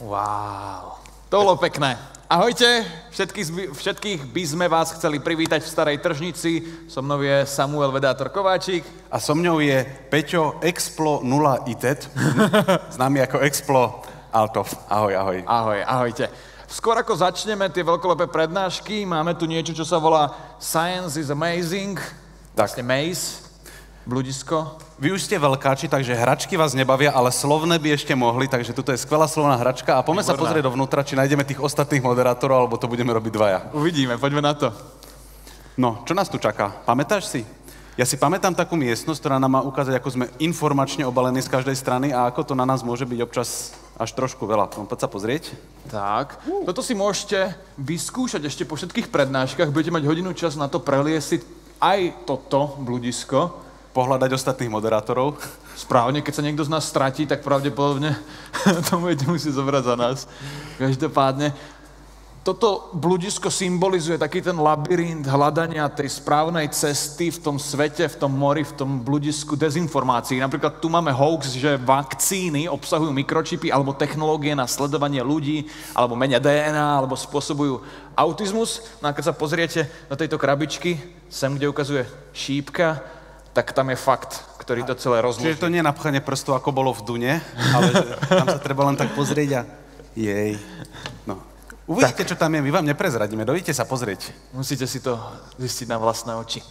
Wow, to bolo pekné. Ahojte, všetkých by sme vás chceli privítať v Starej tržnici. So mnou je Samuel Vedátor Kováčik. A so mnou je Peťo Explo 0 ITET, známy ako Explo Altov. Ahoj, ahoj. Ahoj, ahojte. Skôr ako začneme tie veľkolepé prednášky, máme tu niečo, čo sa volá Science is amazing. Vlastne maze, bludisko. Vy už ste veľkáči, takže hračky vás nebavia, ale slovné by ešte mohli, takže tuto je skvelá slovná hračka a poďme sa pozrieť dovnútra, či nájdeme tých ostatných moderátorov, alebo to budeme robiť dvaja. Uvidíme, poďme na to. No, čo nás tu čaká? Pamätáš si? Ja si pamätám takú miestnosť, ktorá nám má ukázať, ako sme informačne obalení z každej strany a ako to na nás môže byť občas až trošku veľa. Poď sa pozrieť. Tak, toto si môžete vyskúšať ešte po všetkých prednáškach, budete mať hodinu čas na to preliesiť aj toto bludisko. Pohľadať ostatných moderátorov. Správne, keď sa niekto z nás stratí, tak pravdepodobne to budete musieť zobrať za nás. Každopádne, toto bludisko symbolizuje taký ten labyrint hľadania tej správnej cesty v tom svete, v tom mori, v tom bludisku dezinformácií. Napríklad tu máme hoax, že vakcíny obsahujú mikročipy alebo technológie na sledovanie ľudí, alebo menia DNA, alebo spôsobujú autizmus. No a keď sa pozriete do tejto krabičky, sem, kde ukazuje šípka, tak tam je fakt, ktorý to celé rozloží. Čiže to nie je napchanie prstov, ako bolo v Dune, ale že tam sa treba len tak pozrieť a jej. No. Uvidíte, čo tam je, my vám neprezradíme, dojdete sa pozrieť. Musíte si to zistiť na vlastné oči.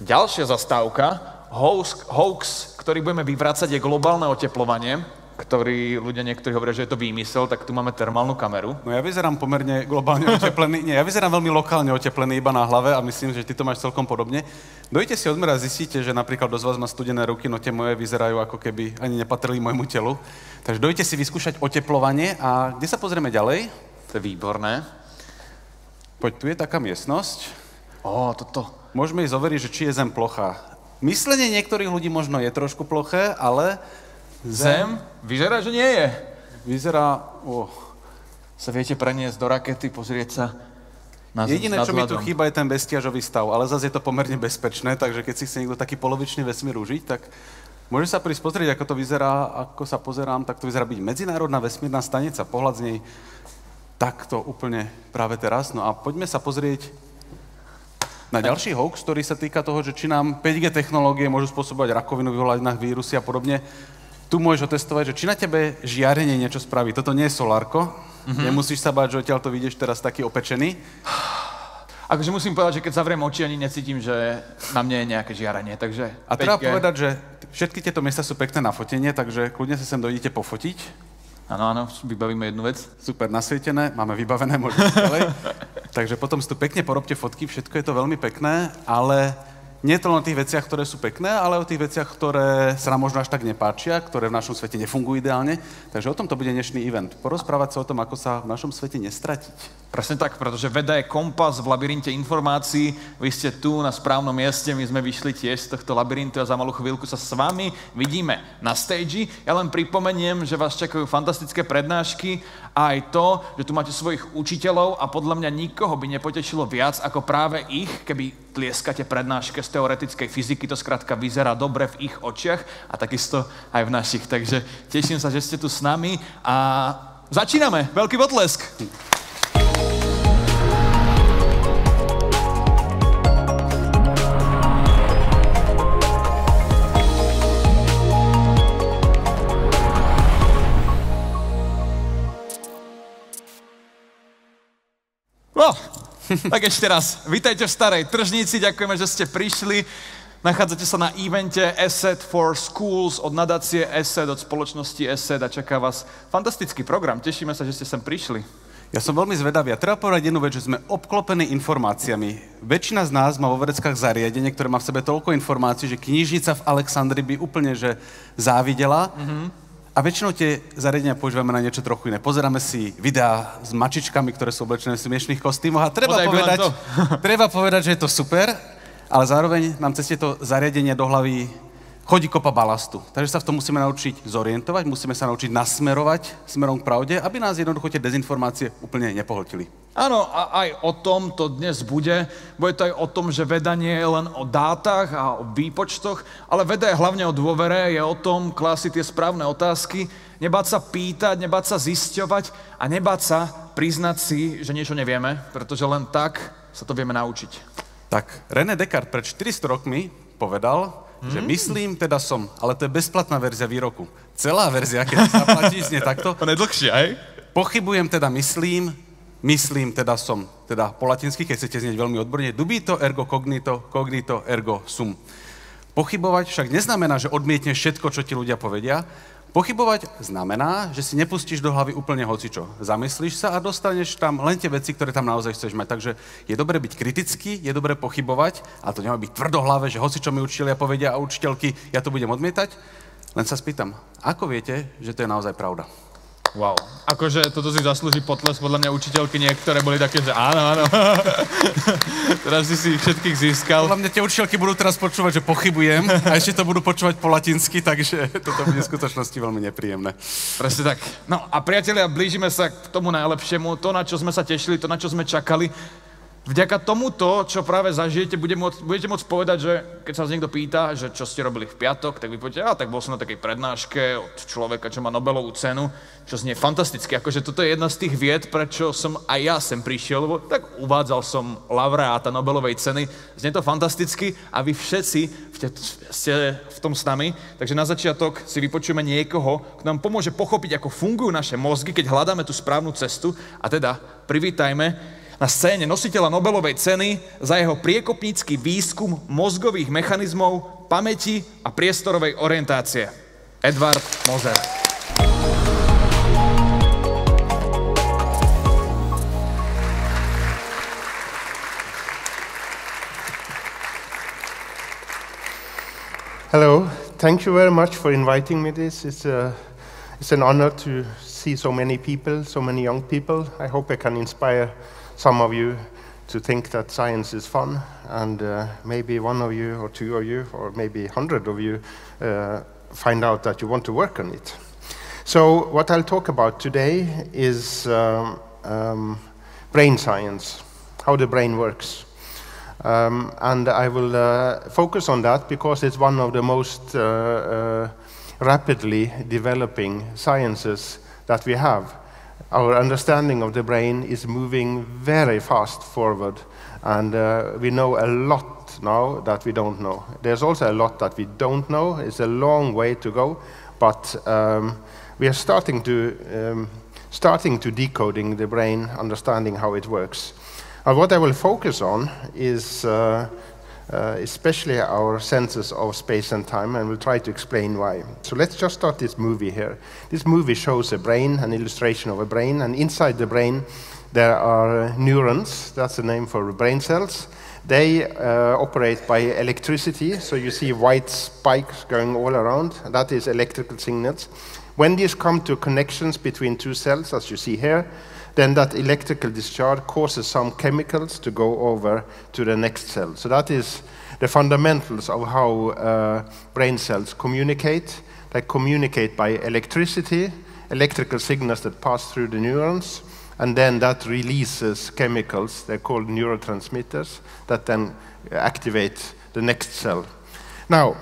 Ďalšia zastávka, hoax, ktorý budeme vyvracať, je globálne oteplovanie, ktorý ľudia niektorí hovoria, že je to výmysel, tak tu máme termálnu kameru. No ja vyzerám pomerne globálne oteplený, nie, ja vyzerám veľmi lokálne oteplený iba na hlave a myslím, že ty to máš celkom podobne. Dojdete si odmerať a zistíte, že napríklad dosť vás má studené ruky, no tie moje vyzerajú ako keby ani nepatrili môjmu telu. Takže dojdete si vyskúšať oteplovanie a kde sa pozrieme ďalej? To je výborné. Poď, tu je taká miestnosť. Toto. Môžeme ísť overiť, že či je Zem plochá. Myslenie niektorých ľudí možno je trošku ploché, ale Zem? Vyzerá, že nie je. Vyzerá... Sa viete preniesť do rakety, pozrieť sa na Jediné, čo mi tu chýba, je ten bezťažový stav, ale zase je to pomerne bezpečné, takže keď si chce niekto taký polovičný vesmír užiť, tak môže sa prísť pozrieť, ako to vyzerá, ako sa pozerám, tak to vyzerá byť medzinárodná vesmírna stanica, pohľad z nej takto úplne práve teraz. No a poďme sa pozrieť na ďalší hoax, ktorý sa týka toho, že či nám 5G technológie môžu spôsobovať rakovinu, vyvolať na vírusy a podobne. Tu môžeš otestovať, že či na tebe žiarenie niečo spraví. Toto nie je solárko, nemusíš sa báť, že odtiaľ to vidíš teraz taký opečený. Akože musím povedať, že keď zavriem oči, ani necítim, že na mne je nejaké žiarenie, takže... A treba povedať, že všetky tieto miesta sú pekné na fotenie, takže kľudne sa sem dojdete pofotiť. Áno, vybavíme jednu vec. Super nasvietené, máme vybavené, môžeme ďalej. Takže potom si tu pekne porobte fotky, všetko je to veľmi pekné, ale nie je to len o tých veciach, ktoré sú pekné, ale o tých veciach, ktoré sa nám možno až tak nepáčia, ktoré v našom svete nefungujú ideálne. Takže o tom to bude dnešný event. Porozprávať sa o tom, ako sa v našom svete nestratiť. Presne tak, pretože veda je kompas v labyrinte informácií. Vy ste tu na správnom mieste, my sme vyšli tiež z tohto labyrintu a za malú chvíľku sa s vami vidíme na stage. Ja len pripomeniem, že vás čakajú fantastické prednášky a aj to, že tu máte svojich učiteľov a podľa mňa nikoho by nepotešilo viac ako práve ich, keby tlieskate prednáške z teoretickej fyziky, to skrátka vyzerá dobre v ich očiach a takisto aj v našich. Takže teším sa, že ste tu s nami a začíname. Veľký potlesk. Tak ešte raz, vítajte v Starej tržnici, ďakujeme, že ste prišli. Nachádzate sa na evente ESET4SCHOOLS od nadácie ESET, od spoločnosti ESET a čaká vás fantastický program. Tešíme sa, že ste sem prišli. Ja som veľmi zvedavý a treba povedať jednu vec, že sme obklopení informáciami. Väčšina z nás má vo vedeckách zariadenie, ktoré má v sebe toľko informácií, že knižnica v Alexandrii by úplne že závidela. A väčšinou tie zariadenia používame na niečo trochu iné. Pozeráme si videá s mačičkami, ktoré sú oblečené v smiešných kostýmoch a treba povedať, že je to super, ale zároveň nám cez tieto zariadenia do hlavy chodí kopa balastu. Takže sa v tom musíme naučiť zorientovať, musíme sa naučiť nasmerovať smerom k pravde, aby nás jednoducho tie dezinformácie úplne nepohltili. Áno, a aj o tom to dnes bude. Bude to aj o tom, že veda nie je len o dátach a o výpočtoch, ale veda je hlavne o dôvere, je o tom klásiť tie správne otázky, nebáť sa pýtať, nebáť sa zisťovať a nebáť sa priznať si, že niečo nevieme, pretože len tak sa to vieme naučiť. Tak, René Descartes pred 400 rokmi povedal, že myslím, teda som, ale to je bezplatná verzia výroku. Celá verzia, keď sa zaplatí, znie takto. To je dlhšie, aj? Pochybujem, teda myslím, teda som, teda po latinsky, keď chcete znieť veľmi odborne, dubito ergo cognito, cognito ergo sum. Pochybovať však neznamená, že odmietneš všetko, čo ti ľudia povedia. Pochybovať znamená, že si nepustíš do hlavy úplne hocičo. Zamyslíš sa a dostaneš tam len tie veci, ktoré tam naozaj chceš mať. Takže je dobré byť kritický, je dobré pochybovať, a to nemá byť tvrdohlavé, že hocičo mi učitelia povedia a učiteľky, ja to budem odmietať. Len sa spýtam, ako viete, že to je naozaj pravda? Wow. Akože toto si zaslúži potles, podľa mňa učiteľky niektoré boli také, že áno. Teraz si všetkých získal. Podľa mňa tie učiteľky budú teraz počúvať, že pochybujem a ešte to budú počúvať po latinsky, takže toto bude v skutočnosti veľmi nepríjemné. Presne tak. No a priatelia, blížime sa k tomu najlepšiemu, to, na čo sme sa tešili, to, na čo sme čakali. Vďaka tomuto, čo práve zažijete, budete môcť povedať, že keď sa vás niekto pýta, že čo ste robili v piatok, tak vy poviete, tak bol som na takej prednáške od človeka, čo má Nobelovú cenu, čo znie fantasticky. Akože toto je jedna z tých vied, prečo som aj ja sem prišiel, lebo tak uvádzal som laureáta Nobelovej ceny, znie to fantasticky a vy všetci ste v tom s nami, takže na začiatok si vypočujeme niekoho, kto nám pomôže pochopiť, ako fungujú naše mozgy, keď hľadáme tú správnu cestu, a teda privítajme na scéne nositeľa Nobelovej ceny za jeho priekopnícky výskum mozgových mechanizmov, pamäti a priestorovej orientácie. Edvard Moser. Hello, thank you very much for inviting me this. It's an honor to see so many people, so many young people. I hope I can inspire some of you to think that science is fun, and maybe one of you or two of you or maybe 100 of you find out that you want to work on it. So what I'll talk about today is brain science, how the brain works. And I will focus on that because it's one of the most rapidly developing sciences that we have. Our understanding of the brain is moving very fast forward, and we know a lot now that we don't know. There's also a lot that we don't know. It's a long way to go, but we are starting to decoding the brain, understanding how it works. And what I will focus on is especially our senses of space and time, and we'll try to explain why. So let's just start this movie here. This movie shows a brain, an illustration of a brain, and inside the brain there are neurons. That's the name for brain cells. They operate by electricity, so you see white spikes going all around. That is electrical signals. When these come to connections between two cells, as you see here, then that electrical discharge causes some chemicals to go over to the next cell. So that is the fundamentals of how brain cells communicate. They communicate by electricity, electrical signals that pass through the neurons, and then that releases chemicals, they're called neurotransmitters, that then activate the next cell. Now,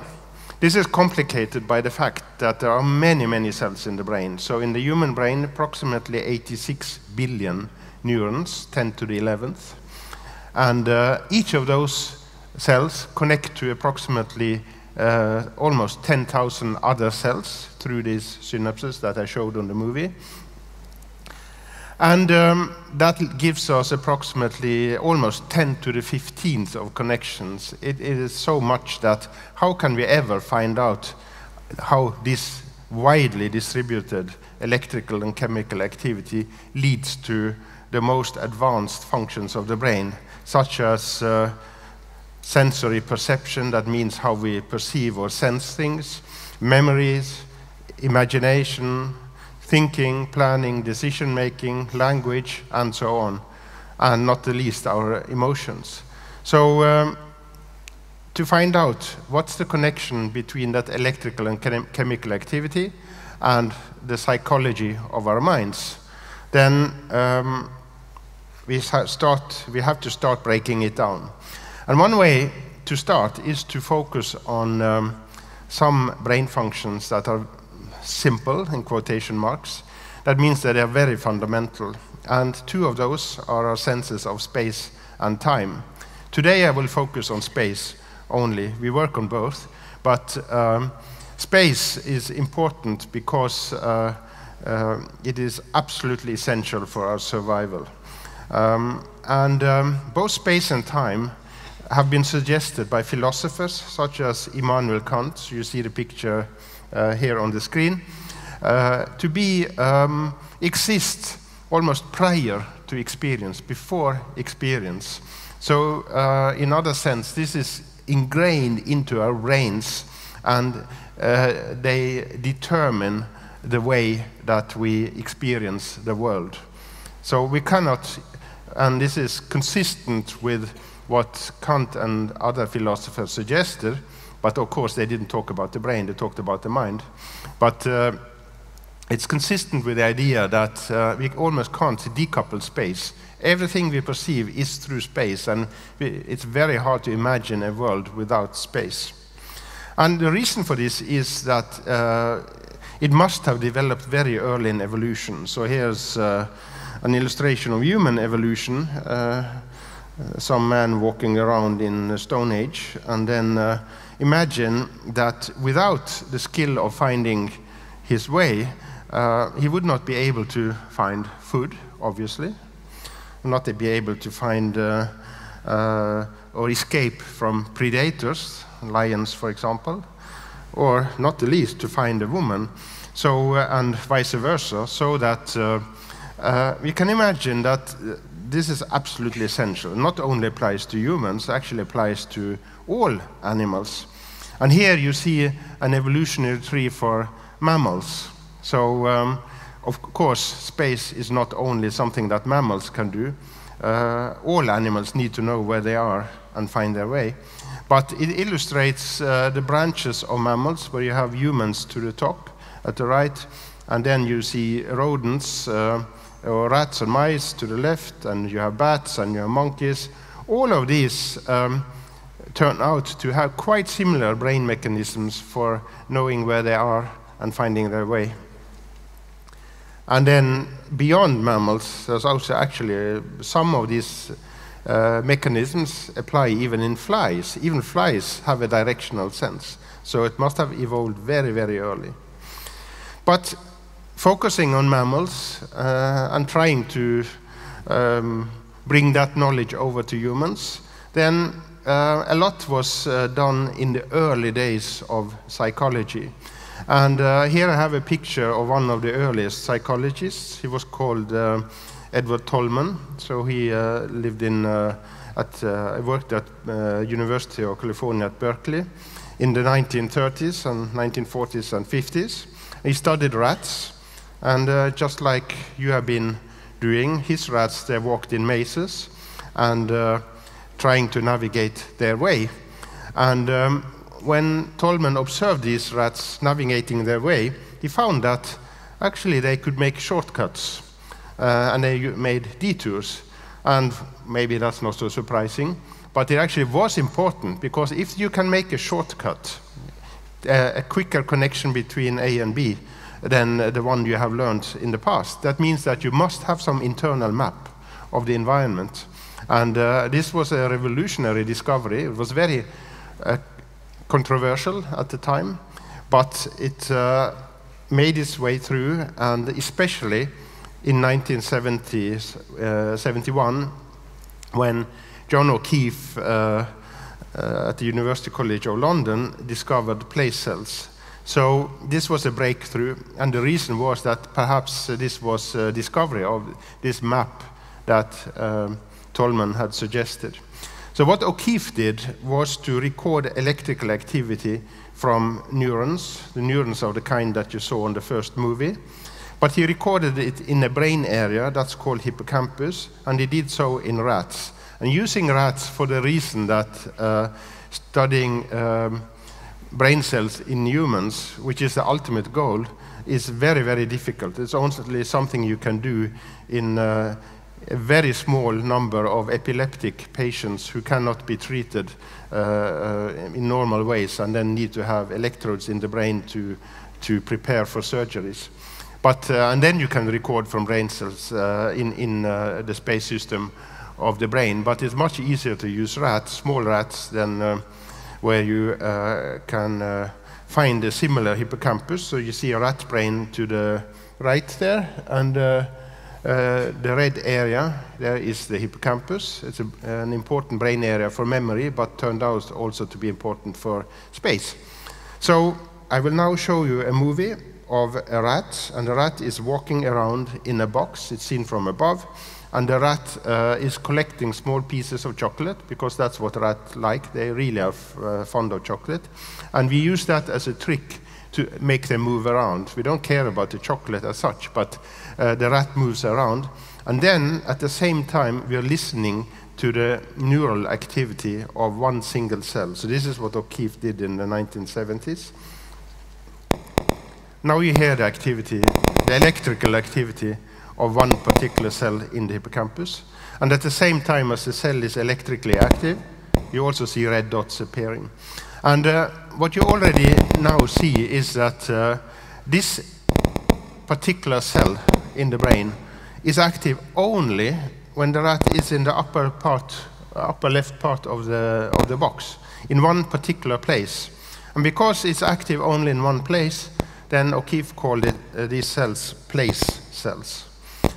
this is complicated by the fact that there are many, many cells in the brain. So in the human brain, approximately 86 billion neurons, 10 to the 11th. And each of those cells connect to approximately almost 10,000 other cells through these synapses that I showed on the movie. And that gives us approximately almost 10 to the 15th of connections. It is so much that how can we ever find out how this widely distributed electrical and chemical activity leads to the most advanced functions of the brain, such as sensory perception, that means how we perceive or sense things, memories, imagination, thinking, planning, decision-making, language, and so on, and not the least our emotions. So to find out what's the connection between that electrical and chemical activity and the psychology of our minds, then we have to start breaking it down. And one way to start is to focus on some brain functions that are simple, in quotation marks. That means that they are very fundamental. And two of those are our senses of space and time. Today I will focus on space only. We work on both, but space is important because it is absolutely essential for our survival. Both space and time have been suggested by philosophers such as Immanuel Kant, you see the picture here on the screen, to exist almost prior to experience, before experience. So in other sense, this is ingrained into our brains, and they determine the way that we experience the world. So we cannot, and this is consistent with what Kant and other philosophers suggested, but of course they didn't talk about the brain, they talked about the mind. But it's consistent with the idea that we almost can't decouple space. Everything we perceive is through space, and it's very hard to imagine a world without space. And the reason for this is that it must have developed very early in evolution. So here's an illustration of human evolution. Some man walking around in the Stone Age, and then imagine that without the skill of finding his way, he would not be able to find food, obviously, not be able to find or escape from predators, lions, for example, or not the least to find a woman, so and vice versa, so that we can imagine that this is absolutely essential. Not only applies to humans, actually applies to all animals. And here you see an evolutionary tree for mammals. So, of course, space is not only something that mammals can do. All animals need to know where they are and find their way. But it illustrates the branches of mammals, where you have humans to the top, at the right, and then you see rodents, or rats and mice to the left, and you have bats and you have monkeys. All of these turn out to have quite similar brain mechanisms for knowing where they are and finding their way. And then beyond mammals, there's also actually some of these mechanisms apply even in flies. Even flies have a directional sense. So it must have evolved very, very early. But focusing on mammals and trying to bring that knowledge over to humans, then a lot was done in the early days of psychology. And here I have a picture of one of the earliest psychologists. He was called Edward Tolman. So he lived in, worked at University of California at Berkeley in the 1930s and 1940s and 50s. He studied rats. And just like you have been doing, his rats, they walked in mazes and trying to navigate their way. And when Tolman observed these rats navigating their way, he found that actually they could make shortcuts and they made detours. And maybe that's not so surprising, but it actually was important, because if you can make a shortcut, a quicker connection between A and B, than the one you have learned in the past. That means that you must have some internal map of the environment. And this was a revolutionary discovery. It was very controversial at the time, but it made its way through, and especially in 1971, when John O'Keefe at the University College of London discovered place cells. So this was a breakthrough, and the reason was that perhaps this was a discovery of this map that Tolman had suggested. So what O'Keefe did was to record electrical activity from neurons, the neurons of the kind that you saw in the first movie, but he recorded it in a brain area that's called hippocampus, and he did so in rats. And using rats for the reason that studying brain cells in humans, which is the ultimate goal, is very, very difficult. It's only something you can do in a very small number of epileptic patients who cannot be treated in normal ways and then need to have electrodes in the brain to prepare for surgeries. But, and then you can record from brain cells in the space system of the brain, but it's much easier to use rats, small rats, than where you can find a similar hippocampus. So you see a rat brain to the right there, and the red area there is the hippocampus. It's an important brain area for memory, but turned out also to be important for space. So I will now show you a movie of a rat, and the rat is walking around in a box. It's seen from above, and the rat is collecting small pieces of chocolate, because that's what rats like. They really are fond of chocolate, and we use that as a trick to make them move around. We don't care about the chocolate as such, but the rat moves around, and then at the same time we are listening to the neural activity of one single cell. So this is what O'Keefe did in the 1970s. Now you hear the activity, the electrical activity of one particular cell in the hippocampus. And at the same time as the cell is electrically active, you also see red dots appearing. And what you already now see is that this particular cell in the brain is active only when the rat is in the upper left part of the box, in one particular place. And because it's active only in one place, then O'Keefe called these cells place cells.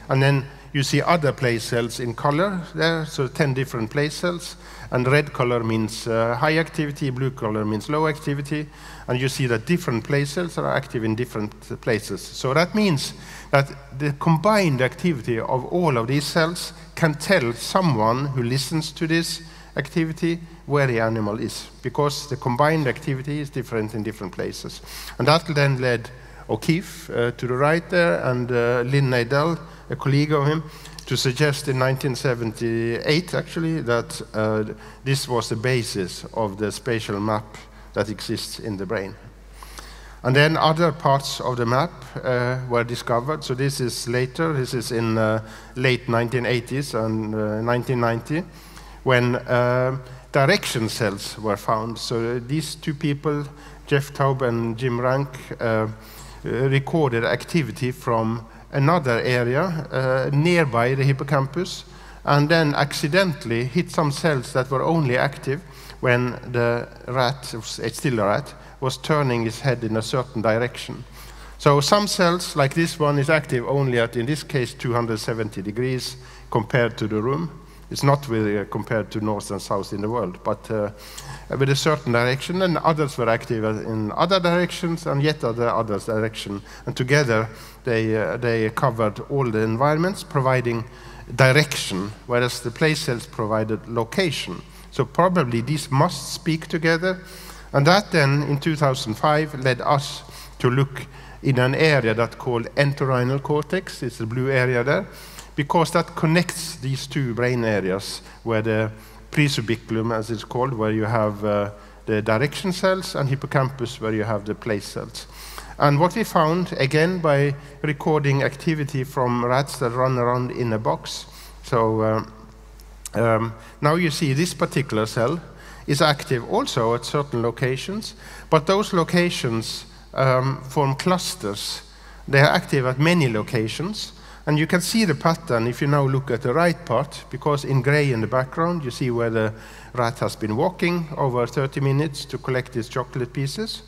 And then you see other place cells in color there, so 10 different place cells. And red color means high activity, blue color means low activity. And you see that different place cells are active in different places. So that means that the combined activity of all of these cells can tell someone who listens to this activity where the animal is, because the combined activity is different in different places. And that then led O'Keefe to the right there, and Lynn Nadell, a colleague of him, to suggest in 1978 actually that this was the basis of the spatial map that exists in the brain. And then other parts of the map were discovered. So this is later, this is in late 1980s and 1990, when direction cells were found. So these two people, Jeff Taub and Jim Rank, recorded activity from another area nearby the hippocampus, and then accidentally hit some cells that were only active when the rat, it's still a rat, was turning his head in a certain direction. So some cells, like this one, is active only at, in this case, 270 degrees compared to the room. It's not really compared to north and south in the world, but with a certain direction, and others were active in other directions, and yet other direction. And together, they covered all the environments, providing direction, whereas the place cells provided location. So probably these must speak together. And that then, in 2005, led us to look in an area that's called entorhinal cortex. It's the blue area there, because that connects these two brain areas, where the presubiculum, as it's called, where you have the direction cells, and hippocampus, where you have the place cells. And what we found, again, by recording activity from rats that run around in a box. So now you see this particular cell is active also at certain locations, but those locations form clusters. They are active at many locations. And you can see the pattern if you now look at the right part, because in gray in the background, you see where the rat has been walking over 30 minutes to collect its chocolate pieces.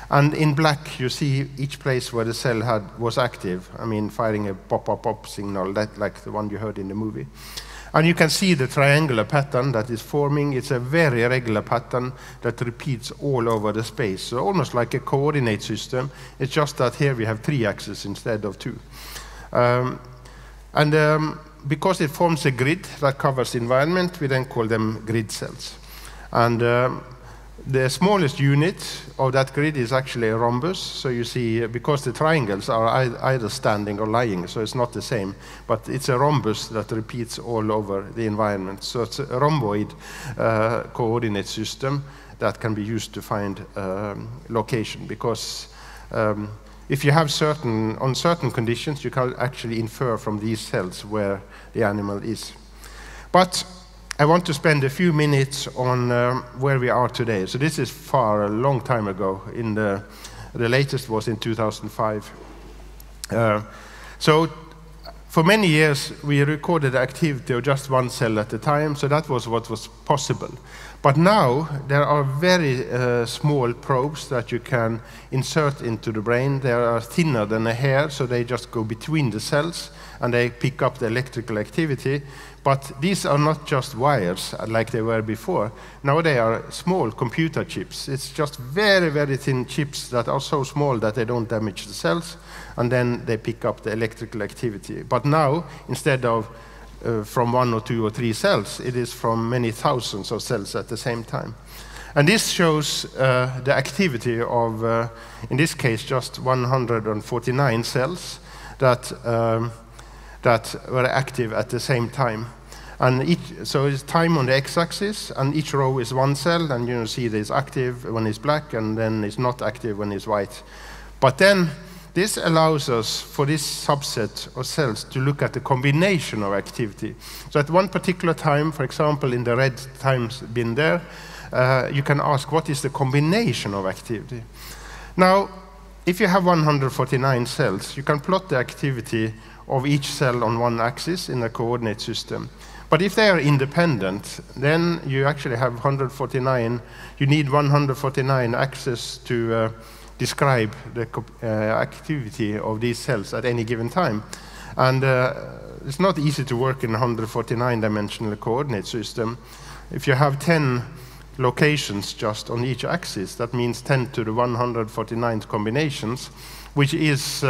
And in black, you see each place where the cell was active. I mean, firing a pop-pop-pop signal, like the one you heard in the movie. And you can see the triangular pattern that is forming. It's a very regular pattern that repeats all over the space. So almost like a coordinate system. It's just that here we have 3 axes instead of 2. Because it forms a grid that covers the environment, we then call them grid cells. And the smallest unit of that grid is actually a rhombus. So you see, because the triangles are either standing or lying, so it's not the same, but it's a rhombus that repeats all over the environment. So it's a rhomboid coordinate system that can be used to find location, because if you have on certain conditions, you can actually infer from these cells where the animal is. But I want to spend a few minutes on where we are today. So this is a long time ago. The latest was in 2005. So for many years, we recorded the activity of just one cell at a time, so that was what was possible. But now, there are very small probes that you can insert into the brain. They are thinner than a hair, so they just go between the cells, and they pick up the electrical activity. But these are not just wires like they were before. Now they are small computer chips. It's just very, very thin chips that are so small that they don't damage the cells, and then they pick up the electrical activity. But now, instead of from 1 or 2 or 3 cells, it is from many thousands of cells at the same time. And this shows the activity of, in this case, just 149 cells that were active at the same time. And so it's time on the x-axis, and each row is one cell, and you see that it's active when it's black, and then it's not active when it's white. But then this allows us, for this subset of cells, to look at the combination of activity. So at one particular time, for example, in the red times bin there, you can ask, what is the combination of activity? Now, if you have 149 cells, you can plot the activity of each cell on one axis in a coordinate system. But if they are independent, then you actually have 149. You need 149 axes to describe the activity of these cells at any given time. And it's not easy to work in a 149-dimensional coordinate system. If you have 10 locations just on each axis, that means 10 to the 149th combinations, which is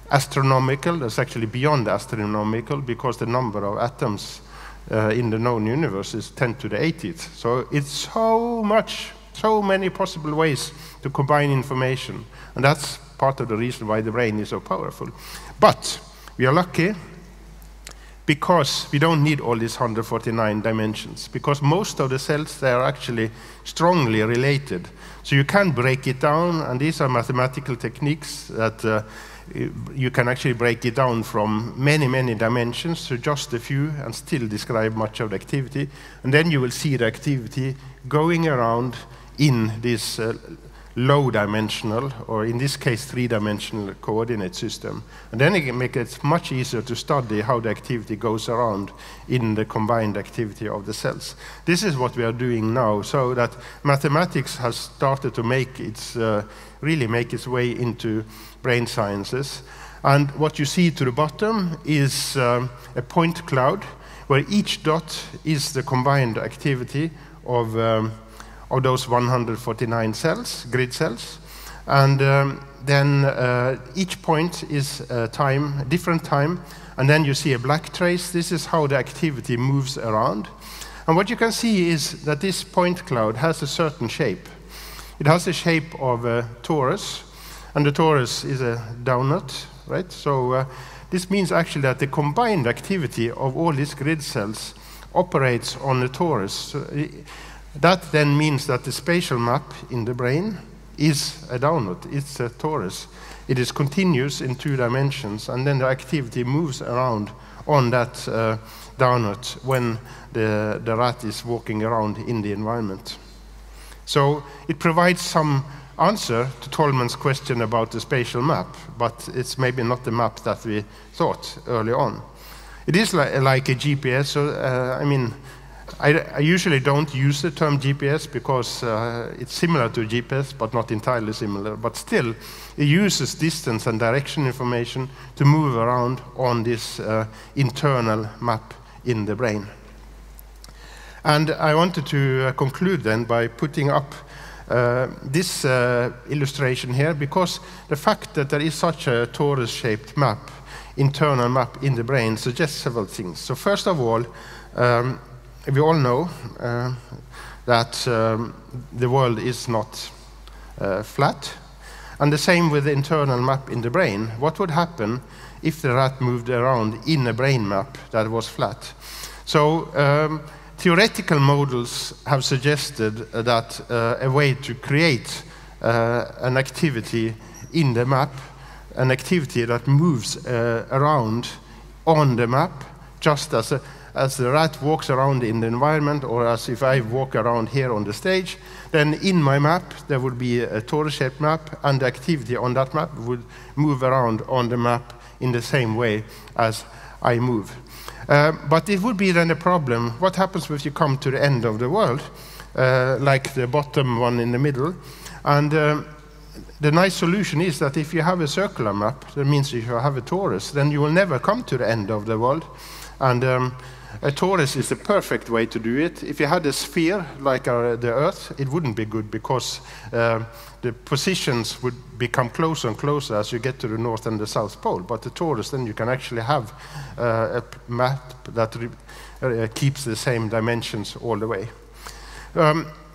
astronomical. It's actually beyond astronomical, because the number of atoms in the known universe is 10 to the 80th. So it's so many possible ways to combine information. And that's part of the reason why the brain is so powerful. But we are lucky because we don't need all these 149 dimensions, because most of the cells, they are actually strongly related. So you can break it down, and these are mathematical techniques that you can actually break it down from many, many dimensions to just a few and still describe much of the activity. And then you will see the activity going around in this low-dimensional, or in this case, 3-dimensional coordinate system. And then it can make it much easier to study how the activity goes around in the combined activity of the cells. This is what we are doing now, so that mathematics has started to really make its way into brain sciences. And what you see to the bottom is a point cloud, where each dot is the combined activity of those 149 cells, grid cells. And then each point is different time, and then you see a black trace. This is how the activity moves around. And what you can see is that this point cloud has a certain shape. It has the shape of a torus, and the torus is a donut, right? So this means actually that the combined activity of all these grid cells operates on the torus. So that then means that the spatial map in the brain is a donut, it's a torus. It is continuous in 2 dimensions, and then the activity moves around on that donut when the rat is walking around in the environment. So it provides some answer to Tolman's question about the spatial map, but it's maybe not the map that we thought early on. It is like a GPS, so I mean, I usually don't use the term GPS because it's similar to GPS, but not entirely similar. But still, it uses distance and direction information to move around on this internal map in the brain. And I wanted to conclude then by putting up this illustration here, because the fact that there is such a torus-shaped map, internal map in the brain, suggests several things. So first of all, we all know that the world is not flat, and the same with the internal map in the brain. What would happen if the rat moved around in a brain map that was flat? So theoretical models have suggested that a way to create an activity in the map an activity that moves around on the map, just as the rat walks around in the environment, or as if I walk around here on the stage, then in my map there would be a torus-shaped map, and the activity on that map would move around on the map in the same way as I move. But it would be then a problem. What happens if you come to the end of the world, like the bottom one in the middle? And the nice solution is that if you have a circular map, that means if you have a torus, then you will never come to the end of the world. And a torus is the perfect way to do it. If you had a sphere like the Earth, it wouldn't be good, because the positions would become closer and closer as you get to the North and the South Pole. But the torus, then you can actually have a map that keeps the same dimensions all the way.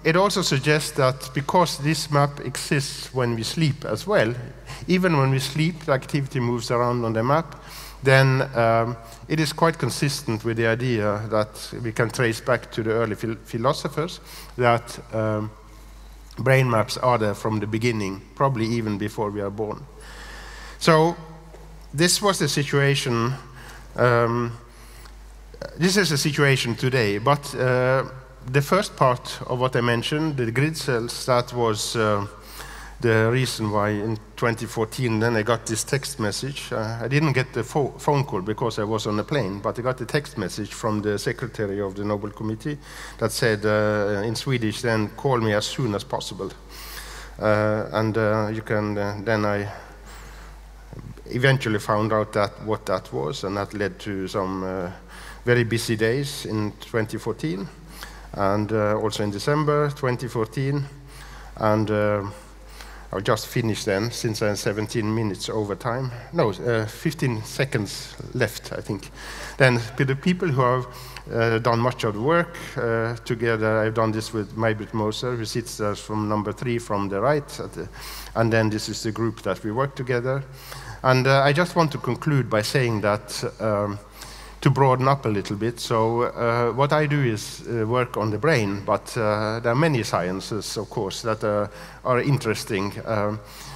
It also suggests that because this map exists when we sleep as well, even when we sleep, the activity moves around on the map, then it is quite consistent with the idea that we can trace back to the early philosophers, that brain maps are there from the beginning, probably even before we are born. So this was the situation, this is the situation today, but the first part of what I mentioned, the grid cells, that was the reason why in 2014 then I got this text message. I didn't get the phone call because I was on a plane, but I got the text message from the secretary of the Nobel Committee that said in Swedish, then call me as soon as possible. You can, then I eventually found out what that was, and that led to some very busy days in 2014. And also in December 2014, and I just finished then, since I have 17 minutes over time. No, 15 seconds left, I think. Then with the people who have done much of the work together, I've done this with Edvard Moser, who sits there from number 3 from the right, and then this is the group that we work together. And I just want to conclude by saying that to broaden up a little bit. So what I do is work on the brain, but there are many sciences, of course, that are interesting.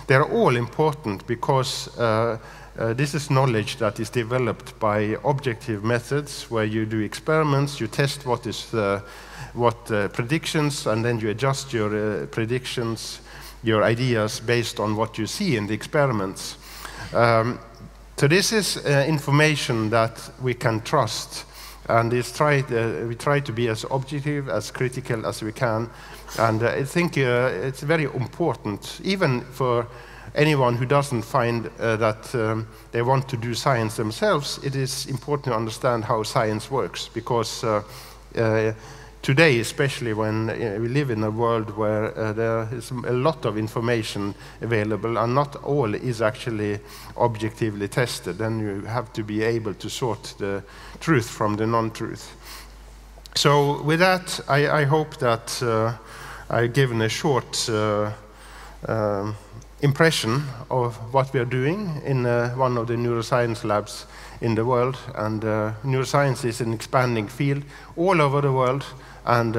They're all important because this is knowledge that is developed by objective methods, where you do experiments, you test what predictions, and then you adjust your predictions, your ideas, based on what you see in the experiments. So this is information that we can trust, and we try to be as objective, as critical as we can. And I think it's very important, even for anyone who doesn't find that they want to do science themselves. It is important to understand how science works, because today, especially when we live in a world where there is a lot of information available, and not all is actually objectively tested, then you have to be able to sort the truth from the non-truth. So with that, I hope that I've given a short impression of what we are doing in one of the neuroscience labs in the world. And neuroscience is an expanding field all over the world. And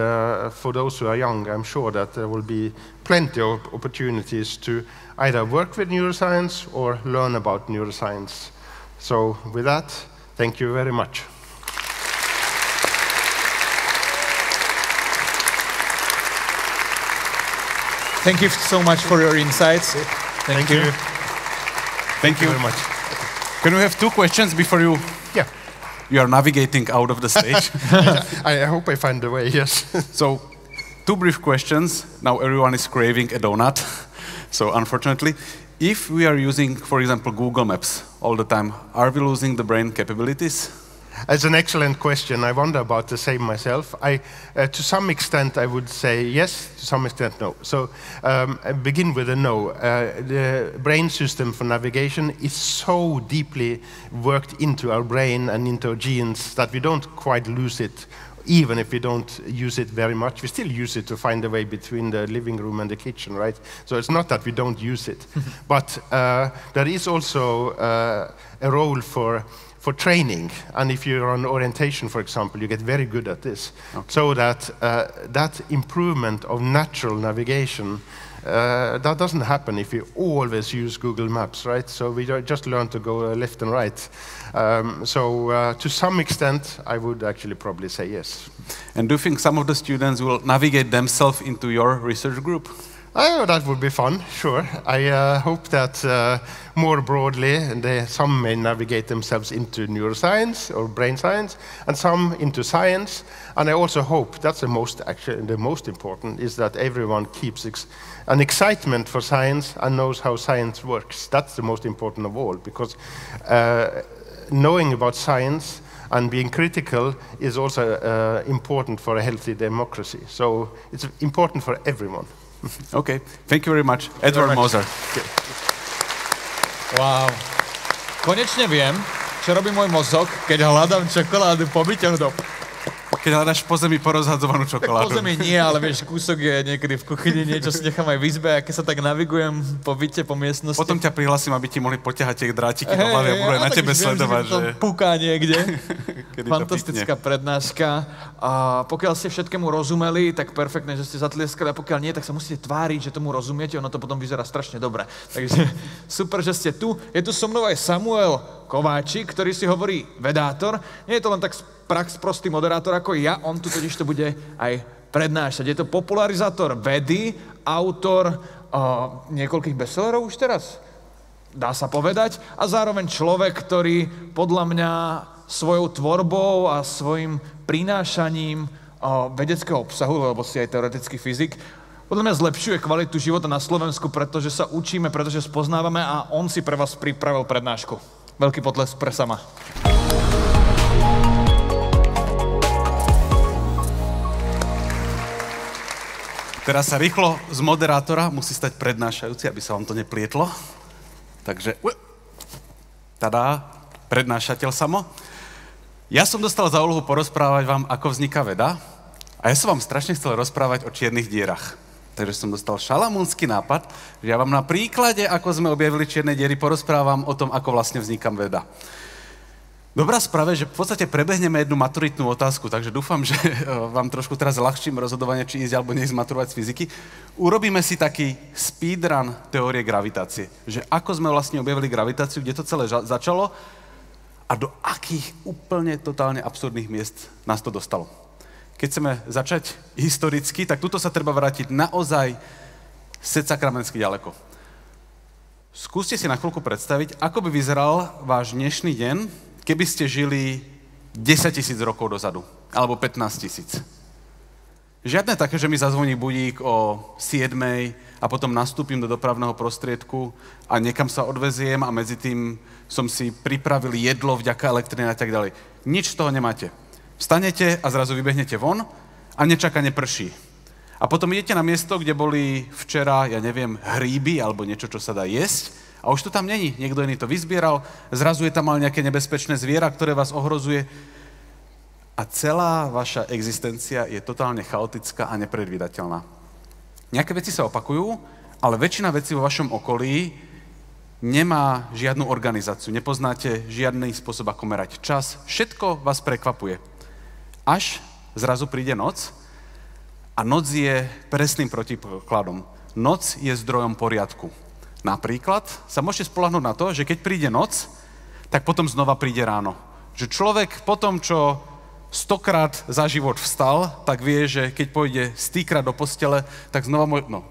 for those who are young, I'm sure that there will be plenty of opportunities to either work with neuroscience or learn about neuroscience. So with that, thank you very much. Thank you so much for your insights. Thank you. Thank you very much. Can we have 2 questions before you? Yeah. You are navigating out of the stage. I hope I find the way, yes. So, 2 brief questions. Now everyone is craving a donut. So unfortunately, if we are using, for example, Google Maps all the time, are we losing the brain capabilities? It's an excellent question. I wonder about the same myself. To some extent, I would say yes, to some extent, no. So I begin with a no. The brain system for navigation is so deeply worked into our brain and into our genes that we don't quite lose it, even if we don't use it very much. We still use it to find a way between the living room and the kitchen, right? So it's not that we don't use it. But there is also a role for training, and if you're on orientation, for example, you get very good at this. Okay. So that that improvement of natural navigation that doesn't happen if we always use Google Maps, right? So we just learn to go left and right. To some extent, I would actually probably say yes. And do you think some of the students will navigate themselves into your research group? That would be fun, sure. I hope that more broadly, some may navigate themselves into neuroscience or brain science, and some into science. And I also hope that's the most important is that everyone keeps an excitement for science and knows how science works. That's the most important of all, because knowing about science and being critical is also important for a healthy democracy. So it's important for everyone. Okay, thank you very much. Edvard Moser. Wow. Konečne viem, čo robí môj mozog, keď hľadám čokoládu po byte. Keď hľadáš po zemi porozhadzovanú čokoládu. Tak po zemi nie, ale vieš, kúsok je niekedy v kuchyni, niečo si nechám aj v izbe, a keď sa tak navigujem po byte, po miestnosti. Potom ťa prihlasím, aby ti mohli poťahať tie drátiky do hlavy a budú aj na tebe sledovať, že... Púká niekde. Kedy fantastická prednáška. A pokiaľ ste všetkému rozumeli, tak perfektne, že ste zatlieskali, a pokiaľ nie, tak sa musíte tváriť, že tomu rozumiete, ono to potom vyzerá strašne dobre. Takže super, že ste tu. Je tu so mnou aj Samuel Kováčik, ktorý si hovorí vedátor. Nie je to len tak prostý moderátor ako ja, on tu totiž to bude aj prednášať. Je to popularizátor vedy, autor niekoľkých bestsellerov už teraz, dá sa povedať, a zároveň človek, ktorý podľa mňa svojou tvorbou a svojim prinášaním vedeckého obsahu, lebo si aj teoretický fyzik, podľa mňa zlepšuje kvalitu života na Slovensku, pretože sa učíme, pretože spoznávame, a on si pre vás pripravil prednášku. Veľký potlesk pre Sama. Teraz sa rýchlo z moderátora musí stať prednášajúci, aby sa vám to neplietlo. Takže, tadá, prednášateľ Samo. Ja som dostal za úlohu porozprávať vám, ako vzniká veda, a ja som vám strašne chcel rozprávať o čiernych dierach. Takže som dostal šalamúnsky nápad, že ja vám na príklade, ako sme objavili čierne diery, porozprávam o tom, ako vlastne vzniká veda. Dobrá správa je, že v podstate prebehneme jednu maturitnú otázku, takže dúfam, že vám trošku teraz ľahčím rozhodovanie, či ísť alebo neísť maturovať z fyziky. Urobíme si taký speedrun teórie gravitácie, že ako sme vlastne objavili gravitáciu, kde to celé začalo a do akých úplne totálne absurdných miest nás to dostalo. Keď chceme začať historicky, tak tuto sa treba vrátiť naozaj sakramentsky ďaleko. Skúste si na chvíľku predstaviť, ako by vyzeral váš dnešný deň, keby ste žili 10 000 rokov dozadu, alebo 15 000. Žiadne také, že mi zazvoní budík o 7 a potom nastúpim do dopravného prostriedku a niekam sa odveziem a medzi tým som si pripravil jedlo vďaka elektrine a tak ďalej. Nič z toho nemáte. Vstanete a zrazu vybehnete von a nečakane prší. A potom idete na miesto, kde boli včera, ja neviem, hríby alebo niečo, čo sa dá jesť, a už to tam není. Niekto iný to vyzbieral, zrazu je tam mal nejaké nebezpečné zviera, ktoré vás ohrozuje. A celá vaša existencia je totálne chaotická a nepredvídateľná. Nejaké veci sa opakujú, ale väčšina vecí vo vašom okolí nemá žiadnu organizáciu. Nepoznáte žiadny spôsob, ako merať čas. Všetko vás prekvapuje. Až zrazu príde noc a noc je presným protipokladom. Noc je zdrojom poriadku. Napríklad sa môžete spoľahnúť na to, že keď príde noc, tak potom znova príde ráno. Že človek po tom, čo 100-krát za život vstal, tak vie, že keď pôjde 100-krát do postele, tak znova 10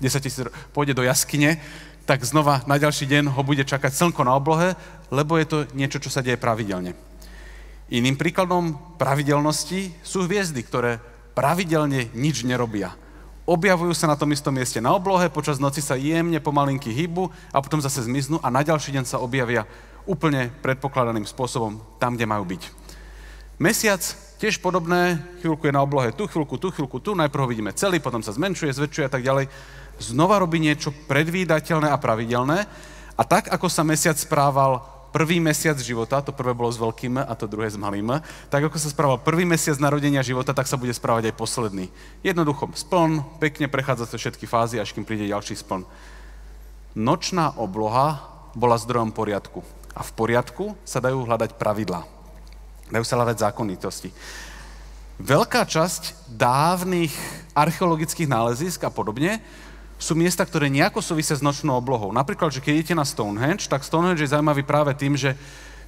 000 pôjde do jaskyne, tak znova na ďalší deň ho bude čakať slnko na oblohe, lebo je to niečo, čo sa deje pravidelne. Iným príkladom pravidelnosti sú hviezdy, ktoré pravidelne nič nerobia. Objavujú sa na tom istom mieste na oblohe, počas noci sa jemne pomalinky hýbu a potom zase zmiznú a na ďalší deň sa objavia úplne predpokladaným spôsobom tam, kde majú byť. Mesiac, tiež podobné, chvíľku je na oblohe tu, chvíľku tu, najprv ho vidíme celý, potom sa zmenšuje, zväčšuje a tak ďalej. Znova robí niečo predvídateľné a pravidelné a tak, ako sa mesiac správal prvý mesiac života, to prvé bolo s veľkým a to druhé s malým, tak ako sa správal prvý mesiac narodenia života, tak sa bude správať aj posledný. Jednoducho spln, pekne prechádza sa všetky fázy, až kým príde ďalší spln. Nočná obloha bola zdrojom poriadku. A v poriadku sa dajú hľadať pravidlá. Dajú sa hľadať zákonitosti. Veľká časť dávnych archeologických nálezísk a podobne sú miesta, ktoré nejako súvisia s nočnou oblohou. Napríklad, že keď idete na Stonehenge, tak Stonehenge je zaujímavý práve tým, že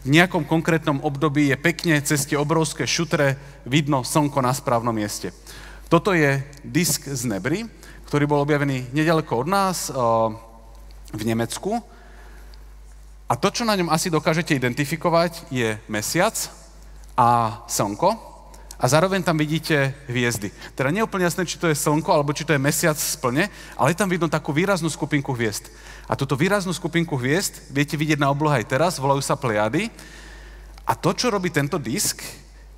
v nejakom konkrétnom období je pekne cez tie obrovské šutre vidno slnko na správnom mieste. Toto je disk z Nebry, ktorý bol objavený nedaleko od nás v Nemecku. A to, čo na ňom asi dokážete identifikovať, je mesiac a slnko. A zároveň tam vidíte hviezdy. Teda nie je úplne jasné, či to je slnko, alebo či to je mesiac splne, ale je tam vidno takú výraznú skupinku hviezd. A túto výraznú skupinku hviezd viete vidieť na oblohe aj teraz, volajú sa Plejady. A to, čo robí tento disk,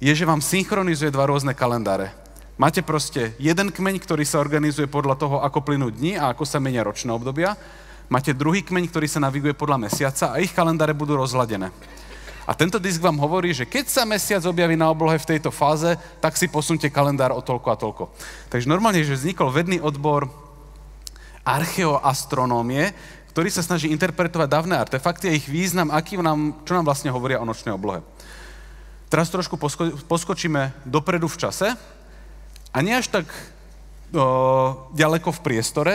je, že vám synchronizuje dva rôzne kalendáre. Máte proste jeden kmeň, ktorý sa organizuje podľa toho, ako plynú dni a ako sa menia ročné obdobia. Máte druhý kmeň, ktorý sa naviguje podľa mesiaca a ich kalendáre budú rozladené. A tento disk vám hovorí, že keď sa mesiac objaví na oblohe v tejto fáze, tak si posunte kalendár o toľko a toľko. Takže normálne, že vznikol vedný odbor archeoastronómie, ktorý sa snaží interpretovať dávne artefakty a ich význam, čo nám vlastne hovoria o nočnej oblohe. Teraz trošku poskočíme dopredu v čase a nie až tak ďaleko v priestore.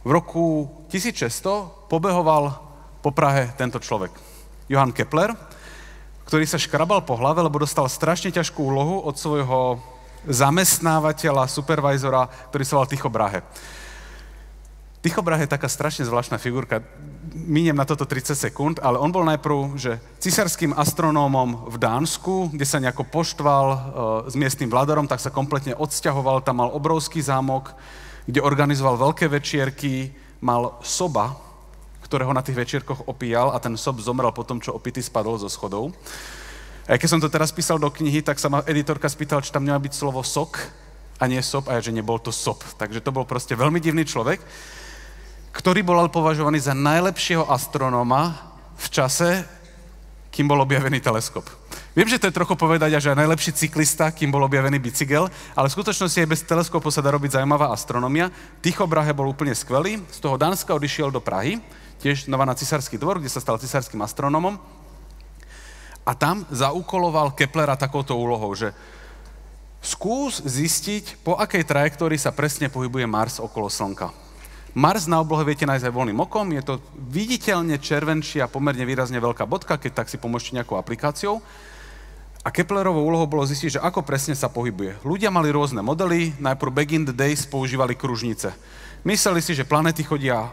V roku 1600 pobehoval po Prahe tento človek. Johann Kepler, ktorý sa škrabal po hlave, lebo dostal strašne ťažkú úlohu od svojho zamestnávateľa, supervizora, ktorý sa volal Tycho Brahe. Tycho Brahe je taká strašne zvláštna figurka. Miniem na toto 30 sekúnd, ale on bol najprv císarským astronómom v Dánsku, kde sa nejako poštval s miestnym vladarom, tak sa kompletne odsťahoval, tam mal obrovský zámok, kde organizoval veľké večierky, mal soba, ktorého na tých večierkoch opíjal a ten sob zomrel po tom, čo opitý spadol zo schodov. A keď som to teraz písal do knihy, tak sa ma editorka spýtala, či tam nemá byť slovo sok a nie sob, a ja, že nebol to sob. Takže to bol proste veľmi divný človek, ktorý bol považovaný za najlepšieho astronóma v čase, kým bol objavený teleskop. Viem, že to je trochu povedať, že aj najlepší cyklista, kým bol objavený bicykel, ale v skutočnosti aj bez teleskopu sa dá robiť zaujímavá astronomia. Tycho Brahe bol úplne skvelý, z toho Dánska odišiel do Prahy, tiež znova na cisársky dvor, kde sa stal cisárskym astronómom. A tam zaúkoloval Keplera takouto úlohou, že skús zistiť, po akej trajektórii sa presne pohybuje Mars okolo Slnka. Mars na oblohe viete nájsť aj voľným okom, je to viditeľne červenčia, pomerne výrazne veľká bodka, keď tak si pomôžete nejakou aplikáciou. A Keplerovou úlohou bolo zistiť, že ako presne sa pohybuje. Ľudia mali rôzne modely, najprv back in the days používali kružnice. Mysleli si, že planéty chodia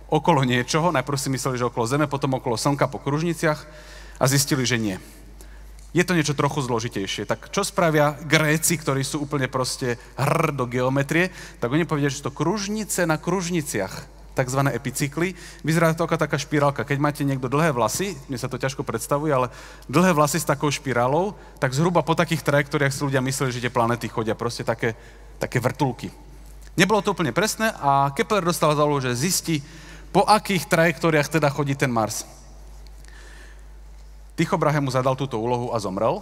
okolo niečoho, najprv si mysleli, že okolo Zeme, potom okolo Slnka po kružniciach a zistili, že nie. Je to niečo trochu zložitejšie. Tak čo spravia Gréci, ktorí sú úplne proste do geometrie, tak oni povedia, že sú to kružnice na kružniciach, takzvané epicykly. Vyzerá to ako taká špirálka. Keď máte niekto dlhé vlasy, mne sa to ťažko predstavuje, ale dlhé vlasy s takou špirálou, tak zhruba po takých trajektóriách si ľudia mysleli, že tie planéty chodia proste také vrtulky. Nebolo to úplne presné a Kepler dostal za úlohu, že zistí, po akých trajektóriách teda chodí ten Mars. Tycho Brahe mu zadal túto úlohu a zomrel.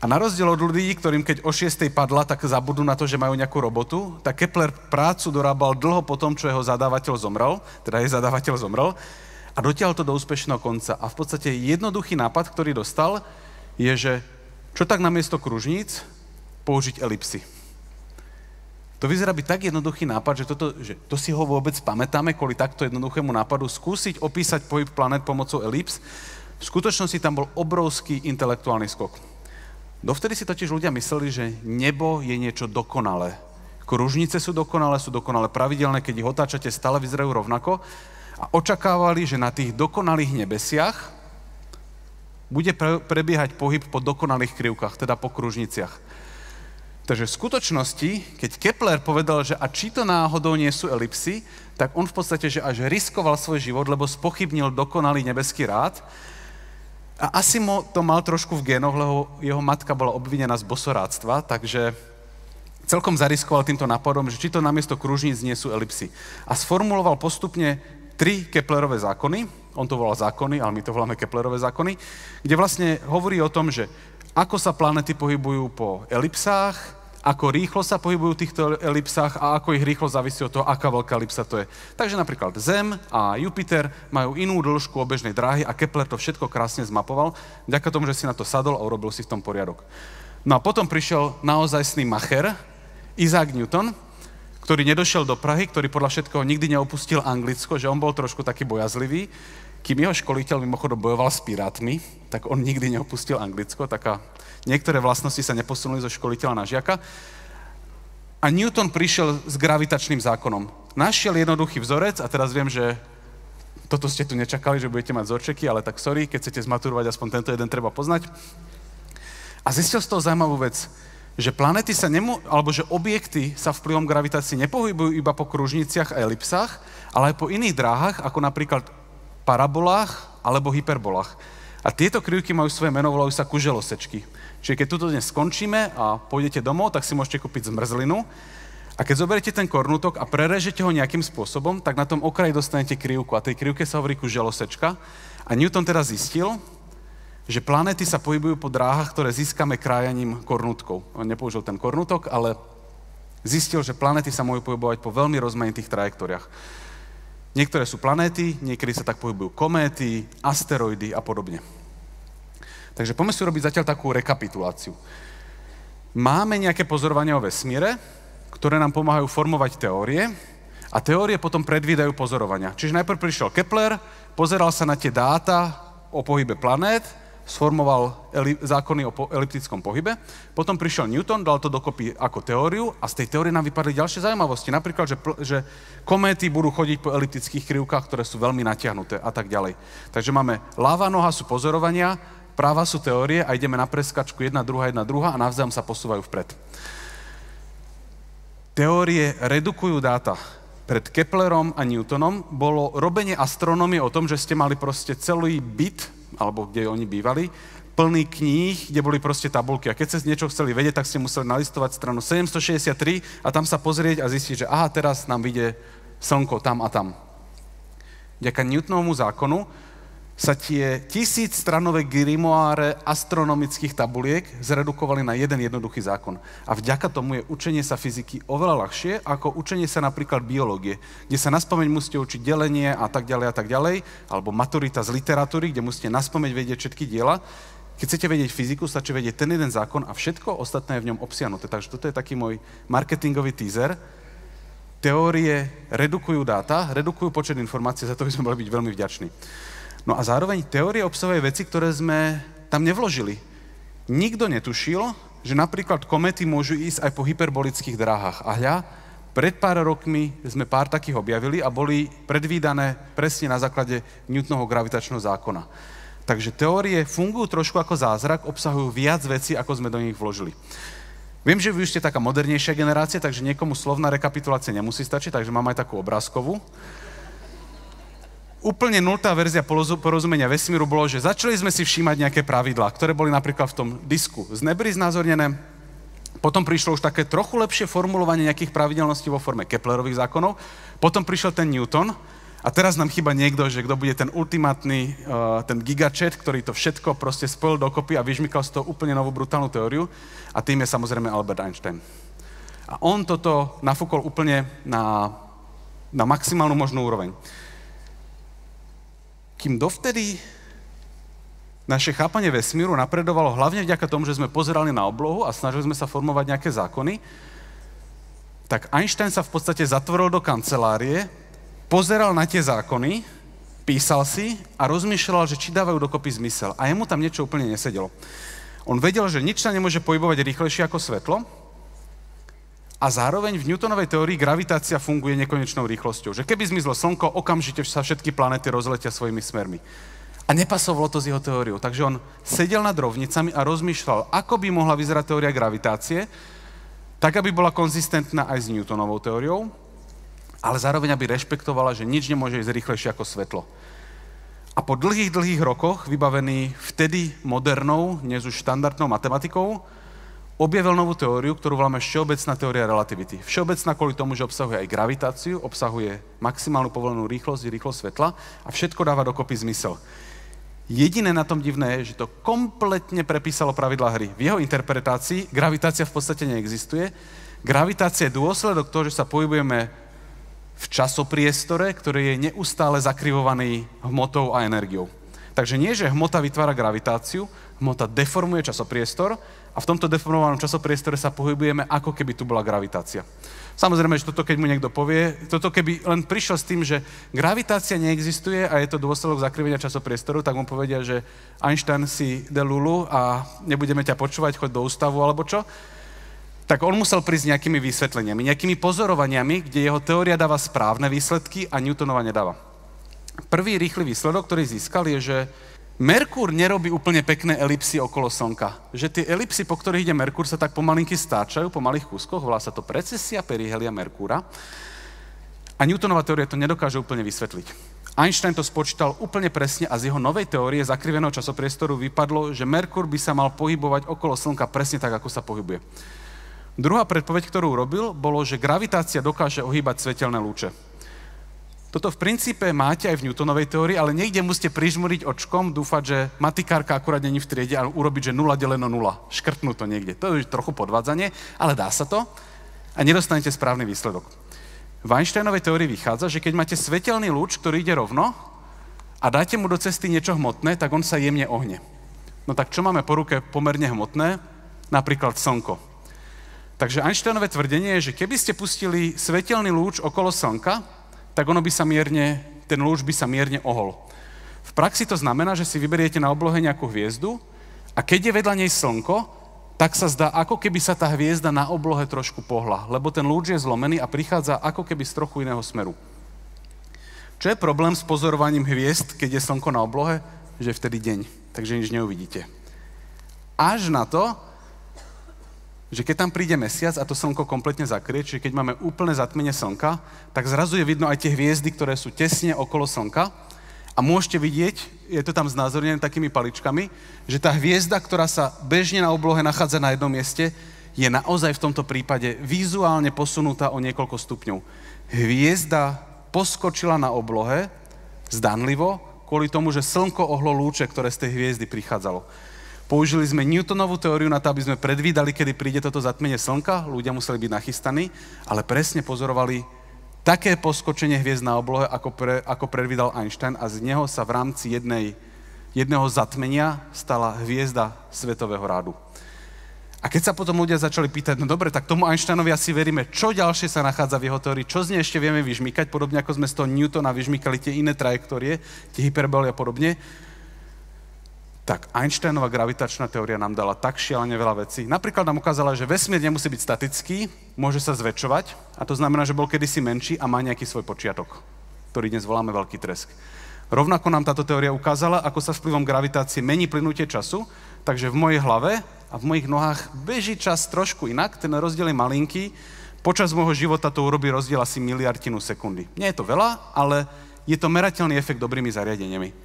A na rozdiel od ľudí, ktorým keď o 6:00 padla, tak zabudnú na to, že majú nejakú robotu, tak Kepler prácu dorábal dlho po tom, čo jeho zadávateľ zomrel, teda jej zadávateľ zomrel, a dotiahol to do úspešného konca. A v podstate jednoduchý nápad, ktorý dostal, je, že čo tak namiesto kružníc použiť elipsy. To vyzerá byť tak jednoduchý nápad, že to si ho vôbec pamätáme kvôli takto jednoduchému nápadu, skúsiť opísať pohyb planét pomocou elips. V skutočnosti tam bol obrovský intelektuálny skok. Dovtedy si totiž ľudia mysleli, že nebo je niečo dokonalé. Kružnice sú dokonalé pravidelné, keď ich otáčate, stále vyzerajú rovnako a očakávali, že na tých dokonalých nebesiach bude prebiehať pohyb po dokonalých krivkách, teda po kružniciach. Takže v skutočnosti, keď Kepler povedal, že a či to náhodou nie sú elipsy, tak on v podstate, že až riskoval svoj život, lebo spochybnil dokonalý nebeský rád. A asi to mal trošku v génoch, lebo jeho matka bola obvinená z bosoráctva, takže celkom zariskoval týmto nápadom, že či to namiesto kružníc nie sú elipsy. A sformuloval postupne 3 Keplerové zákony, on to volal zákony, ale my to voláme Keplerové zákony, kde vlastne hovorí o tom, že ako sa planéty pohybujú po elipsách, ako rýchlo sa pohybujú v týchto elipsách a ako ich rýchlo závisí od toho, aká veľká elipsa to je. Takže napríklad Zem a Jupiter majú inú dĺžku obežnej dráhy a Kepler to všetko krásne zmapoval, vďaka tomu, že si na to sadol a urobil si v tom poriadok. No a potom prišiel naozajstný macher, Isaac Newton, ktorý nedošiel do Prahy, ktorý podľa všetkého nikdy neopustil Anglicko, že on bol trošku taký bojazlivý, kým jeho školiteľ mimochodom bojoval s pirátmi, tak on nikdy neopustil Anglicko, niektoré vlastnosti sa neposunuli zo školiteľa na žiaka. A Newton prišiel s gravitačným zákonom. Našiel jednoduchý vzorec a teraz viem, že toto ste tu nečakali, že budete mať vzorčeky, ale tak sorry, keď chcete zmaturovať, aspoň tento jeden treba poznať. A zistil z toho zaujímavú vec, že planéty alebo že objekty sa vplyvom gravitácie nepohybujú iba po kružniciach a elipsách, ale aj po iných dráhach, ako napríklad parabolách alebo hyperbolách. A tieto krivky majú svoje meno, volajú sa kuželosečky. Čiže keď tuto dnes skončíme a pôjdete domov, tak si môžete kúpiť zmrzlinu. A keď zoberiete ten kornutok a prerežete ho nejakým spôsobom, tak na tom okraji dostanete krivku. A tej krivke sa hovorí kuželosečka. A Newton teraz zistil, že planéty sa pohybujú po dráhach, ktoré získame krájaním kornutkov. On nepoužil ten kornutok, ale zistil, že planéty sa môžu pohybovať po veľmi rozmanitých trajektóriách. Niektoré sú planéty, niekedy sa tak pohybujú kométy, asteroidy a podobne. Takže poďme si urobiť zatiaľ takú rekapituláciu. Máme nejaké pozorovania o vesmíre, ktoré nám pomáhajú formovať teórie a teórie potom predvídajú pozorovania. Čiže najprv prišiel Kepler, pozeral sa na tie dáta o pohybe planét, sformoval zákony o eliptickom pohybe, potom prišiel Newton, dal to dokopy ako teóriu a z tej teórie nám vypadli ďalšie zaujímavosti. Napríklad, že kométy budú chodiť po eliptických krivkách, ktoré sú veľmi natiahnuté a tak ďalej. Takže máme ľavá noha sú pozorovania, práva sú teórie a ideme na preskačku jedna, druhá a navzájom sa posúvajú vpred. Teórie redukujú dáta. Pred Keplerom a Newtonom bolo robenie astronómie o tom, že ste mali proste celý byt, alebo kde oni bývali, plný kníh, kde boli proste tabulky. A keď ste niečo chceli vedieť, tak ste museli nalistovať stranu 763 a tam sa pozrieť a zistiť, že aha, teraz nám vyjde slnko tam a tam. Vďaka Newtonovmu zákonu sa tie 1000-stranové grimoáre astronomických tabuliek zredukovali na jeden jednoduchý zákon. A vďaka tomu je učenie sa fyziky oveľa ľahšie, ako učenie sa napríklad biológie, kde sa naspamäť musíte učiť delenie a tak ďalej, alebo maturita z literatúry, kde musíte naspamäť vedieť všetky diela. Keď chcete vedieť fyziku, stačí vedieť ten jeden zákon a všetko ostatné je v ňom obsiahnuté. Takže toto je taký môj marketingový teaser. Teórie redukujú dáta, redukujú počet informácií, za to by sme mali byť veľmi vďační. No a zároveň teórie obsahuje veci, ktoré sme tam nevložili. Nikto netušil, že napríklad kométy môžu ísť aj po hyperbolických dráhach. A hľa, pred pár rokmi sme pár takých objavili a boli predvídané presne na základe Newtonovho gravitačného zákona. Takže teórie fungujú trošku ako zázrak, obsahujú viac vecí, ako sme do nich vložili. Viem, že vy už ste taká modernejšia generácia, takže niekomu slovná rekapitulácia nemusí stačiť, takže mám aj takú obrázkovú. Úplne nultá verzia porozumenia vesmíru bolo, že začali sme si všímať nejaké pravidlá, ktoré boli napríklad v tom disku z nebry znázornené. Potom prišlo už také trochu lepšie formulovanie nejakých pravidelností vo forme Keplerových zákonov. Potom prišiel ten Newton a teraz nám chýba niekto, že kto bude ten ultimátny, ten gigachat, ktorý to všetko proste spojil dokopy a vyžmykal z toho úplne novú brutálnu teóriu. A tým je samozrejme Albert Einstein. A on toto nafúkol úplne na maximálnu možnú úroveň. Kým dovtedy naše chápanie vesmíru napredovalo hlavne vďaka tomu, že sme pozerali na oblohu a snažili sme sa formovať nejaké zákony, tak Einstein sa v podstate zatvoril do kancelárie, pozeral na tie zákony, písal si a rozmýšľal, že či dávajú dokopy zmysel. A jemu tam niečo úplne nesedelo. On vedel, že nič sa nemôže pohybovať rýchlejšie ako svetlo, a zároveň v Newtonovej teórii gravitácia funguje nekonečnou rýchlosťou. Že keby zmizlo slnko, okamžite sa všetky planéty rozletia svojimi smermi. A nepasovalo to s jeho teóriou. Takže on sedel nad rovnicami a rozmýšľal, ako by mohla vyzerať teória gravitácie, tak aby bola konzistentná aj s Newtonovou teóriou, ale zároveň aby rešpektovala, že nič nemôže ísť rýchlejšie ako svetlo. A po dlhých rokoch, vybavený vtedy modernou, dnes už štandardnou matematikou, objavil novú teóriu, ktorú voláme všeobecná teória relativity. Všeobecná kvôli tomu, že obsahuje aj gravitáciu, obsahuje maximálnu povolenú rýchlosť, rýchlosť svetla a všetko dáva dokopy zmysel. Jediné na tom divné je, že to kompletne prepísalo pravidlá hry. V jeho interpretácii gravitácia v podstate neexistuje. Gravitácia je dôsledok toho, že sa pohybujeme v časopriestore, ktorý je neustále zakrivovaný hmotou a energiou. Takže nie, že hmota vytvára gravitáciu, hmota deformuje časopriestor a v tomto deformovanom časopriestore sa pohybujeme, ako keby tu bola gravitácia. Samozrejme, že toto keď mu niekto povie, toto keby len prišiel s tým, že gravitácia neexistuje a je to dôsledok zakrivenia časopriestoru, tak mu povedia, že Einstein si de lulu a nebudeme ťa počúvať, choď do ústavu alebo čo. Tak on musel prísť nejakými vysvetleniami, nejakými pozorovaniami, kde jeho teória dáva správne výsledky a Newtonova nedáva. Prvý rýchly výsledok, ktorý získal, je, že Merkúr nerobí úplne pekné elipsy okolo Slnka. Že tie elipsy, po ktorých ide Merkúr, sa tak pomalinky stáčajú, po malých kúskoch, volá sa to precesia perihelia Merkúra. A Newtonova teória to nedokáže úplne vysvetliť. Einstein to spočítal úplne presne a z jeho novej teórie zakriveného časopriestoru vypadlo, že Merkúr by sa mal pohybovať okolo Slnka presne tak, ako sa pohybuje. Druhá predpoveď, ktorú urobil, bolo, že gravitácia dokáže ohýbať svetelné lúče. Toto v princípe máte aj v Newtonovej teórii, ale niekde musíte prižmúriť očkom, dúfať, že matikárka akurát není v triede a urobiť, že 0 deleno 0. Škrtnú to niekde. To je trochu podvádzanie, ale dá sa to a nedostanete správny výsledok. V Einsteinovej teórii vychádza, že keď máte svetelný lúč, ktorý ide rovno a dáte mu do cesty niečo hmotné, tak on sa jemne ohne. No tak čo máme po ruke pomerne hmotné? Napríklad slnko. Takže Einsteinové tvrdenie je, že keby ste pustili svetelný lúč okolo Slnka, tak ten lúč by sa mierne ohol. V praxi to znamená, že si vyberiete na oblohe nejakú hviezdu a keď je vedľa nej Slnko, tak sa zdá, ako keby sa tá hviezda na oblohe trošku pohla, lebo ten lúč je zlomený a prichádza ako keby z trochu iného smeru. Čo je problém s pozorovaním hviezd, keď je Slnko na oblohe? Že je vtedy deň, takže nič neuvidíte. Až na to, že keď tam príde mesiac a to Slnko kompletne zakrie, čiže keď máme úplné zatmenie Slnka, tak zrazu je vidno aj tie hviezdy, ktoré sú tesne okolo Slnka a môžete vidieť, je to tam znázornené takými paličkami, že tá hviezda, ktorá sa bežne na oblohe nachádza na jednom mieste, je naozaj v tomto prípade vizuálne posunutá o niekoľko stupňov. Hviezda poskočila na oblohe zdanlivo kvôli tomu, že Slnko ohlo lúče, ktoré z tej hviezdy prichádzalo. Použili sme Newtonovú teóriu na to, aby sme predvídali, kedy príde toto zatmenie Slnka, ľudia museli byť nachystaní, ale presne pozorovali také poskočenie hviezd na oblohe, ako predvídal Einstein a z neho sa v rámci jedného zatmenia stala hviezda svetového rádu. A keď sa potom ľudia začali pýtať, no dobre, tak tomu Einsteinovi asi veríme, čo ďalšie sa nachádza v jeho teórii, čo z nej ešte vieme vyžmýkať, podobne ako sme z toho Newtona vyžmýkali tie iné trajektórie, tie hyperboly a podobne, tak Einsteinova gravitačná teória nám dala tak šialene veľa vecí. Napríklad nám ukázala, že vesmír nemusí byť statický, môže sa zväčšovať a to znamená, že bol kedysi menší a má nejaký svoj počiatok, ktorý dnes voláme veľký tresk. Rovnako nám táto teória ukázala, ako sa vplyvom gravitácie mení plynutie času, takže v mojej hlave a v mojich nohách beží čas trošku inak, ten rozdiel je malinký, počas môjho života to urobí rozdiel asi miliardinu sekundy. Nie je to veľa, ale je to merateľný efekt dobrými zariadeniami.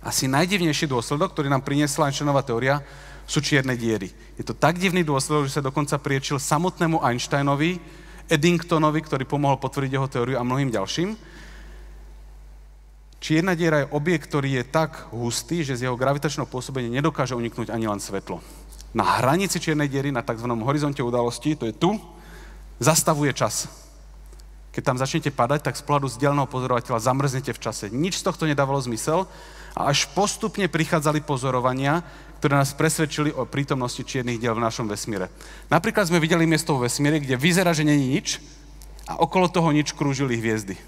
Asi najdivnejší dôsledok, ktorý nám priniesla Einsteinová teória, sú čierne diery. Je to tak divný dôsledok, že sa dokonca priečil samotnému Einsteinovi, Eddingtonovi, ktorý pomohol potvrdiť jeho teóriu a mnohým ďalším. Čierna diera je objekt, ktorý je tak hustý, že z jeho gravitačného pôsobenia nedokáže uniknúť ani len svetlo. Na hranici čiernej diery, na tzv. Horizonte udalosti, to je tu, zastavuje čas. Keď tam začnete padať, tak z pohľadu vzdialeného pozorovateľa zamrznete v čase. Nič z tohto nedávalo zmysel a až postupne prichádzali pozorovania, ktoré nás presvedčili o prítomnosti čiernych diel v našom vesmíre. Napríklad sme videli miesto v vesmíre, kde vyzerá, že není nič a okolo toho nič krúžili hviezdy.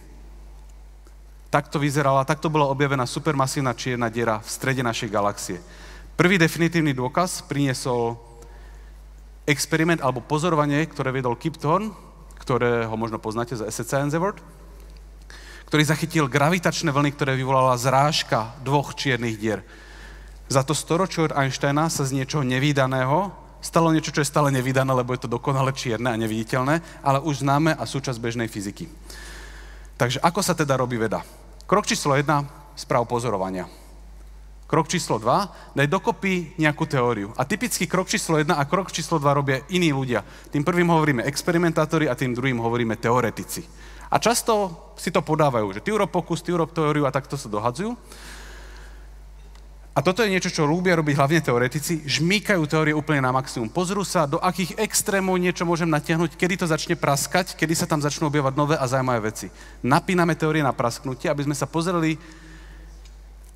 Takto vyzerala, takto bola objavená supermasívna čierna diera v strede našej galaxie. Prvý definitívny dôkaz priniesol experiment alebo pozorovanie, ktoré viedol Kip Thorne, ktorého možno poznáte za ESET Science Award, ktorý zachytil gravitačné vlny, ktoré vyvolala zrážka dvoch čiernych dier. Za to storočie od Einsteina sa z niečoho nevídaného stalo niečo, čo je stále nevídané, lebo je to dokonale čierne a neviditeľné, ale už známe a súčasť bežnej fyziky. Takže ako sa teda robí veda? Krok číslo 1, správ pozorovania. Krok číslo 2, daj dokopy nejakú teóriu. A typický krok číslo 1 a krok číslo 2 robia iní ľudia. Tým prvým hovoríme experimentátori a tým druhým hovoríme teoretici. A často si to podávajú, že ty urob pokus, ty urob teóriu a takto sa dohadzujú. A toto je niečo, čo ľúbia robiť hlavne teoretici, žmýkajú teórie úplne na maximum. Pozrú sa, do akých extrémov niečo môžem natiahnuť, kedy to začne praskať, kedy sa tam začnú objavať nové a zaujímavé veci. Napíname teórie na prasknutie, aby sme sa pozreli,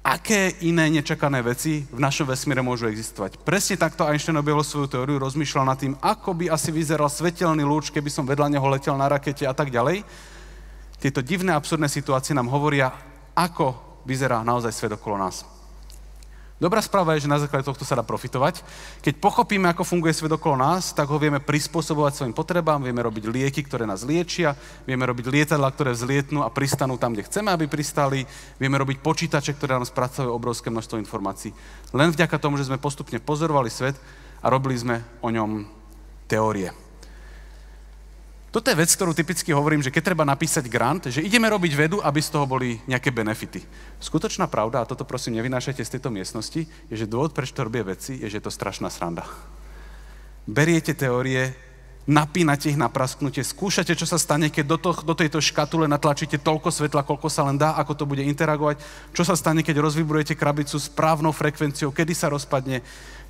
aké iné nečakané veci v našom vesmíre môžu existovať. Presne takto Einstein objavil svoju teóriu, rozmýšľal nad tým, ako by asi vyzeral svetelný lúč, keby som vedľa neho letel na rakete a tak ďalej. Tieto divné, absurdné situácie nám hovoria, ako vyzerá naozaj svet okolo nás. Dobrá správa je, že na základe tohto sa dá profitovať. Keď pochopíme, ako funguje svet okolo nás, tak ho vieme prispôsobovať svojim potrebám, vieme robiť lieky, ktoré nás liečia, vieme robiť lietadlá, ktoré vzlietnú a pristanú tam, kde chceme, aby pristali, vieme robiť počítače, ktoré nám spracujú obrovské množstvo informácií. Len vďaka tomu, že sme postupne pozorovali svet a robili sme o ňom teórie. Toto je vec, ktorú typicky hovorím, že keď treba napísať grant, že ideme robiť vedu, aby z toho boli nejaké benefity. Skutočná pravda, a toto prosím nevynášajte z tejto miestnosti, je, že dôvod, prečo to robia vedci, je, že je to strašná sranda. Beriete teórie, napínate ich na prasknutie, skúšate, čo sa stane, keď do tejto škatule natlačíte toľko svetla, koľko sa len dá, ako to bude interagovať, čo sa stane, keď rozvibrujete krabicu správnou frekvenciou, kedy sa rozpadne,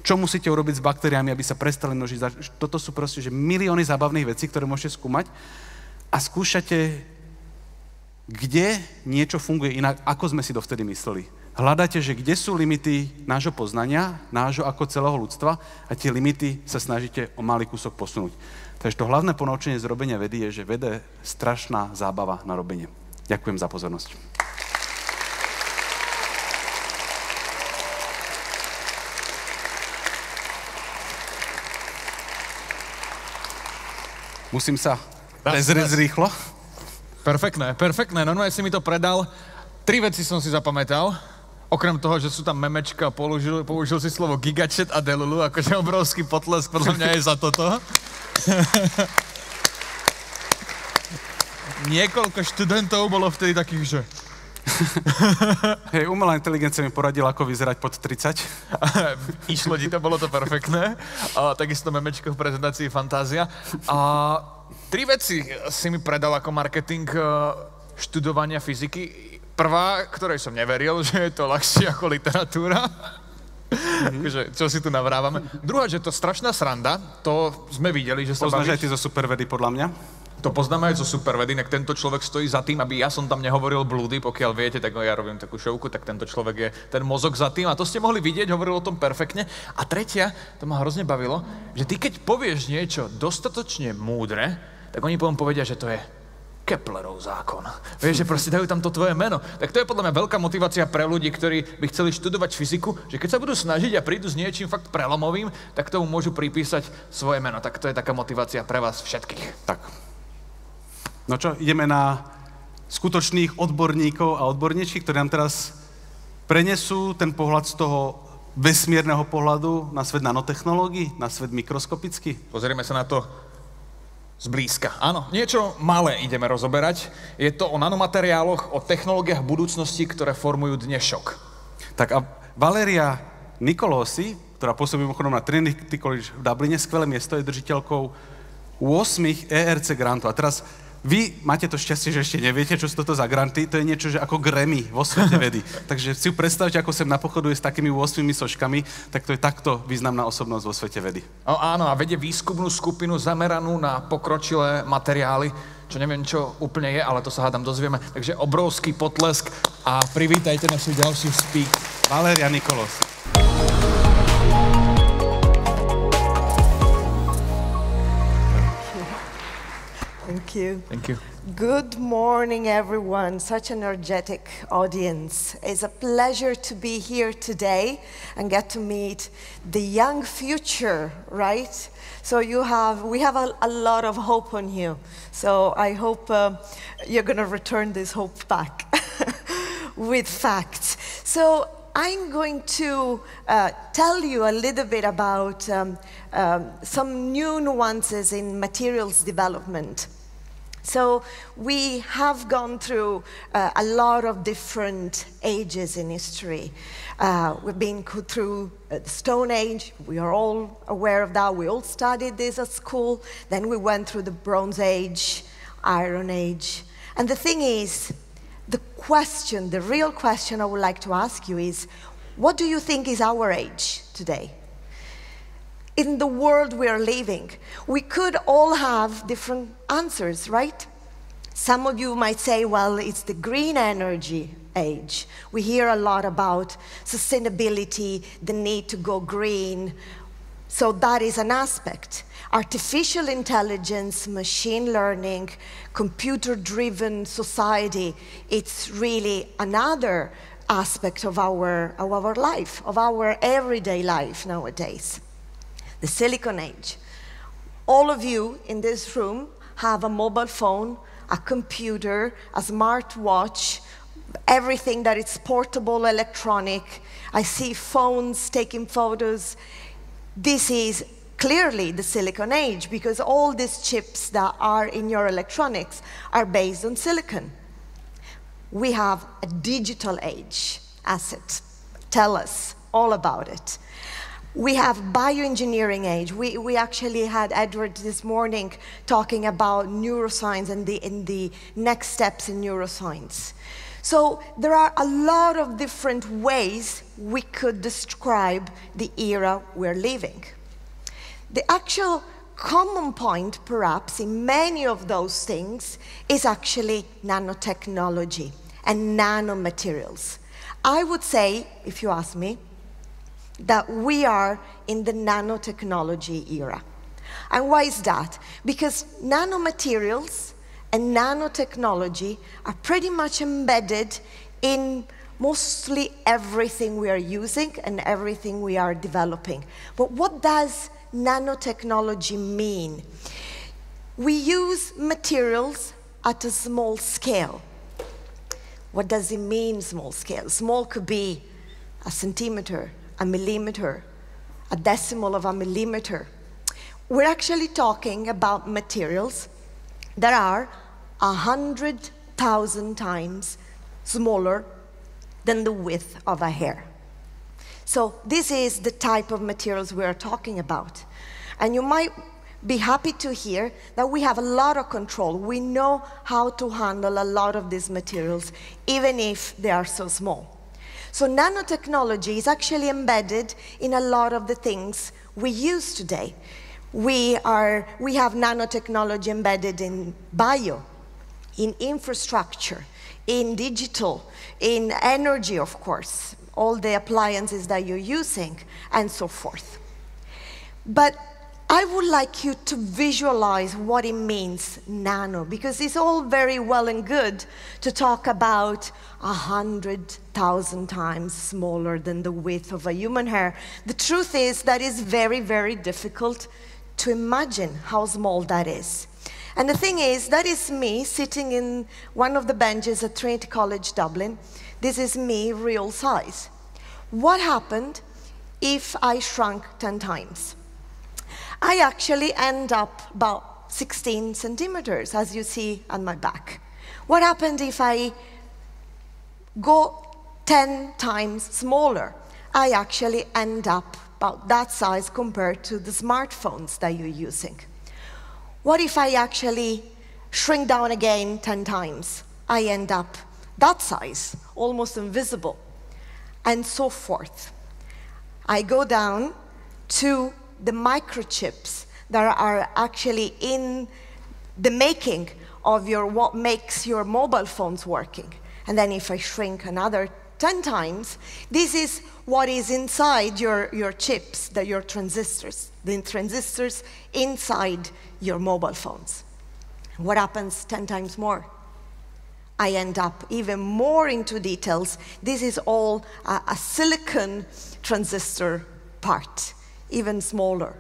čo musíte urobiť s baktériami, aby sa prestali množiť. Toto sú proste že milióny zábavných vecí, ktoré môžete skúmať a skúšate, kde niečo funguje inak, ako sme si dovtedy mysleli. Hľadáte, že kde sú limity nášho poznania, nášho ako celého ľudstva a tie limity sa snažíte o malý kúsok posunúť. Takže to hlavné ponaučenie z robenia vedy je, že veda je strašná zábava na robenie. Ďakujem za pozornosť. Musím sa prezrieť rýchlo. Perfektné. Normálne si mi to predal. 3 veci som si zapamätal. Okrem toho, že sú tam memečka, použil si slovo gigachat a delulu, akože obrovský potlesk, podľa mňa je za toto. Niekoľko študentov bolo vtedy takých, že... Hej, umelá inteligencia mi poradila, ako vyzerať pod 30. Išlo ti to, bolo to perfektné. Takisto memečko v prezentácii Fantázia. 3 veci si mi predal ako marketing študovania fyziky. Prvá, ktorej som neveril, že je to ľahšie ako literatúra. Takže, čo si tu navrávame. Druhá, že to strašná sranda, to sme videli, že sa Poznáš aj ty zo supervedy, podľa mňa? To poznáme aj zo supervedy, nek tento človek stojí za tým, aby ja som tam nehovoril blúdy, pokiaľ viete, tak ja robím takú šovku, tak tento človek je ten mozog za tým a to ste mohli vidieť, hovoril o tom perfektne. A tretia, to ma hrozne bavilo, že ty keď povieš niečo dostatočne múdre, tak oni potom povedia, že to je Keplerov zákon. Vieš, že proste dajú tam to tvoje meno. Tak to je podľa mňa veľká motivácia pre ľudí, ktorí by chceli študovať fyziku, že keď sa budú snažiť a prídu s niečím fakt prelomovým, tak tomu môžu pripísať svoje meno. Tak to je taká motivácia pre vás všetkých. Tak. No čo, ideme na skutočných odborníkov a odborníčky, ktorí nám teraz prenesú ten pohľad z toho vesmírneho pohľadu na svet nanotechnológií, na svet mikroskopický. Pozrieme sa na to zblízka. Áno, niečo malé ideme rozoberať. Je to o nanomateriáloch, o technológiách budúcnosti, ktoré formujú dnešok. Tak a Valeria Nicolosi, ktorá pôsobí mimochodom na Trinity College v Dubline, skvelé miesto, je držiteľkou 8 ERC grantov. A teraz vy máte to šťastie, že ešte neviete, čo sú toto za granty. To je niečo, že ako Grammy vo svete vedy. Takže si predstavte, ako sem napochoduje s takými 8 soškami, tak to je takto významná osobnosť vo svete vedy. Áno, a vedie výskumnú skupinu zameranú na pokročilé materiály, čo neviem, čo úplne je, ale to sa hádam dozvieme. Takže obrovský potlesk a privítajte našu ďalšiu speak. Valeria Nicolosi. Thank you. Thank you. Good morning, everyone. Such an energetic audience. It's a pleasure to be here today and get to meet the young future, right? So we have a lot of hope on you. So I hope you're going to return this hope back with facts. So I'm going to tell you a little bit about some new nuances in materials development. So we have gone through a lot of different ages in history. We've been through the Stone Age. We are all aware of that. We all studied this at school. Then we went through the Bronze Age, Iron Age. And the thing is, the real question I would like to ask you is, what do you think is our age today? In the world we are living, we could all have different answers, right? Some of you might say, well, it's the green energy age. We hear a lot about sustainability, the need to go green. So that is an aspect. Artificial intelligence, machine learning, computer-driven society, it's really another aspect of our life, of our everyday life nowadays. The Silicon Age. All of you in this room have a mobile phone, a computer, a smartwatch, everything that is portable, electronic. I see phones taking photos. This is clearly the Silicon Age because all these chips that are in your electronics are based on silicon. We have a digital age asset. Tell us all about it. We have bioengineering age. We actually had Edward this morning talking about neuroscience and the next steps in neuroscience. So there are a lot of different ways we could describe the era we're living. The actual common point, perhaps, in many of those things is actually nanotechnology and nanomaterials. I would say, if you ask me, that we are in the nanotechnology era. And why is that? Because nanomaterials and nanotechnology are pretty much embedded in mostly everything we are using and everything we are developing. But what does nanotechnology mean? We use materials at a small scale. What does it mean, small scale? Small could be a centimeter, a millimeter, a decimal of a millimeter. We're actually talking about materials that are 100,000 times smaller than the width of a hair. So this is the type of materials we are talking about. And you might be happy to hear that we have a lot of control. We know how to handle a lot of these materials, even if they are so small. So nanotechnology is actually embedded in a lot of the things we use today. We have nanotechnology embedded in bio, in infrastructure, in digital, in energy, of course, all the appliances that you're using, and so forth. But I would like you to visualize what it means, nano, because it's all very well and good to talk about 100,000 times smaller than the width of a human hair. The truth is that it's very, very difficult to imagine how small that is. And the thing is, that is me sitting in one of the benches at Trinity College, Dublin. This is me, real size. What happened if I shrunk 10 times? I actually end up about 16 centimeters, as you see on my back. What happened if I go 10 times smaller? I actually end up about that size compared to the smartphones that you're using. What if I actually shrink down again 10 times? I end up that size, almost invisible, and so forth. I go down to the microchips that are actually in the making of what makes your mobile phones working. And then if I shrink another 10 times, this is what is inside your chips, your transistors, the transistors inside your mobile phones. What happens 10 times more? I end up even more into details. This is all a silicon transistor part, even smaller.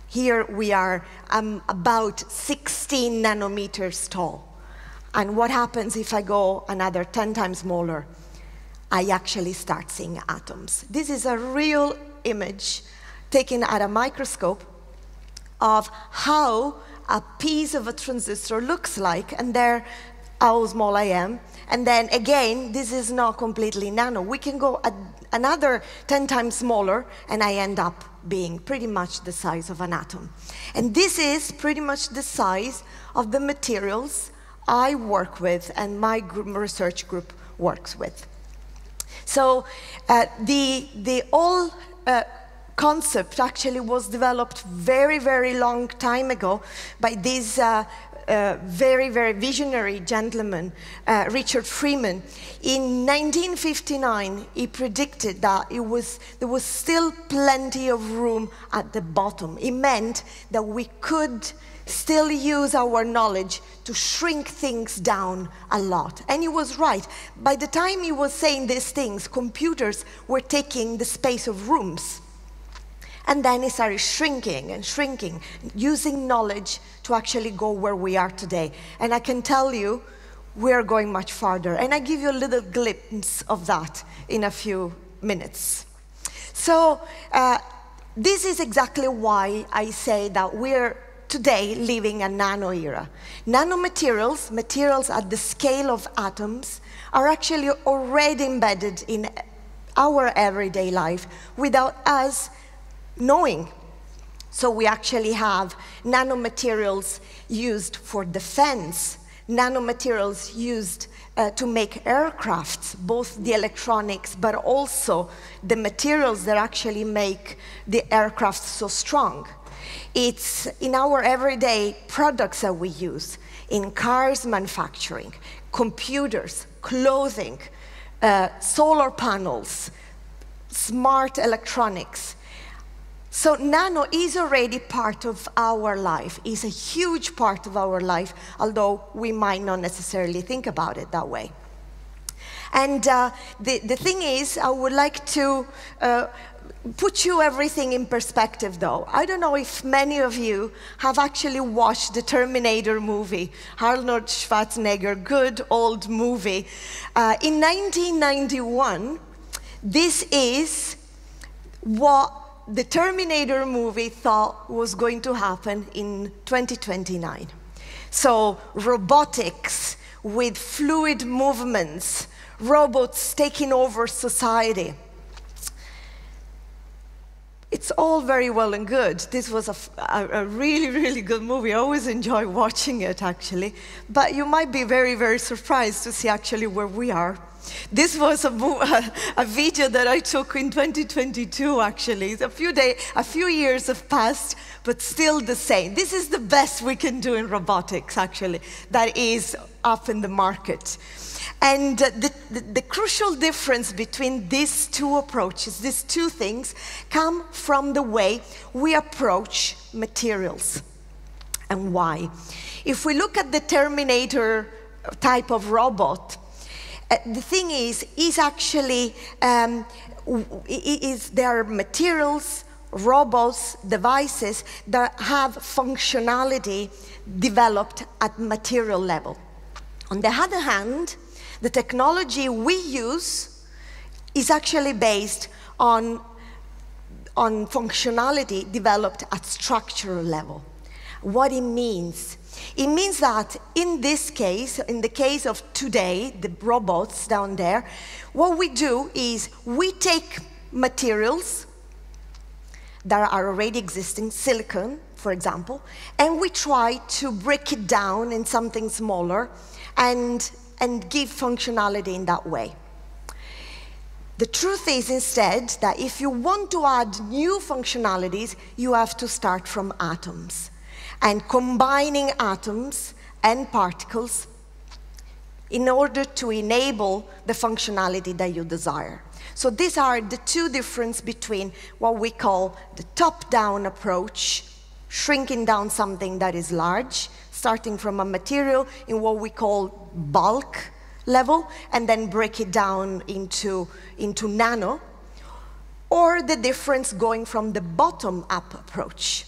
Here we are about 16 nanometers tall. And what happens if I go another 10 times smaller? I actually start seeing atoms. This is a real image taken at a microscope of how a piece of a transistor looks like, and there, how small I am. And then again, this is not completely nano. We can go another 10 times smaller, and I end up being pretty much the size of an atom. And this is pretty much the size of the materials I work with and my research group works with. So the whole concept actually was developed very, very long time ago by these very, very visionary gentleman, Richard Freeman, in 1959, he predicted that there was still plenty of room at the bottom. It meant that we could still use our knowledge to shrink things down a lot. And he was right. By the time he was saying these things, computers were taking the space of rooms. And then it started shrinking and shrinking, using knowledge to actually go where we are today. And I can tell you, we're going much farther. And I give you a little glimpse of that in a few minutes. So this is exactly why I say that we're today living a nano era. Nanomaterials, materials at the scale of atoms, are actually already embedded in our everyday life without us knowing. So we actually have nanomaterials used for defense, nanomaterials used to make aircrafts, both the electronics but also the materials that actually make the aircraft so strong. It's in our everyday products that we use, in cars manufacturing, computers, clothing, solar panels, smart electronics. So nano is already part of our life, is a huge part of our life, although we might not necessarily think about it that way. And the thing is, I would like to put you everything in perspective, though. I don't know if many of you have actually watched the Terminator movie, Arnold Schwarzenegger, good old movie. In 1991, this is what the Terminator movie thought was going to happen in 2029. So robotics with fluid movements, robots taking over society. It's all very well and good. This was a really, really good movie. I always enjoy watching it, actually. But you might be very, very surprised to see actually where we are. This was a video that I took in 2022, actually. A few years have passed, but still the same. This is the best we can do in robotics, actually, that is up in the market. And the crucial difference between these two approaches, these two things, come from the way we approach materials. And why? If we look at the Terminator type of robot, the thing is actually, there are materials, robots, devices that have functionality developed at material level. On the other hand, the technology we use is actually based on functionality developed at structural level. What it means? It means that in this case, in the case of today, the robots down there, what we do is we take materials that are already existing, silicon, for example, and we try to break it down in something smaller and give functionality in that way. The truth is instead that if you want to add new functionalities, you have to start from atoms. And combining atoms and particles in order to enable the functionality that you desire. So these are the two differences between what we call the top-down approach, shrinking down something that is large, starting from a material in what we call bulk level, and then break it down into nano, or the difference going from the bottom-up approach,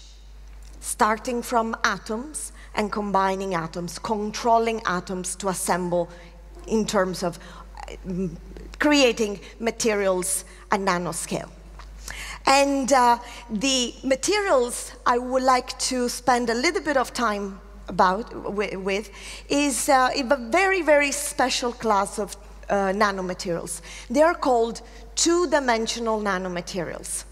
starting from atoms and combining atoms, controlling atoms to assemble in terms of creating materials at nanoscale. And the materials I would like to spend a little bit of time with is a very, very special class of nanomaterials. They are called two-dimensional nanomaterials.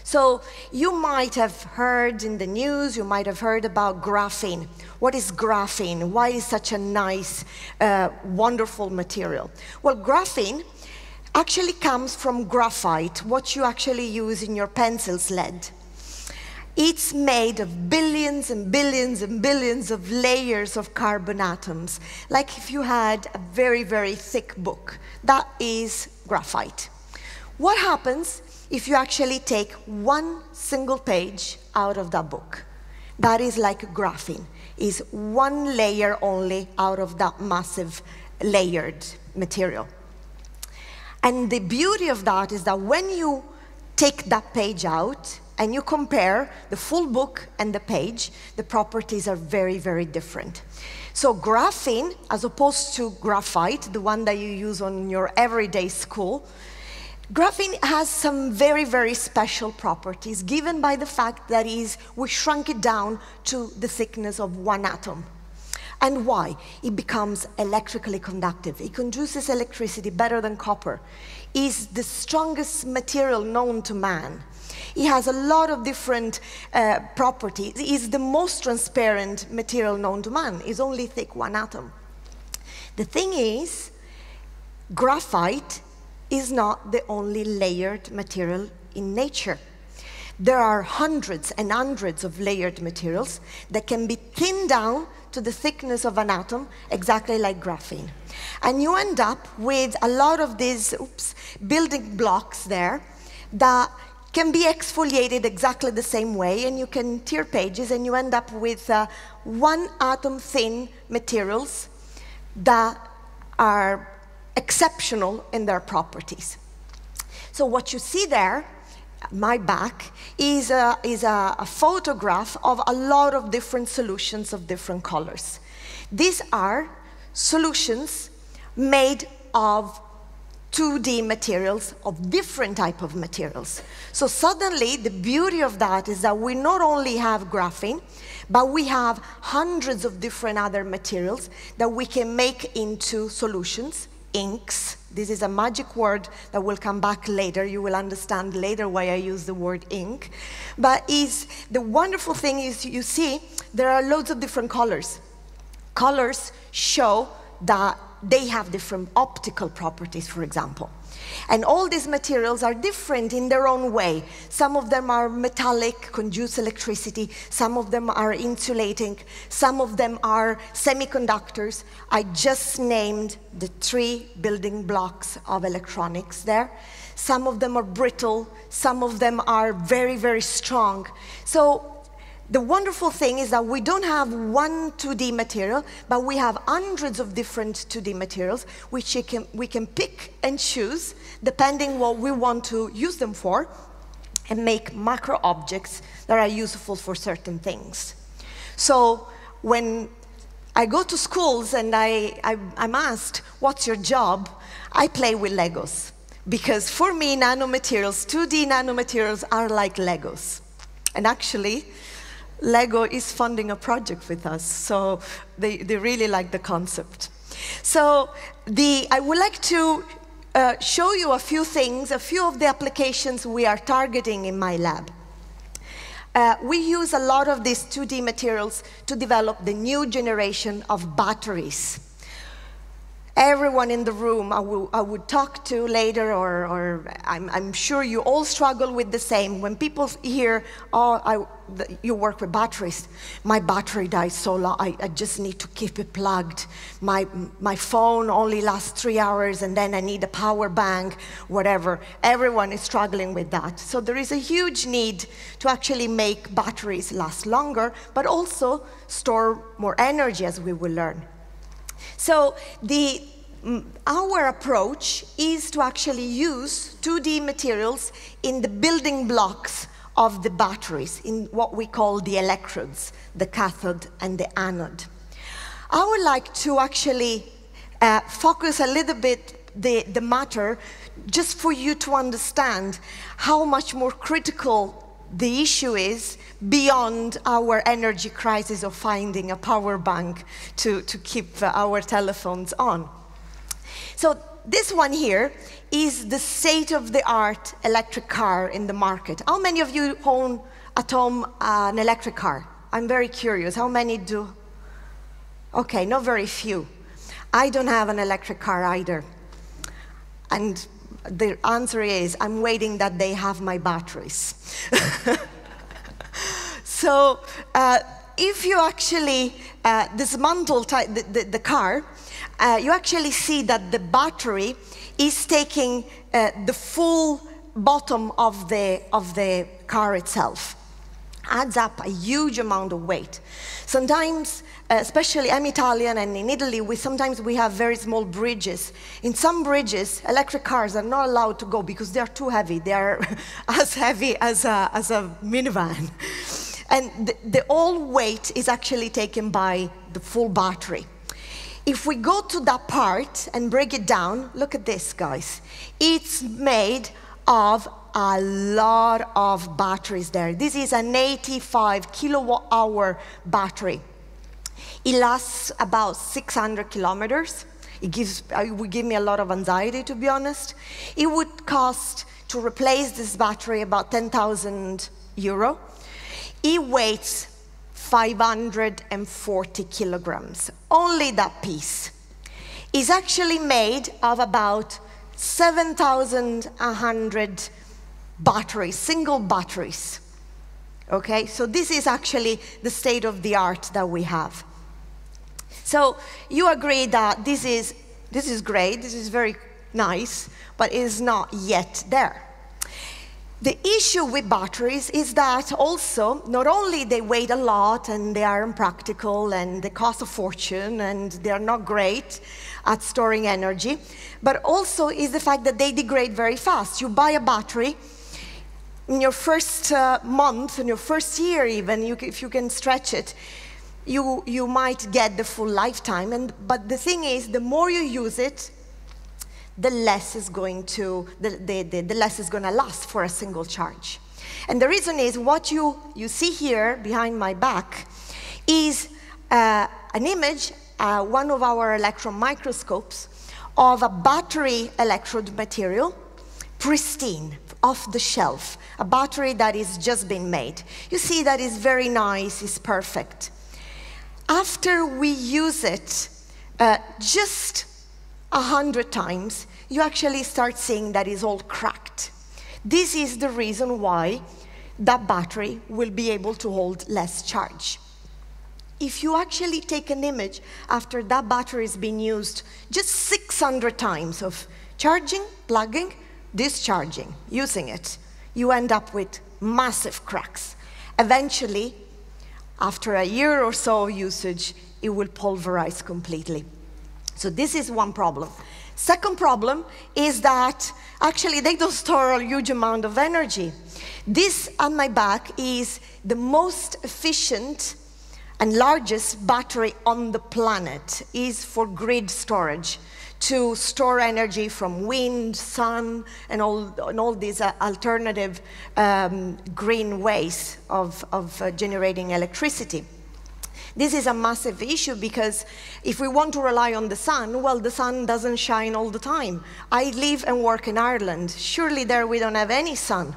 So you might have heard in the news, you might have heard about graphene. What is graphene? Why is such a nice, wonderful material? Well, graphene actually comes from graphite, what you actually use in your pencil's lead. It's made of billions and billions and billions of layers of carbon atoms, like if you had a very, very thick book. That is graphite. What happens if you actually take one single page out of that book? That is like graphene, is one layer only out of that massive layered material. And the beauty of that is that when you take that page out and you compare the full book and the page, the properties are very, very different. So graphene, as opposed to graphite, the one that you use on your everyday school, graphene has some very, very special properties given by the fact that we shrunk it down to the thickness of one atom. And why? It becomes electrically conductive. It conduces electricity better than copper. It's the strongest material known to man. It has a lot of different properties. It's the most transparent material known to man. It's only thick one atom. The thing is, graphite is not the only layered material in nature. There are hundreds and hundreds of layered materials that can be thinned down to the thickness of an atom, exactly like graphene. And you end up with a lot of these building blocks there that can be exfoliated exactly the same way, and you can tear pages, and you end up with one atom thin materials that are exceptional in their properties. So what you see there, my back, is a photograph of a lot of different solutions of different colors. These are solutions made of 2D materials, of different type of materials. So suddenly, the beauty of that is that we not only have graphene, but we have hundreds of different other materials that we can make into solutions, inks. This is a magic word that will come back later. You will understand later why I use the word ink. But the wonderful thing is, you see, there are loads of different colors. Colors show that they have different optical properties, for example. And all these materials are different in their own way. Some of them are metallic, conduce electricity. Some of them are insulating. Some of them are semiconductors. I just named the 3 building blocks of electronics there. Some of them are brittle. Some of them are very, very strong. So the wonderful thing is that we don't have one 2D material, but we have hundreds of different 2D materials, which we can pick and choose, depending what we want to use them for, and make macro objects that are useful for certain things. So when I go to schools and I'm asked, what's your job? I play with Legos. Because for me, nanomaterials, 2D nanomaterials are like Legos. And actually, Lego is funding a project with us, so they really like the concept. So I would like to show you a few things, a few of the applications we are targeting in my lab. We use a lot of these 2D materials to develop the new generation of batteries. Everyone in the room I would talk to later, or I'm sure you all struggle with the same. When people hear, oh, you work with batteries, my battery dies so long, I just need to keep it plugged. My phone only lasts 3 hours, and then I need a power bank, whatever. Everyone is struggling with that. So there is a huge need to actually make batteries last longer, but also store more energy, as we will learn. So our approach is to actually use 2D materials in the building blocks of the batteries, in what we call the electrodes, the cathode and the anode. I would like to actually focus a little bit the matter just for you to understand how much more critical the issue is beyond our energy crisis of finding a power bank to keep our telephones on. So this one here is the state-of-the-art electric car in the market. How many of you own at home an electric car? I'm very curious. How many do? Okay, not very few. I don't have an electric car either. And the answer is, I'm waiting that they have my batteries. So if you actually dismantle the car, you actually see that the battery is taking the full bottom of the car itself. Adds up a huge amount of weight. Sometimes, especially I'm Italian, and in Italy sometimes we have very small bridges. In some bridges, electric cars are not allowed to go because they are too heavy. They are as heavy as a minivan. And the whole weight is actually taken by the full battery. If we go to that part and break it down, look at this, guys. It's made of a lot of batteries there. This is an 85 kilowatt-hour battery. It lasts about 600 kilometers. It would give me a lot of anxiety, to be honest. It would cost, to replace this battery, about 10,000 euro. It weighs 540 kilograms. Only that piece is actually made of about 7,100 batteries, single batteries. Okay, so this is actually the state of the art that we have. So you agree that this is great, this is very nice, but it is not yet there. The issue with batteries is that also, not only they weigh a lot and they are impractical and they cost a fortune and they are not great at storing energy, but also is the fact that they degrade very fast. You buy a battery, in your first month, in your first year even, if you can stretch it, you might get the full lifetime. But the thing is, the more you use it, the less is going to last for a single charge. And the reason is, what you see here behind my back is an image, one of our electron microscopes, of a battery electrode material, pristine, off the shelf, a battery that is just been made. You see that is very nice, it's perfect. After we use it just 100 times, you actually start seeing that it's all cracked. This is the reason why that battery will be able to hold less charge. If you actually take an image after that battery has been used just 600 times of charging, plugging, discharging, using it, you end up with massive cracks. Eventually, after a year or so of usage, it will pulverize completely. So this is one problem. Second problem is that actually they don't store a huge amount of energy. This on my back is the most efficient and largest battery on the planet. Is for grid storage, to store energy from wind, sun, and all these alternative green ways of generating electricity. This is a massive issue because if we want to rely on the sun, well, the sun doesn't shine all the time. I live and work in Ireland. Surely there we don't have any sun.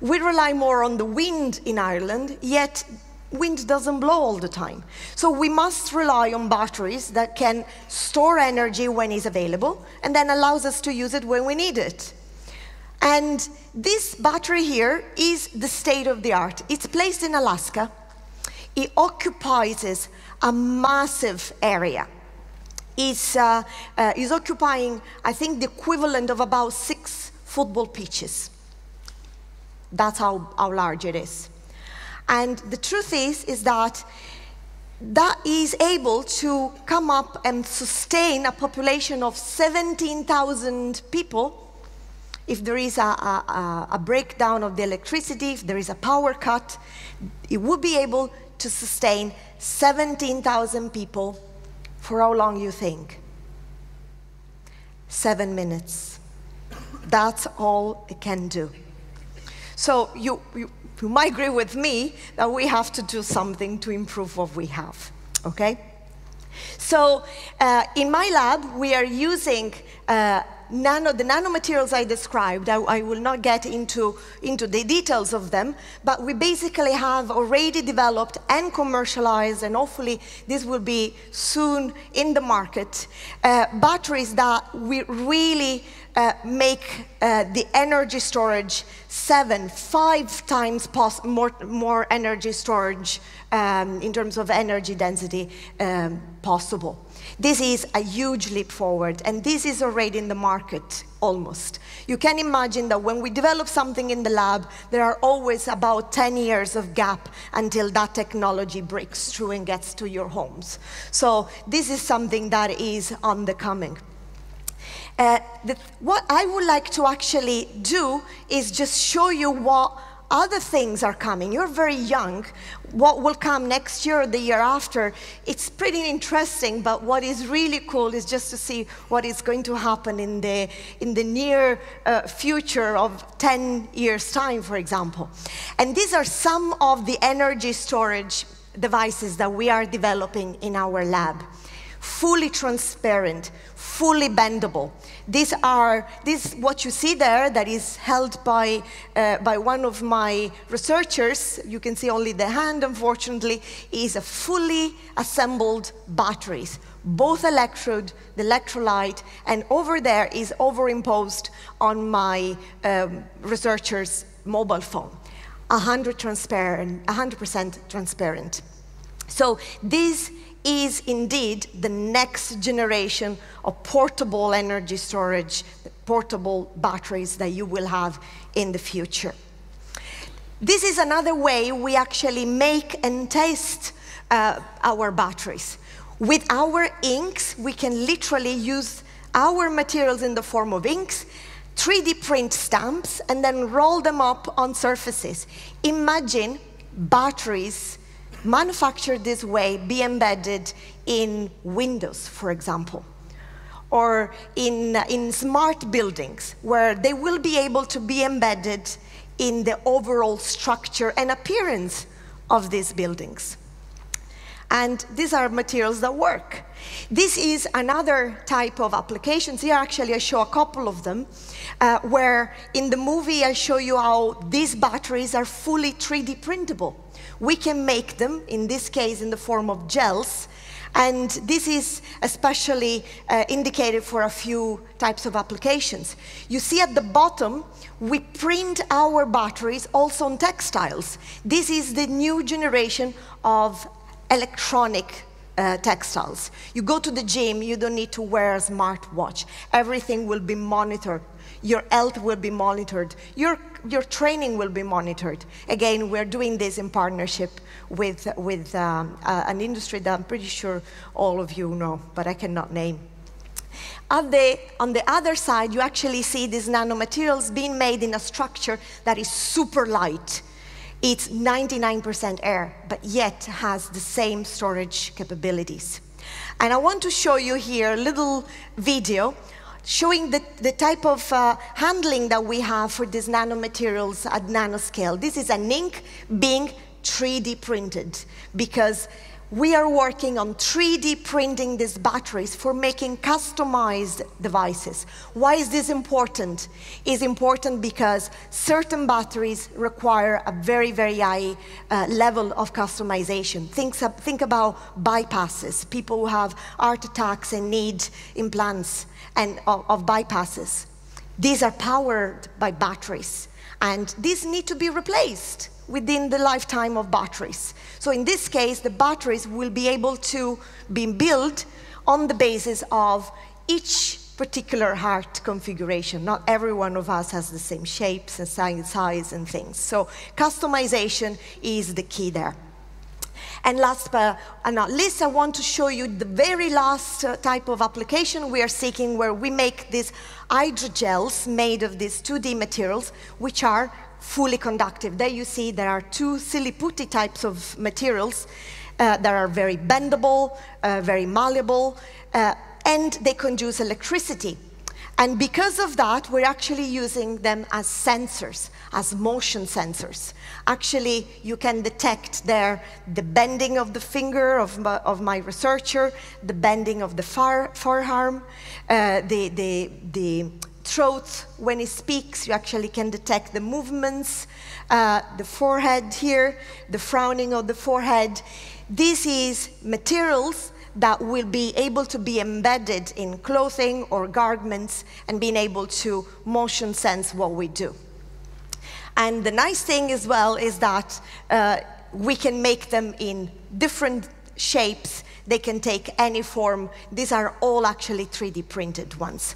We rely more on the wind in Ireland, yet wind doesn't blow all the time. So we must rely on batteries that can store energy when it's available and then allows us to use it when we need it. And this battery here is the state of the art. It's placed in Alaska. It occupies a massive area. It's occupying, I think, the equivalent of about 6 football pitches. That's how large it is. And the truth is that is able to come up and sustain a population of 17,000 people. If there is a breakdown of the electricity, if there is a power cut, it would be able to sustain 17,000 people for how long you think? 7 minutes. That's all it can do. So you might agree with me that we have to do something to improve what we have, okay? So in my lab, we are using the nanomaterials I described. I will not get into the details of them, but we basically have already developed and commercialized, and hopefully this will be soon in the market, batteries that we really make the energy storage 5 times more energy storage in terms of energy density possible. This is a huge leap forward, and this is already in the market, almost. You can imagine that when we develop something in the lab, there are always about 10 years of gap until that technology breaks through and gets to your homes. So this is something that is on the coming. What I would like to actually do is just show you what other things are coming. You're very young. What will come next year or the year after, it's pretty interesting, but what is really cool is just to see what is going to happen in the near future of 10 years' time, for example. And these are some of the energy storage devices that we are developing in our lab. Fully transparent, fully bendable. This what you see there that is held by one of my researchers. You can see only the hand, unfortunately, is a fully assembled batteries. Both electrode, the electrolyte, and over there is overimposed on my researcher's mobile phone. 100% transparent. So this is indeed the next generation of portable energy storage, portable batteries that you will have in the future. This is another way we actually make and test our batteries. With our inks, we can literally use our materials in the form of inks, 3D print stamps, and then roll them up on surfaces. Imagine batteries manufactured this way be embedded in windows, for example, or in smart buildings, where they will be able to be embedded in the overall structure and appearance of these buildings. And these are materials that work. This is another type of applications. Here, actually, I show a couple of them, where in the movie I show you how these batteries are fully 3D printable. We can make them, in this case, in the form of gels, and this is especially indicated for a few types of applications. You see at the bottom, we print our batteries also on textiles. This is the new generation of electronic textiles. You go to the gym, you don't need to wear a smartwatch. Everything will be monitored. Your health will be monitored. Your training will be monitored. Again, we're doing this in partnership with an industry that I'm pretty sure all of you know, but I cannot name. On the other side, you actually see these nanomaterials being made in a structure that is super light. It's 99% air, but yet has the same storage capabilities. And I want to show you here a little video showing the type of handling that we have for these nanomaterials at nanoscale. This is an ink being 3D printed, because we are working on 3D printing these batteries for making customized devices. Why is this important? It's important because certain batteries require a very, very high level of customization. Think about bypasses, people who have heart attacks and need implants and of bypasses. These are powered by batteries, and these need to be replaced within the lifetime of batteries. So in this case, the batteries will be able to be built on the basis of each particular heart configuration. Not every one of us has the same shapes and size and things. So customization is the key there. And last but not least, I want to show you the very last type of application we are seeking, where we make these hydrogels made of these 2D materials, which are fully conductive. There you see there are two silly putty types of materials that are very bendable, very malleable, and they conduce electricity. And because of that, we're actually using them as sensors, as motion sensors. Actually, you can detect there the bending of the finger of my researcher, the bending of the forearm, the throat when he speaks. You actually can detect the movements, the forehead here, the frowning of the forehead. This is materials that will be able to be embedded in clothing or garments and being able to motion sense what we do. And the nice thing as well is that we can make them in different shapes. They can take any form. These are all actually 3D printed ones.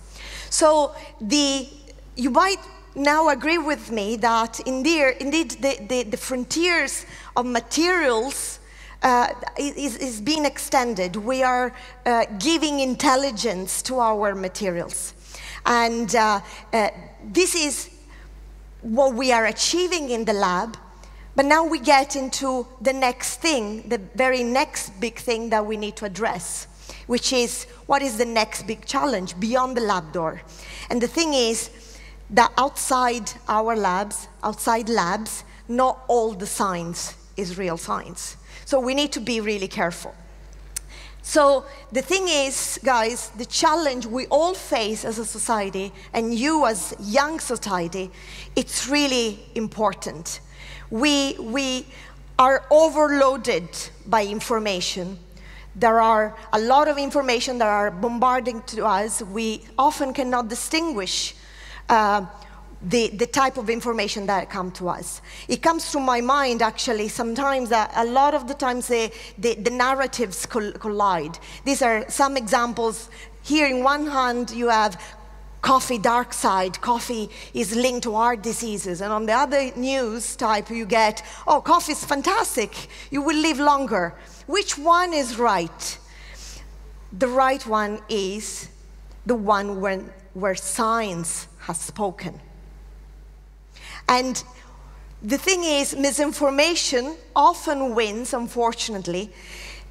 So you might now agree with me that indeed the frontiers of materials is being extended. We are giving intelligence to our materials. And this is what we are achieving in the lab. But now we get into the next thing, the very next big thing that we need to address, which is what is the next big challenge beyond the lab door. And the thing is that outside our labs, not all the science is real science. So we need to be really careful. So the thing is, guys, the challenge we all face as a society, and you as young society, it's really important. We are overloaded by information. There are a lot of information that are bombarding to us. We often cannot distinguish the type of information that come to us. It comes to my mind, actually, sometimes, a lot of the times the narratives collide. These are some examples. Here in one hand, you have coffee dark side. Coffee is linked to heart diseases. And on the other news type, you get, oh, coffee is fantastic. You will live longer. Which one is right? The right one is the one where science has spoken. And the thing is, misinformation often wins, unfortunately,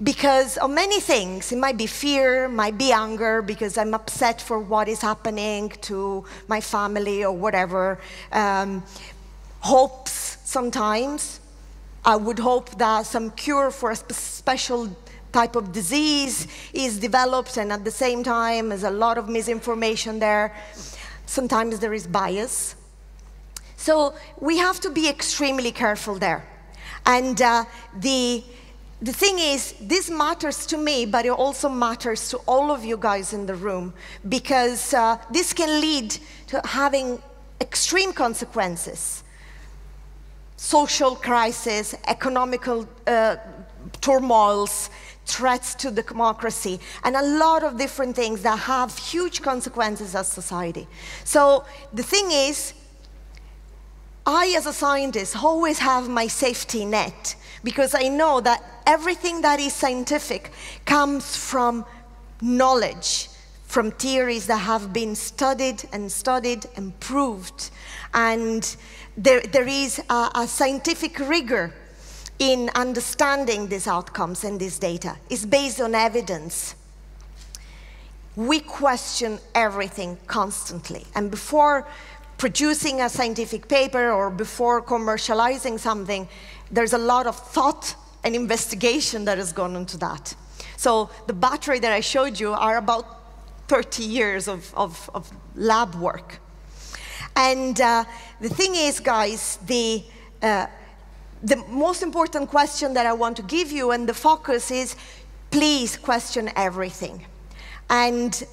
because of many things. It might be fear, might be anger, because I'm upset for what is happening to my family or whatever. Hopes sometimes. I would hope that some cure for a special type of disease is developed, and at the same time, there's a lot of misinformation there. Sometimes there is bias. So we have to be extremely careful there. And the thing is, this matters to me, but it also matters to all of you guys in the room, because this can lead to having extreme consequences. Social crisis, economical turmoils, threats to the democracy, and a lot of different things that have huge consequences as society. So the thing is, I, as a scientist, always have my safety net, because I know that everything that is scientific comes from knowledge, from theories that have been studied and proved. And there is a scientific rigor in understanding these outcomes and this data. It's based on evidence. We question everything constantly. And before producing a scientific paper or before commercializing something, there's a lot of thought and investigation that has gone into that. So the battery that I showed you are about 30 years of lab work. And the thing is, guys, the most important question that I want to give you, and the focus is, please question everything. And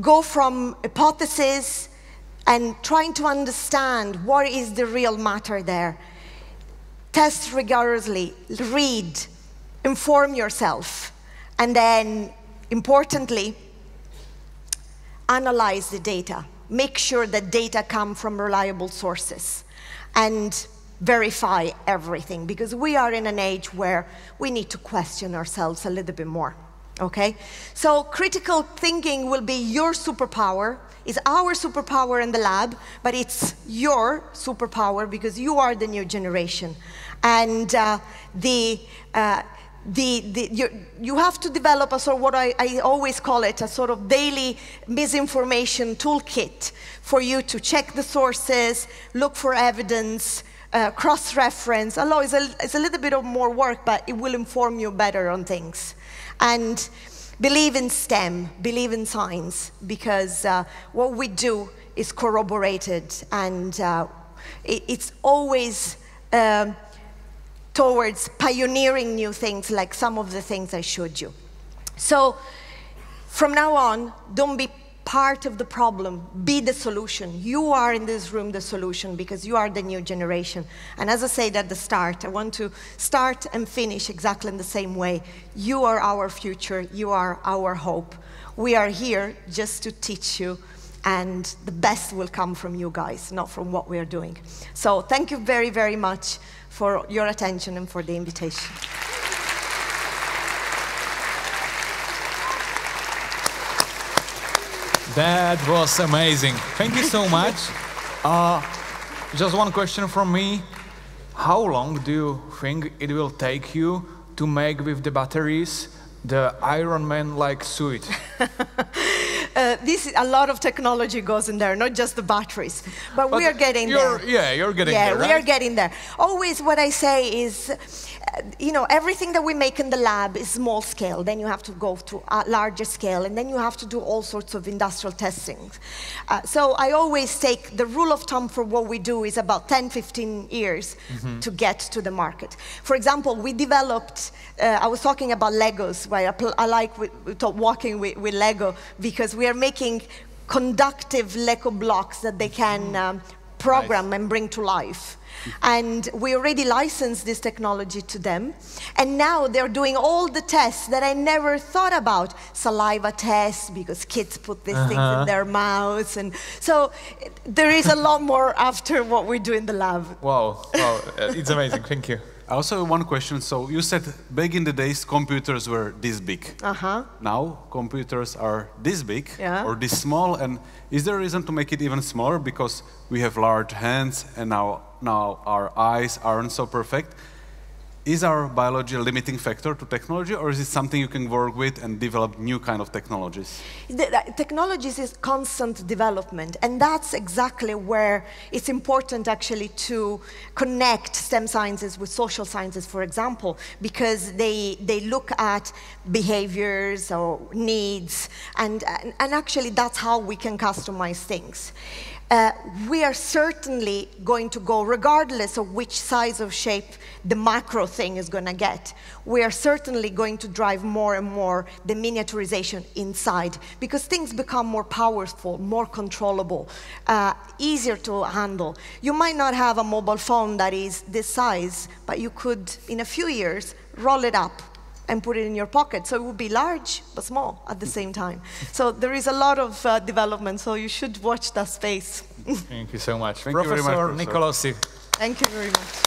go from hypothesis and trying to understand what is the real matter there. Test rigorously, read, inform yourself, and then, importantly, analyze the data. Make sure that data come from reliable sources, and verify everything, because we are in an age where we need to question ourselves a little bit more, okay? So critical thinking will be your superpower. It's our superpower in the lab, but it's your superpower because you are the new generation. And the you have to develop a sort of what I always call it, a sort of daily misinformation toolkit for you to check the sources, look for evidence, cross-reference. Although it's a little bit of more work, but it will inform you better on things. And believe in STEM, believe in science, because what we do is corroborated, and it's always towards pioneering new things, like some of the things I showed you. So from now on, don't be part of the problem, be the solution. You are in this room the solution, because you are the new generation. And as I said at the start, I want to start and finish exactly in the same way. You are our future, you are our hope. We are here just to teach you, and the best will come from you guys, not from what we are doing. So thank you very, very much for your attention and for the invitation. That was amazing. Thank you so much. Just one question from me. How long do you think it will take you to make with the batteries the Iron Man-like suit? A lot of technology goes in there, not just the batteries. But we are getting there. Yeah, you're getting there, right? Yeah, we are getting there. Always what I say is, everything that we make in the lab is small scale. Then you have to go to a larger scale, and then you have to do all sorts of industrial testing. So I always take the rule of thumb for what we do is about 10, 15 years to get to the market. For example, we developed, I was talking about Legos, where I like walking with Lego, because we are making conductive Lego blocks that they can program and bring to life. And we already licensed this technology to them. And now they're doing all the tests that I never thought about. Saliva tests, because kids put these things in their mouths. And so there is a lot more after what we do in the lab. Wow, it's amazing, thank you. I also have one question. So you said back in the days computers were this big. Now computers are this big or this small. And is there a reason to make it even smaller? Because we have large hands, and now our eyes aren't so perfect. Is our biology a limiting factor to technology, or is it something you can work with and develop new kind of technologies? Technologies is constant development, and that's exactly where it's important actually to connect STEM sciences with social sciences, for example, because they look at behaviors or needs, and actually that's how we can customize things. We are certainly going to go, regardless of which size of shape the macro thing is going to get, we are certainly going to drive more and more the miniaturization inside, because things become more powerful, more controllable, easier to handle. You might not have a mobile phone that is this size, but you could, in a few years, roll it up and put it in your pocket. So it would be large, but small at the same time. So there is a lot of development, so you should watch that space. Thank you so much. Thank you very much, Professor Nicolosi. Thank you very much.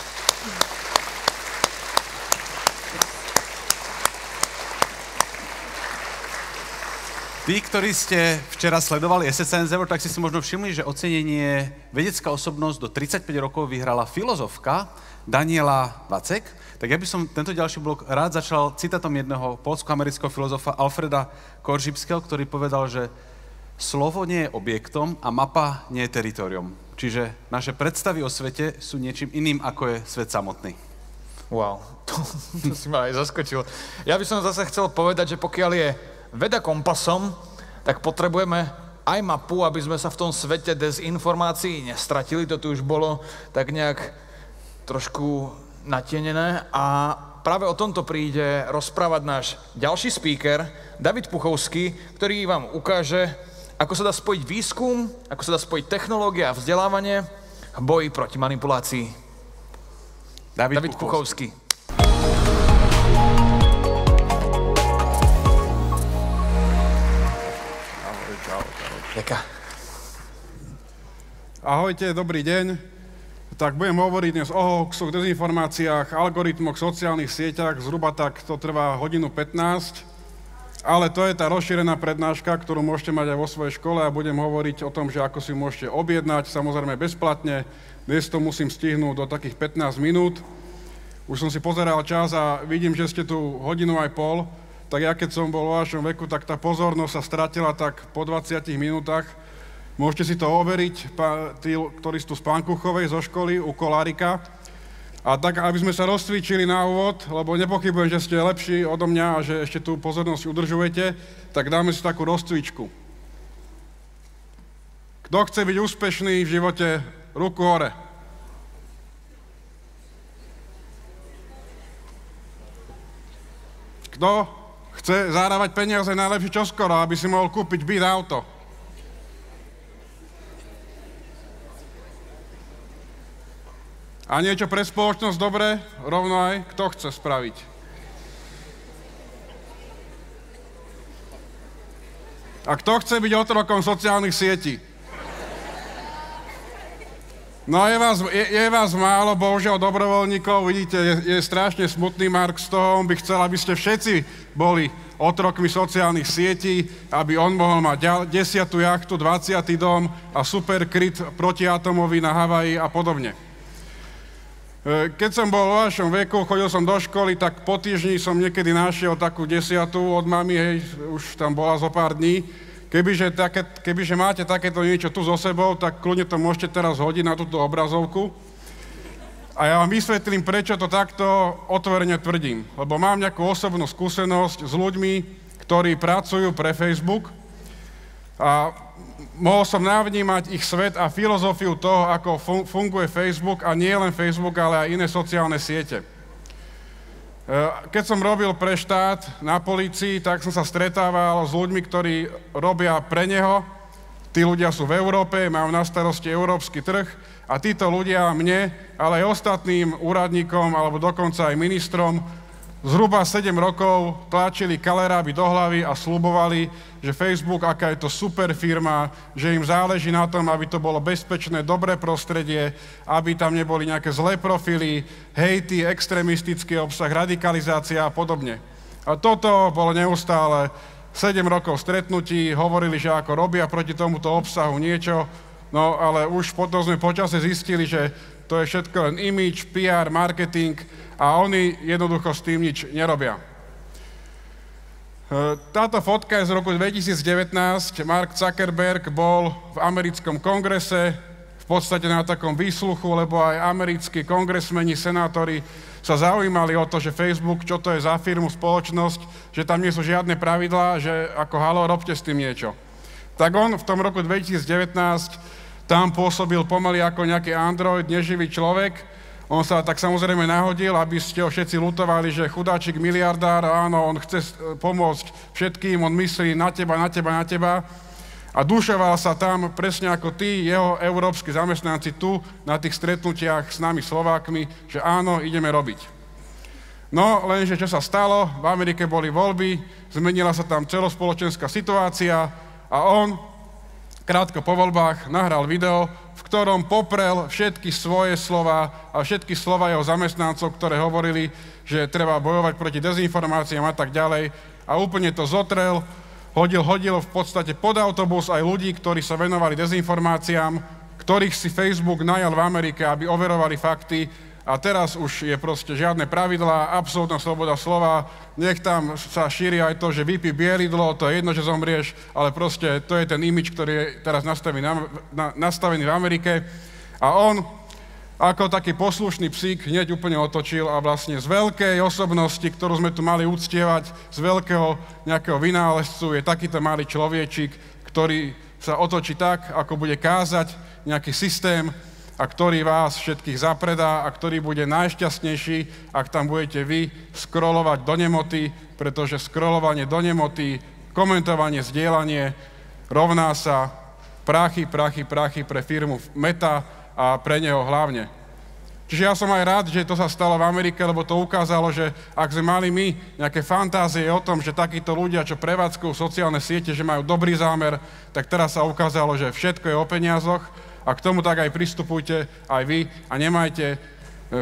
Tí, ktorí ste včera sledovali ESET Science Award, tak ste si možno všimli, že ocenenie vedecká osobnosť do 35 rokov vyhrala filozofka Daniela Vacek. Tak ja by som tento ďalší blok rád začal citátom jedného poľsko-amerického filozofa Alfreda Koržibského, ktorý povedal, že slovo nie je objektom a mapa nie je teritorium. Čiže naše predstavy o svete sú niečím iným, ako je svet samotný. Wow, to si ma aj zaskočil. Ja by som zase chcel povedať, že pokiaľ je veda kompasom, tak potrebujeme aj mapu, aby sme sa v tom svete dezinformácií nestratili. To tu už bolo tak nejak trošku natienené. A práve o tomto príde rozprávať náš ďalší speaker, Edvard Puchovský, ktorý vám ukáže, ako sa dá spojiť výskum, ako sa dá spojiť technológia a vzdelávanie v boji proti manipulácii. Edvard Puchovský. Ahojte, dobrý deň. Tak budem hovoriť dnes o hoaxoch, dezinformáciách, algoritmoch, sociálnych sieťach. Zhruba tak to trvá 1:15. Ale to je tá rozšírená prednáška, ktorú môžete mať aj vo svojej škole, a budem hovoriť o tom, že ako si môžete objednať, samozrejme bezplatne. Dnes to musím stihnúť do takých 15 minút. Už som si pozeral čas a vidím, že ste tu 1,5 hodiny, tak ja keď som bol vo vašom veku, tak tá pozornosť sa stratila tak po 20 minútach. Môžete si to overiť, tí, ktorí sú tu z Pankuchovej zo školy, u Kolárika. A tak, aby sme sa rozcvičili na úvod, lebo nepochybujem, že ste lepší odo mňa a že ešte tú pozornosť udržujete, tak dáme si takú rozcvičku. Kto chce byť úspešný v živote, ruku hore. Kto chce zarábať peniaze najlepšie čoskoro, aby si mohol kúpiť byt, auto? A niečo pre spoločnosť dobre, rovno aj, kto chce spraviť? A kto chce byť otrokom sociálnych sietí? No je vás málo, bohužiaľ, dobrovoľníkov, vidíte, je strašne smutný Mark z toho, on by chcel, aby ste všetci boli otrokmi sociálnych sietí, aby on mohol mať 10. jachtu, 20. dom a super kryt protiatomový na Havaji a podobne. Keď som bol vo vašom veku, chodil som do školy, tak po týždni som niekedy našiel takú 10. od mami, hej, už tam bola zo pár dní. Kebyže máte takéto niečo tu so sebou, tak kľudne to môžete teraz hodiť na túto obrazovku. A ja vám vysvetlím, prečo to takto otvorene tvrdím. Lebo mám nejakú osobnú skúsenosť s ľuďmi, ktorí pracujú pre Facebook a mohol som navnímať ich svet a filozofiu toho, ako funguje Facebook a nie len Facebook, ale aj iné sociálne siete. Keď som robil pre štát na polícii, tak som sa stretával s ľuďmi, ktorí robia pre neho. Tí ľudia sú v Európe, majú na starosti európsky trh a títo ľudia mne, ale aj ostatným úradníkom alebo dokonca aj ministrom zhruba 7 rokov tlačili kaleráby do hlavy a sľubovali, že Facebook, aká je to super firma, že im záleží na tom, aby to bolo bezpečné, dobré prostredie, aby tam neboli nejaké zlé profily, hejty, extrémistický obsah, radikalizácia a podobne. A toto bolo neustále 7 rokov stretnutí, hovorili, že ako robia proti tomuto obsahu niečo, no ale už potom sme počase zistili, že to je všetko len image, PR, marketing a oni jednoducho s tým nič nerobia. Táto fotka je z roku 2019. Mark Zuckerberg bol v americkom kongrese, v podstate na takom výsluchu, lebo aj americkí kongresmeni, senátori sa zaujímali o to, že Facebook, čo to je za firmu, spoločnosť, že tam nie sú žiadne pravidlá, že ako halo, robte s tým niečo. Tak on v tom roku 2019 tam pôsobil pomaly ako nejaký android, neživý človek. On sa tak samozrejme nahodil, aby ste ho všetci lutovali, že chudáčik miliardár, áno, on chce pomôcť všetkým, on myslí na teba, na teba, na teba. A dušoval sa tam presne ako tí, jeho európski zamestnanci tu, na tých stretnutiach s nami Slovákmi, že áno, ideme robiť. No, lenže čo sa stalo? V Amerike boli voľby, zmenila sa tam celospoločenská situácia a on krátko po voľbách nahral video, v ktorom poprel všetky svoje slova a všetky slova jeho zamestnancov, ktoré hovorili, že treba bojovať proti dezinformáciám a tak ďalej. A úplne to zotrel, hodil v podstate pod autobus aj ľudí, ktorí sa venovali dezinformáciám, ktorých si Facebook najal v Amerike, aby overovali fakty. A teraz už je proste žiadne pravidlá, absolútna sloboda slova, nech tam sa šíri aj to, že vypí bielidlo, to je jedno, že zomrieš, ale proste to je ten imič, ktorý je teraz nastavený v Amerike. A on, ako taký poslušný psík, hneď úplne otočil a vlastne z veľkej osobnosti, ktorú sme tu mali uctievať, z veľkého nejakého vynálezcu, je takýto malý človečik, ktorý sa otočí tak, ako bude kázať nejaký systém, a ktorý vás všetkých zapredá a ktorý bude najšťastnejší, ak tam budete vy scrollovať do nemoty, pretože scrollovanie do nemoty, komentovanie, zdieľanie rovná sa prachy pre firmu Meta a pre neho hlavne. Čiže ja som aj rád, že to sa stalo v Amerike, lebo to ukázalo, že ak sme mali my nejaké fantázie o tom, že takíto ľudia, čo prevádzkujú sociálne siete, že majú dobrý zámer, tak teraz sa ukázalo, že všetko je o peniazoch. A k tomu tak aj pristupujte aj vy a nemajte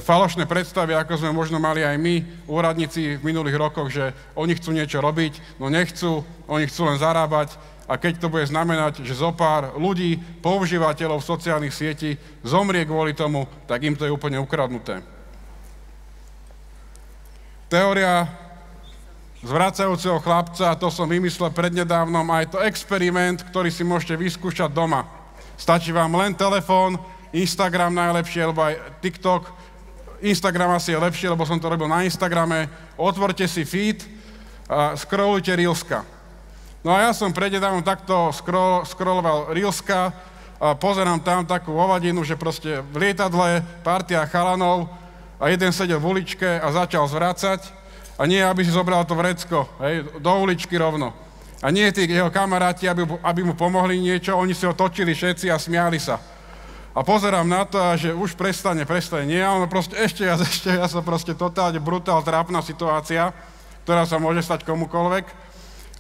falošné predstavy, ako sme možno mali aj my, úradníci v minulých rokoch, že oni chcú niečo robiť, no nechcú, oni chcú len zarábať a keď to bude znamenať, že zopár ľudí, používateľov sociálnych sietí zomrie kvôli tomu, tak im to je úplne ukradnuté. teória zvracajúceho chlapca, to som vymyslel prednedávnom, a je to experiment, ktorý si môžete vyskúšať doma. Stačí vám len telefón, Instagram najlepšie, alebo aj TikTok. Instagram asi je lepšie, lebo som to robil na Instagrame. Otvorte si feed a scrollujte Reelska. No a ja som prednedávnom takto scrolloval Reelska a pozerám tam takú hovadinu, že proste v lietadle partia chalanov a jeden sedel v uličke a začal zvracať a nie, aby si zobral to vrecko, hej, do uličky rovno. A nie tí jeho kamaráti, aby mu pomohli niečo, oni si ho točili všetci a smiali sa. A pozerám na to, a že už prestane, nie, ale proste ešte ja sa proste totálne brutál, trápna situácia, ktorá sa môže stať komukoľvek.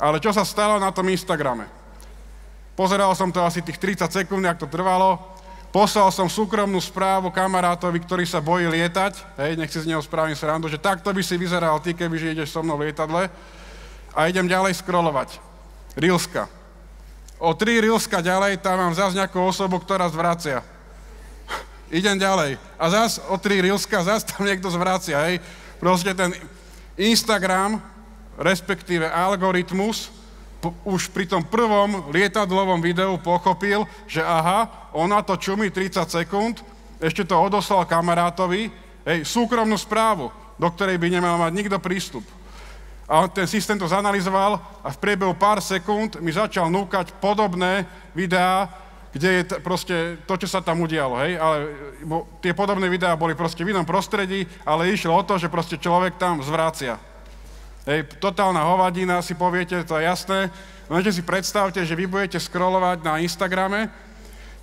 Ale čo sa stalo na tom Instagrame? Pozeral som to asi tých 30 sekúnd, jak to trvalo, poslal som súkromnú správu kamarátovi, ktorý sa bojí lietať, hej, nech si z neho spravím srandu, že takto by si vyzeral ty, kebyže ideš so mnou v lietadle, a idem ďalej scrollovať. Reelska. O 3 Reelska ďalej, tam mám zase nejakú osobu, ktorá zvracia. Idem ďalej. A zase o 3 Reelska, zase tam niekto zvracia, hej. Proste ten Instagram, respektíve algoritmus, už pri tom prvom lietadlovom videu pochopil, že aha, ona to čumí 30 sekúnd, ešte to odoslal kamarátovi, súkromnú správu, do ktorej by nemal mať nikto prístup. A ten systém to zanalyzoval a v priebehu pár sekúnd mi začal núkať podobné videá, kde je proste to, čo sa tam udialo, hej, ale tie podobné videá boli proste v inom prostredí, ale išlo o to, že proste človek tam zvracia. Hej, totálna hovadina, si poviete, to je jasné. Lenže si predstavte, že vy budete scrollovať na Instagrame,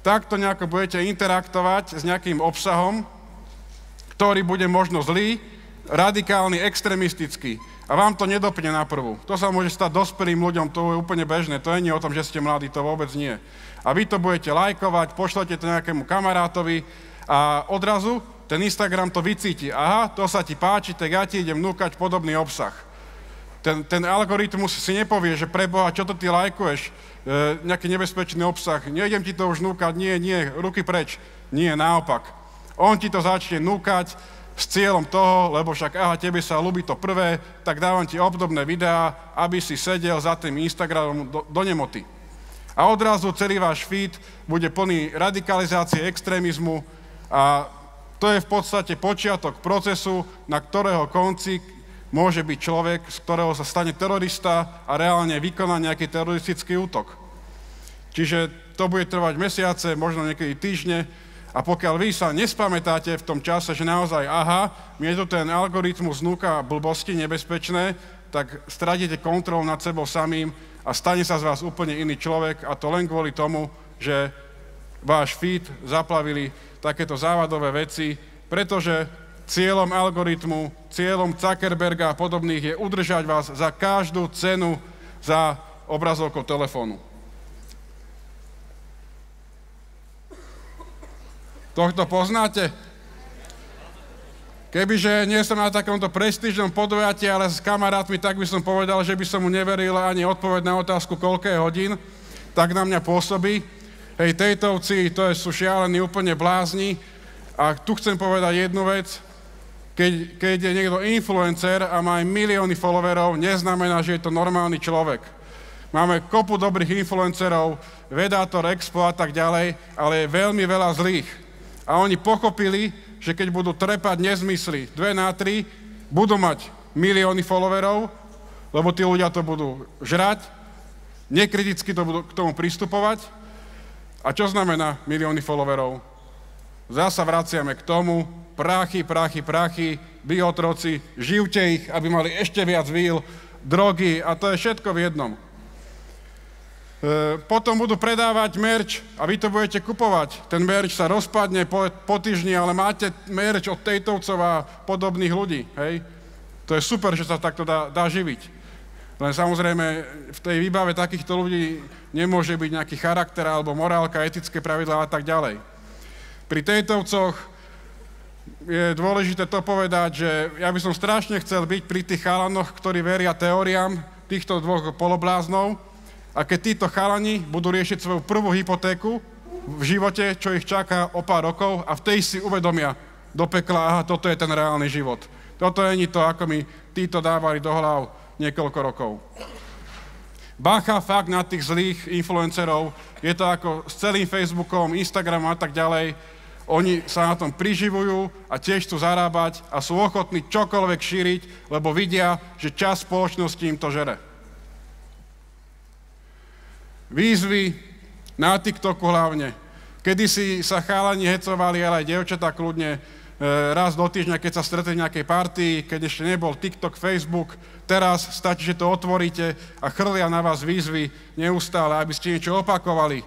takto nejako budete interaktovať s nejakým obsahom, ktorý bude možno zlý, radikálny, extrémistický. A vám to nedopne na prvú. To sa môže stať dospelým ľuďom, to je úplne bežné. To nie je o tom, že ste mladí, to vôbec nie. A vy to budete lajkovať, pošlete to nejakému kamarátovi a odrazu ten Instagram to vycíti. Aha, to sa ti páči, tak ja ti idem núkať podobný obsah. Ten algoritmus si nepovie, že preboha, čo to ty lajkuješ, nejaký nebezpečný obsah, nejdem ti to už núkať, nie, ruky preč. Nie, naopak. On ti to začne núkať s cieľom toho, lebo však aha, tebe sa ľúbi to prvé, tak dávam ti obdobné videá, aby si sedel za tým Instagramom do nemoty. A odrazu celý váš feed bude plný radikalizácie, extrémizmu a to je v podstate počiatok procesu, na ktorého konci môže byť človek, z ktorého sa stane terorista a reálne vykoná nejaký teroristický útok. Čiže to bude trvať mesiace, možno niekedy týždne a pokiaľ vy sa nespamätáte v tom čase, že naozaj aha, mne tu ten algoritmus núka blbosti nebezpečné, tak stratíte kontrolu nad sebou samým a stane sa z vás úplne iný človek a to len kvôli tomu, že váš feed zaplavili takéto závadové veci, pretože cieľom algoritmu, cieľom Zuckerberga a podobných je udržať vás za každú cenu za obrazovkou telefónu. Tohto poznáte? Kebyže nie som na takomto prestížnom podujatí, ale s kamarátmi, tak by som povedal, že by som mu neveril ani odpoveď na otázku, koľko je hodín, tak na mňa pôsobí. Hej, tejtovci, to sú šialení úplne blázni. A tu chcem povedať jednu vec. Keď je niekto influencer a má aj milióny followerov, neznamená, že je to normálny človek. Máme kopu dobrých influencerov, Vedátor, Expo a tak ďalej, ale je veľmi veľa zlých. A oni pochopili, že keď budú trepať nezmysly 2 na 3, budú mať milióny followerov, lebo tí ľudia to budú žrať, nekriticky to budú k tomu pristupovať. A čo znamená milióny followerov? Zasa vraciame k tomu, prachy, vy otroci, živte ich, aby mali ešte viac víl, drogy a to je všetko v jednom. Potom budú predávať merch a vy to budete kupovať. Ten merch sa rozpadne po týždni, ale máte merch od tejtovcov a podobných ľudí. Hej? To je super, že sa takto dá živiť. Len samozrejme v tej výbave takýchto ľudí nemôže byť nejaký charakter alebo morálka, etické pravidlá a tak ďalej. Pri tejtovcoch je dôležité to povedať, že ja by som strašne chcel byť pri tých chalanoch, ktorí veria teóriám týchto dvoch polobláznov a keď títo chalani budú riešiť svoju prvú hypotéku v živote, čo ich čaká o pár rokov a v tej si uvedomia do pekla, aha, toto je ten reálny život. Toto není to, ako mi títo dávali do hlav niekoľko rokov. Bacha fakt na tých zlých influencerov. Je to ako s celým Facebookom, Instagramom a tak ďalej. Oni sa na tom priživujú a tiež chcú zarábať a sú ochotní čokoľvek šíriť, lebo vidia, že časť spoločnosti im to žere. Výzvy na TikToku hlavne. Kedysi sa chalani hecovali, ale aj dievčatá kľudne raz do týždňa, keď sa stretli v nejakej partii, keď ešte nebol TikTok, Facebook. Teraz stačí, že to otvoríte a chrlia na vás výzvy neustále, aby ste niečo opakovali.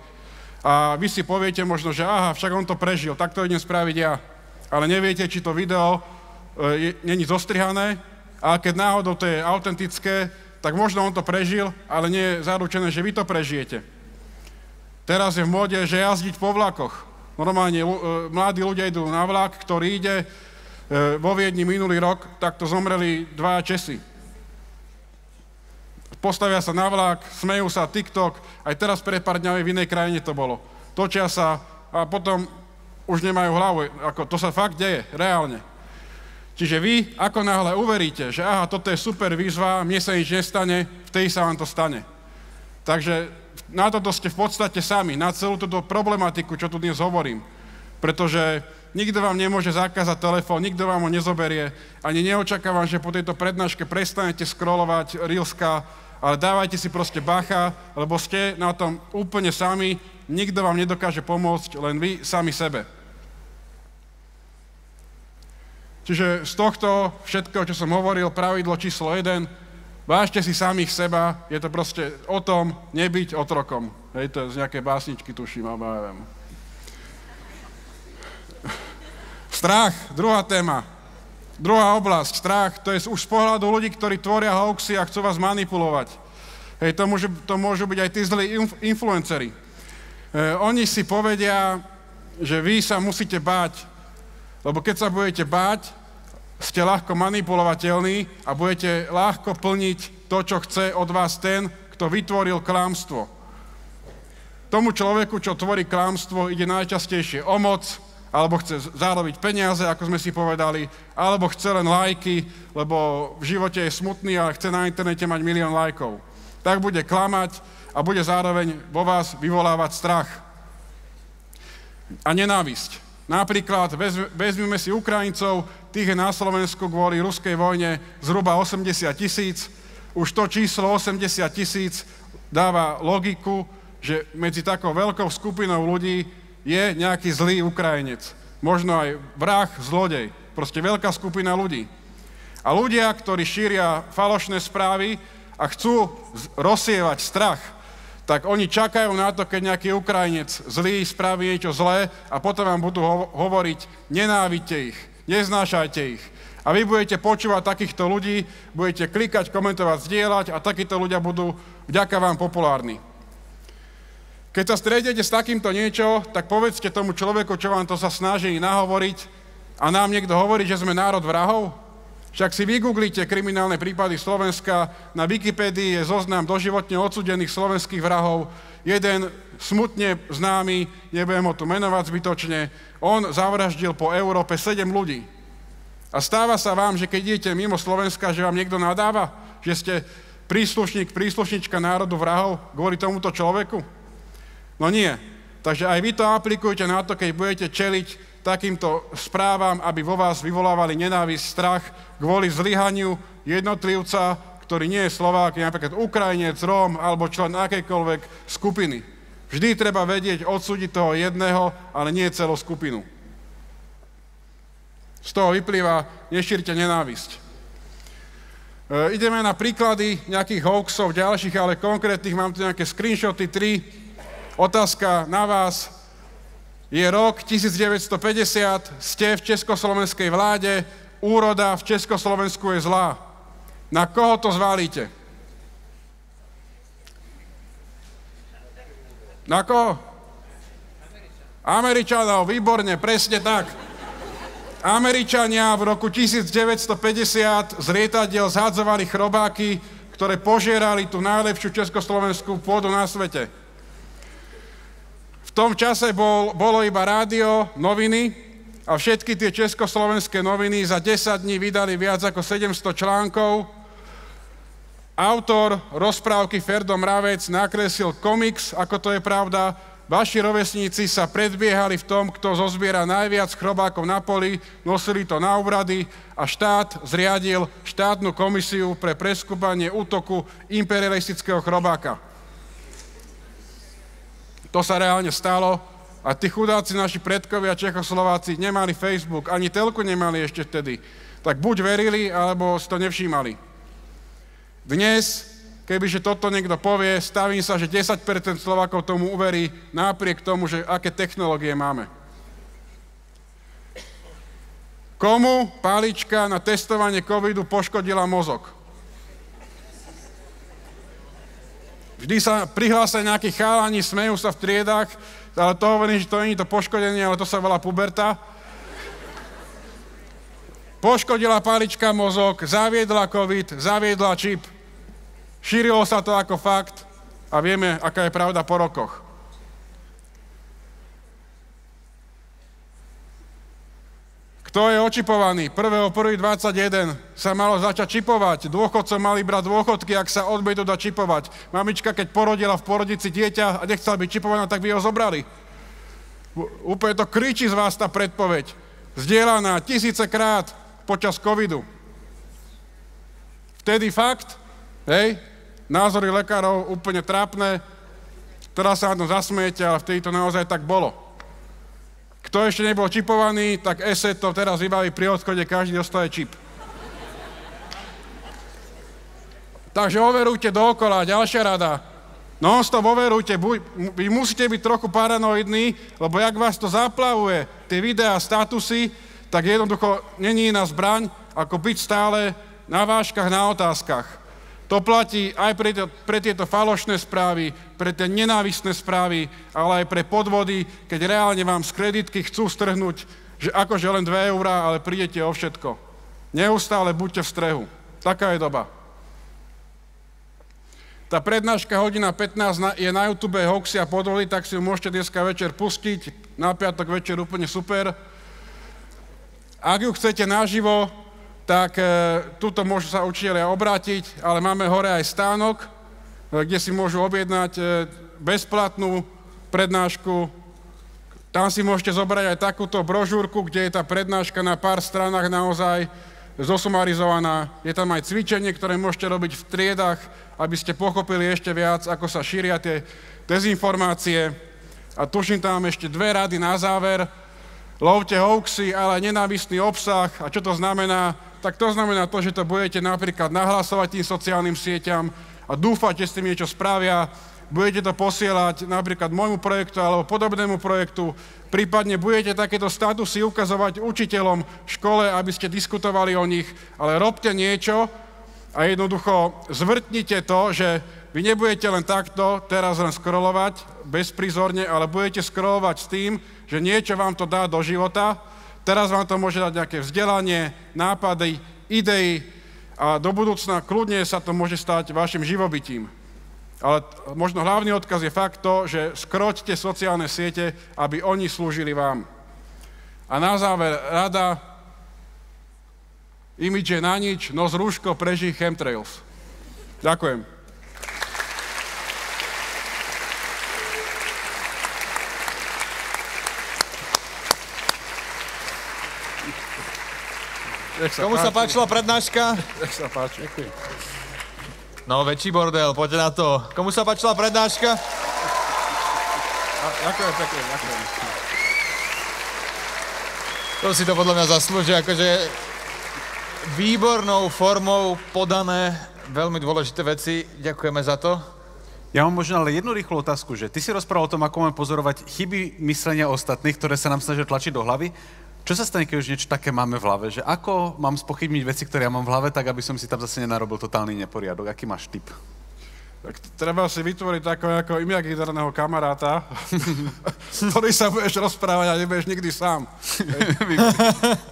A vy si poviete možno, že aha, však on to prežil, tak to idem spraviť ja. Ale neviete, či to video není zostrihané a keď náhodou to je autentické, tak možno on to prežil, ale nie je zaručené, že vy to prežijete. Teraz je v móde, že jazdiť po vlakoch. Normálne mladí ľudia idú na vlak, ktorý ide vo Viedni minulý rok, takto zomreli 2 Česi. Postavia sa na vlak, smejú sa, TikTok, aj teraz pred pár dňami v inej krajine to bolo. Točia sa a potom už nemajú hlavu, ako to sa fakt deje, reálne. Čiže vy, ako náhle uveríte, že aha, toto je super výzva, mne sa nič nestane, vtedy sa vám to stane. Takže na toto ste v podstate sami, na celú túto problematiku, čo tu dnes hovorím. Pretože nikto vám nemôže zakázať telefón, nikto vám ho nezoberie, ani neočakávam, že po tejto prednáške prestanete scrollovať reelska, ale dávajte si proste bacha, lebo ste na tom úplne sami, nikto vám nedokáže pomôcť, len vy sami sebe. Čiže z tohto všetkého, čo som hovoril, pravidlo číslo 1, vážte si samých seba, je to proste o tom nebyť otrokom. Hej, to je z nejakej básničky, tuším, alebo neviem. Strach, druhá téma. Druhá oblasť, strach, to je už z pohľadu ľudí, ktorí tvoria hoaxy a chcú vás manipulovať. Hej, to môžu byť aj tí zlí influenceri. Oni si povedia, že vy sa musíte báť, lebo keď sa budete báť, ste ľahko manipulovateľní a budete ľahko plniť to, čo chce od vás ten, kto vytvoril klamstvo. Tomu človeku, čo tvorí klamstvo, ide najčastejšie o moc, alebo chce zarobiť peniaze, ako sme si povedali, alebo chce len lajky, lebo v živote je smutný a chce na internete mať 1 000 000 lajkov. Tak bude klamať a bude zároveň vo vás vyvolávať strach a nenávisť. Napríklad vezmeme si Ukrajincov, tých je na Slovensku kvôli ruskej vojne zhruba 80 000. Už to číslo 80 000 dáva logiku, že medzi takou veľkou skupinou ľudí je nejaký zlý Ukrajinec. Možno aj vrah, zlodej. Proste veľká skupina ľudí. A ľudia, ktorí šíria falošné správy a chcú rozsievať strach, tak oni čakajú na to, keď nejaký Ukrajinec zlý spraví niečo zlé a potom vám budú hovoriť, nenávidte ich, neznášajte ich. A vy budete počúvať takýchto ľudí, budete klikať, komentovať, zdieľať a takíto ľudia budú vďaka vám populárni. Keď sa stretnete s takýmto niečo, tak povedzte tomu človeku, čo vám to sa snaží nahovoriť a nám niekto hovorí, že sme národ vrahov. Však si vygooglite kriminálne prípady Slovenska, na Wikipédii je zoznam doživotne odsúdených slovenských vrahov. Jeden smutne známy, nebudem ho tu menovať zbytočne, on zavraždil po Európe 7 ľudí. A stáva sa vám, že keď idete mimo Slovenska, že vám niekto nadáva, že ste príslušníčka národu vrahov kvôli tomuto človeku? No nie. Takže aj vy to aplikujete na to, keď budete čeliť takýmto správam, aby vo vás vyvolávali nenávisť, strach kvôli zlyhaniu jednotlivca, ktorý nie je Slovák, je napríklad Ukrajinec, Róm alebo člen akejkoľvek skupiny. Vždy treba vedieť odsúdiť toho jedného, ale nie celú skupinu. Z toho vyplýva, nešírte nenávisť. Ideme na príklady nejakých hoaxov ďalších, ale konkrétnych, mám tu nejaké screenshoty, 3. Otázka na vás. Je rok 1950, ste v československej vláde, úroda v Československu je zlá. Na koho to zválite? Na koho? Američanov, výborne, presne tak. Američania v roku 1950 z lietadiel zhadzovali chrobáky, ktoré požierali tú najlepšiu československú pôdu na svete. V tom čase bolo iba rádio, noviny a všetky tie československé noviny za 10 dní vydali viac ako 700 článkov. Autor rozprávky Ferdo Mravec nakreslil komiks, ako to je pravda. Vaši rovesníci sa predbiehali v tom, kto zozbiera najviac chrobákov na poli, nosili to na úrady a štát zriadil štátnu komisiu pre preskúmanie útoku imperialistického chrobáka. To sa reálne stalo a tí chudáci naši predkovia Čechoslováci nemali Facebook, ani telku nemali ešte vtedy. Tak buď verili, alebo si to nevšímali. Dnes, kebyže toto niekto povie, stavím sa, že 10% Slovákov tomu uverí, napriek tomu, že aké technológie máme. Komu palička na testovanie covidu poškodila mozog? Vždy sa prihlásia nejakí chalani, smejú sa v triedách, ale to hovorím, že to nie je to poškodenie, ale to sa volá puberta. Poškodila palička mozog, zaviedla covid, zaviedla čip. Šírilo sa to ako fakt a vieme, aká je pravda po rokoch. Kto je očipovaný? 1.1.21 sa malo začať čipovať. Dôchodcov mali brať dôchodky, ak sa odmietnú dať čipovať. Mamička, keď porodila v porodici dieťa a nechcela byť čipovaná, tak by ho zobrali. Úplne to kričí z vás tá predpoveď. Zdieľaná tisícekrát počas covidu. Vtedy fakt, hej, názory lekárov úplne trápne, teraz sa na to zasmiete, ale vtedy to naozaj tak bolo. Kto ešte nebol čipovaný, tak ESET to teraz vybaví pri odchode, každý dostane čip. Takže overujte dookola, ďalšia rada. Non-stop overujte, vy musíte byť trochu paranoidní, lebo jak vás to zaplavuje, tie videá, statusy, tak jednoducho není iná zbraň, ako byť stále na vážkach, na otázkach. To platí aj pre tieto falošné správy, pre tie nenávistné správy, ale aj pre podvody, keď reálne vám z kreditky chcú strhnúť, že akože len 2 eurá, ale prídete o všetko. Neustále buďte v strehu. Taká je doba. Tá prednáška hodina 15 je na YouTube Hoaxy a podvody, tak si ju môžete dneska večer pustiť. Na piatok večer úplne super. Ak ju chcete naživo, tak tuto môžu sa učitelia obrátiť, ale máme hore aj stánok, kde si môžu objednať bezplatnú prednášku. Tam si môžete zobrať aj takúto brožúrku, kde je tá prednáška na pár stranách naozaj zosumarizovaná. Je tam aj cvičenie, ktoré môžete robiť v triedách, aby ste pochopili ešte viac, ako sa šíria tie dezinformácie. A tuším tam ešte 2 rady na záver. Lovte hoaxy, ale nenávistný obsah. A čo to znamená? Tak to znamená to, že to budete napríklad nahlasovať tým sociálnym sieťam a dúfať, že s tým niečo spravia. Budete to posielať napríklad môjmu projektu alebo podobnému projektu. Prípadne budete takéto statusy ukazovať učiteľom v škole, aby ste diskutovali o nich. Ale robte niečo a jednoducho zvrtnite to, že vy nebudete len takto teraz len scrollovať bezprizorne, ale budete scrollovať s tým, že niečo vám to dá do života. Teraz vám to môže dať nejaké vzdelanie, nápady, idei a do budúcna kľudne sa to môže stať vašim živobytím. Ale možno hlavný odkaz je fakt to, že skroťte sociálne siete, aby oni slúžili vám. A na záver rada, imidž je na nič, nos rúško, prežij chemtrails. Ďakujem. Komu sa páčila prednáška? Nech sa páči. No, väčší bordel, poďte na to. Komu sa páčila prednáška? Ďakujem pekne, ďakujem. To si to podľa mňa zaslúži, akože výbornou formou podané veľmi dôležité veci. Ďakujeme za to. Ja mám možno ale jednu rýchlu otázku, že ty si rozprával o tom, ako máme pozorovať chyby myslenia ostatných, ktoré sa nám snažia tlačiť do hlavy. Čo sa stane, keď už niečo také máme v hlave? Že ako mám spochybniť veci, ktoré ja mám v hlave, tak aby som si tam zase nenarobil totálny neporiadok? Aký máš tip? Tak treba si vytvoriť takého imaginárneho kamaráta, ktorý sa budeš rozprávať a nebudeš nikdy sám.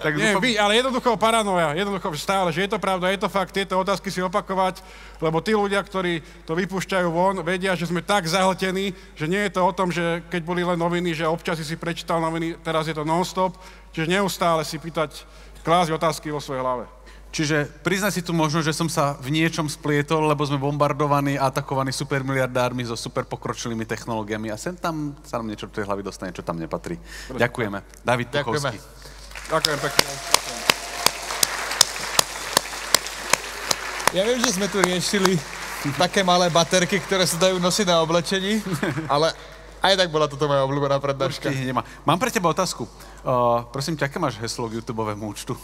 Tak nie, ale jednoducho paranoja, jednoducho stále, že je to pravda, je to fakt, tieto otázky si opakovať, lebo tí ľudia, ktorí to vypúšťajú von, vedia, že sme tak zahltení, že nie je to o tom, že keď boli len noviny, že občas si prečítal noviny, teraz je to non-stop, čiže neustále si pýtať, klásť otázky vo svojej hlave. Čiže priznaj si tu možno, že som sa v niečom splietol, lebo sme bombardovaní a atakovaní supermiliardármi so super pokročilými technológiami a sem tam sa nám niečo do tej hlavy dostane, čo tam nepatrí. Ďakujeme. David Tuchovský. Ďakujem pekne. Ja viem, že sme tu riešili také malé baterky, ktoré sa dajú nosiť na oblečení, ale aj tak bola toto moja obľúbená prednáška. Mám pre teba otázku. Prosím ťa, aké máš heslo k YouTubeovému účtu?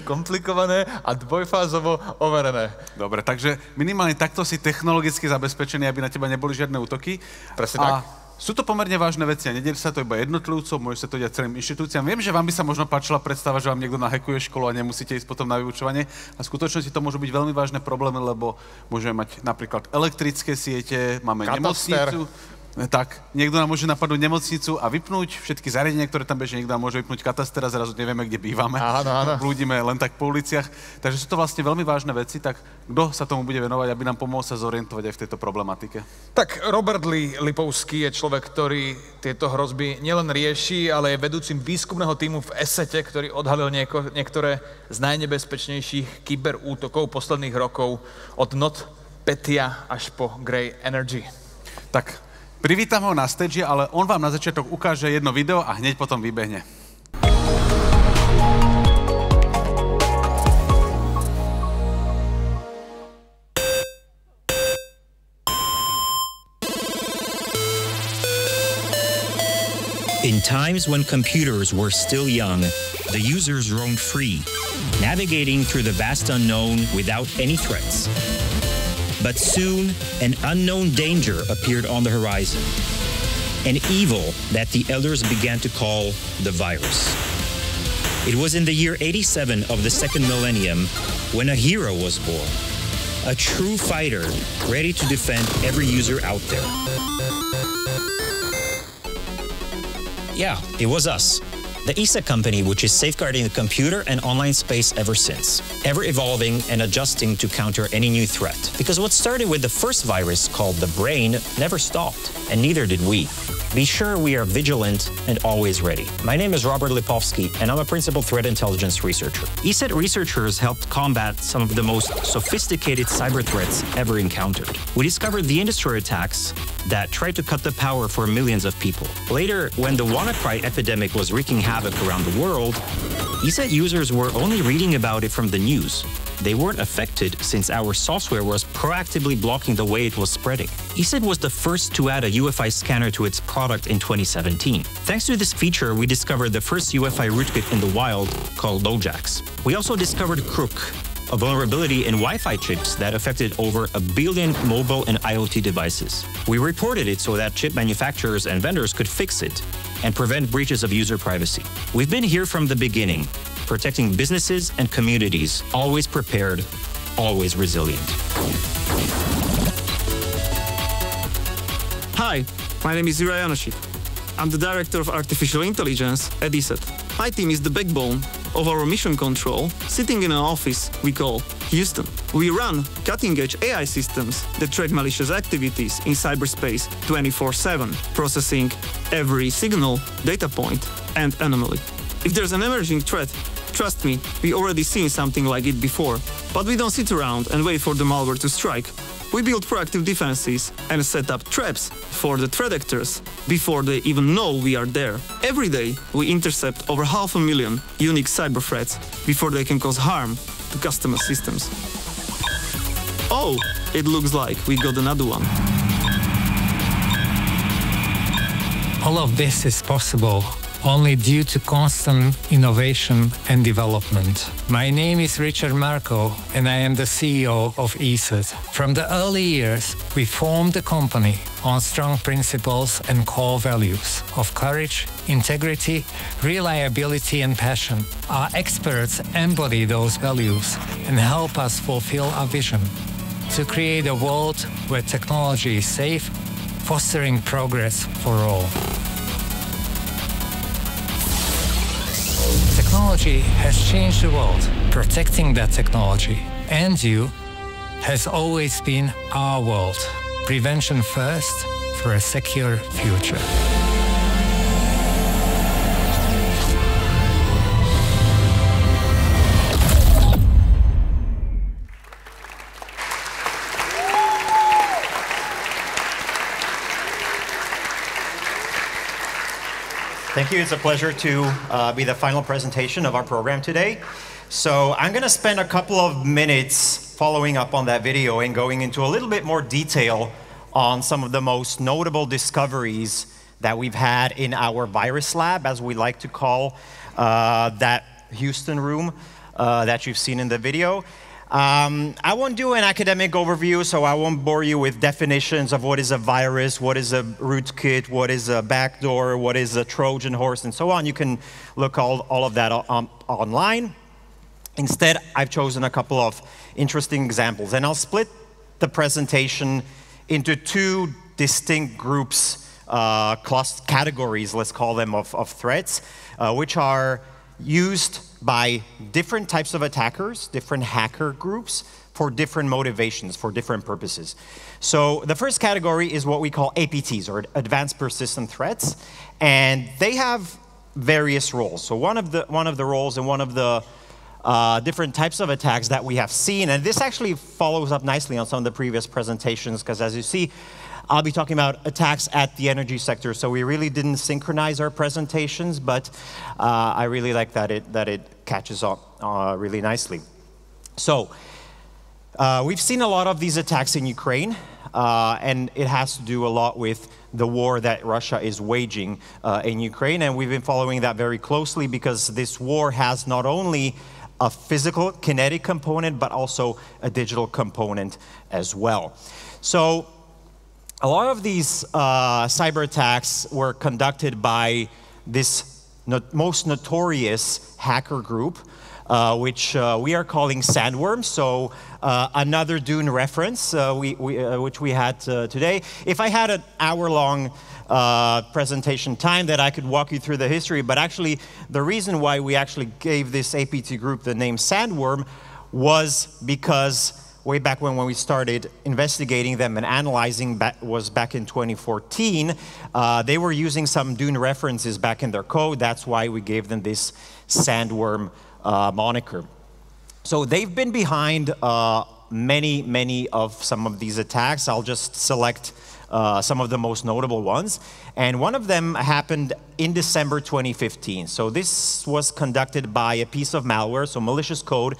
Komplikované a dvojfázovo overené. Dobre, takže minimálne takto si technologicky zabezpečený, aby na teba neboli žiadne útoky. Presne tak. Sú to pomerne vážne veci a nedieľ sa to iba jednotlivcov, môže sa to diať celým inštitúciám. Viem, že vám by sa možno páčila predstava, že vám niekto nahackuje školu a nemusíte ísť potom na vyučovanie. A v skutočnosti to môžu byť veľmi vážne problémy, lebo môžeme mať napríklad elektrické siete, máme nemocnicu. Tak, niekto nám môže napadnúť nemocnicu a vypnúť všetky zariadenia, ktoré tam bežia, niekto nám môže vypnúť kataster a zrazu nevieme, kde bývame. Áno. Blúdime len tak po uliciach. Takže sú to vlastne veľmi vážne veci, tak kto sa tomu bude venovať, aby nám pomohol sa zorientovať aj v tejto problematike? Tak Robert Lipovský je človek, ktorý tieto hrozby nielen rieši, ale je vedúcim výskumného tímu v ESETe, ktorý odhalil niektoré z najnebezpečnejších kyberútokov posledných rokov od NotPetya až po Grey Energy. Tak, privítam ho na stage, ale on vám na začiatok ukáže jedno video a hneď potom vybehne. In times when computers were still young, the users roamed free, navigating through the vast unknown without any threats. But soon, an unknown danger appeared on the horizon. An evil that the elders began to call the virus. It was in the year 87 of the second millennium when a hero was born. A true fighter ready to defend every user out there. Yeah, it was us. The ESET company, which is safeguarding the computer and online space ever since, ever evolving and adjusting to counter any new threat. Because what started with the first virus called the brain never stopped, and neither did we. Be sure we are vigilant and always ready. My name is Robert Lipovský, and I'm a principal threat intelligence researcher. ESET researchers helped combat some of the most sophisticated cyber threats ever encountered. We discovered the industry attacks that tried to cut the power for millions of people. Later, when the WannaCry epidemic was wreaking havoc around the world, ESET users were only reading about it from the news. They weren't affected since our software was proactively blocking the way it was spreading. ESET was the first to add a UEFI scanner to its product in 2017. Thanks to this feature, we discovered the first UEFI rootkit in the wild called LoJax. We also discovered Crook, a vulnerability in Wi-Fi chips that affected over 1 billion mobile and IoT devices. We reported it so that chip manufacturers and vendors could fix it and prevent breaches of user privacy. We've been here from the beginning, protecting businesses and communities, always prepared, always resilient. Hi, my name is Juraj Janošik. I'm the Director of Artificial Intelligence at ESET. My team is the backbone of our mission control, sitting in an office we call Houston. We run cutting-edge AI systems that track malicious activities in cyberspace 24/7, processing every signal, data point, and anomaly. If there's an emerging threat, trust me, we already seen something like it before. But we don't sit around and wait for the malware to strike. We build proactive defenses and set up traps for the threat actors before they even know we are there. Every day, we intercept over 500,000 unique cyber threats before they can cause harm to customer systems. Oh, it looks like we got another one. All of this is possible only due to constant innovation and development. My name is Richard Marko, and I am the CEO of ESET. From the early years, we formed the company on strong principles and core values of courage, integrity, reliability, and passion. Our experts embody those values and help us fulfill our vision. to create a world where technology is safe, fostering progress for all. Technology has changed the world. Protecting that technology and you has always been our world. Prevention first for a secure future. Thank you. It's a pleasure to be the final presentation of our program today. So I'm going to spend a couple of minutes following up on that video and going into a little bit more detail on some of the most notable discoveries that we've had in our virus lab, as we like to call that Houston room that you've seen in the video. I won't do an academic overview, so I won't bore you with definitions of what is a virus, what is a rootkit, what is a backdoor, what is a Trojan horse, and so on. You can look all of that online. Instead, I've chosen a couple of interesting examples, and I'll split the presentation into two distinct groups, categories, let's call them, of threats, which are used by different types of attackers, different hacker groups, for different motivations, for different purposes. So the first category is what we call APTs, or advanced persistent threats, and they have various roles. So one of the roles and one of the different types of attacks that we have seen, and this actually follows up nicely on some of the previous presentations, because as you see, I'll be talking about attacks at the energy sector, so we really didn't synchronize our presentations, but I really like that it catches up really nicely. So we've seen a lot of these attacks in Ukraine, and it has to do a lot with the war that Russia is waging in Ukraine, and we've been following that very closely because this war has not only a physical, kinetic component, but also a digital component as well. So a lot of these cyber attacks were conducted by this most notorious hacker group, which we are calling sandworms. So another Dune reference, which we had today. If I had an hour-long presentation time that I could walk you through the history, but actually the reason why we actually gave this APT group the name sandworm was because way back when we started investigating them and analyzing was back in 2014. They were using some Dune references back in their code. That's why we gave them this sandworm moniker. So they've been behind many of some of these attacks. I'll just select some of the most notable ones. And one of them happened in December 2015. So this was conducted by a piece of malware, so malicious code,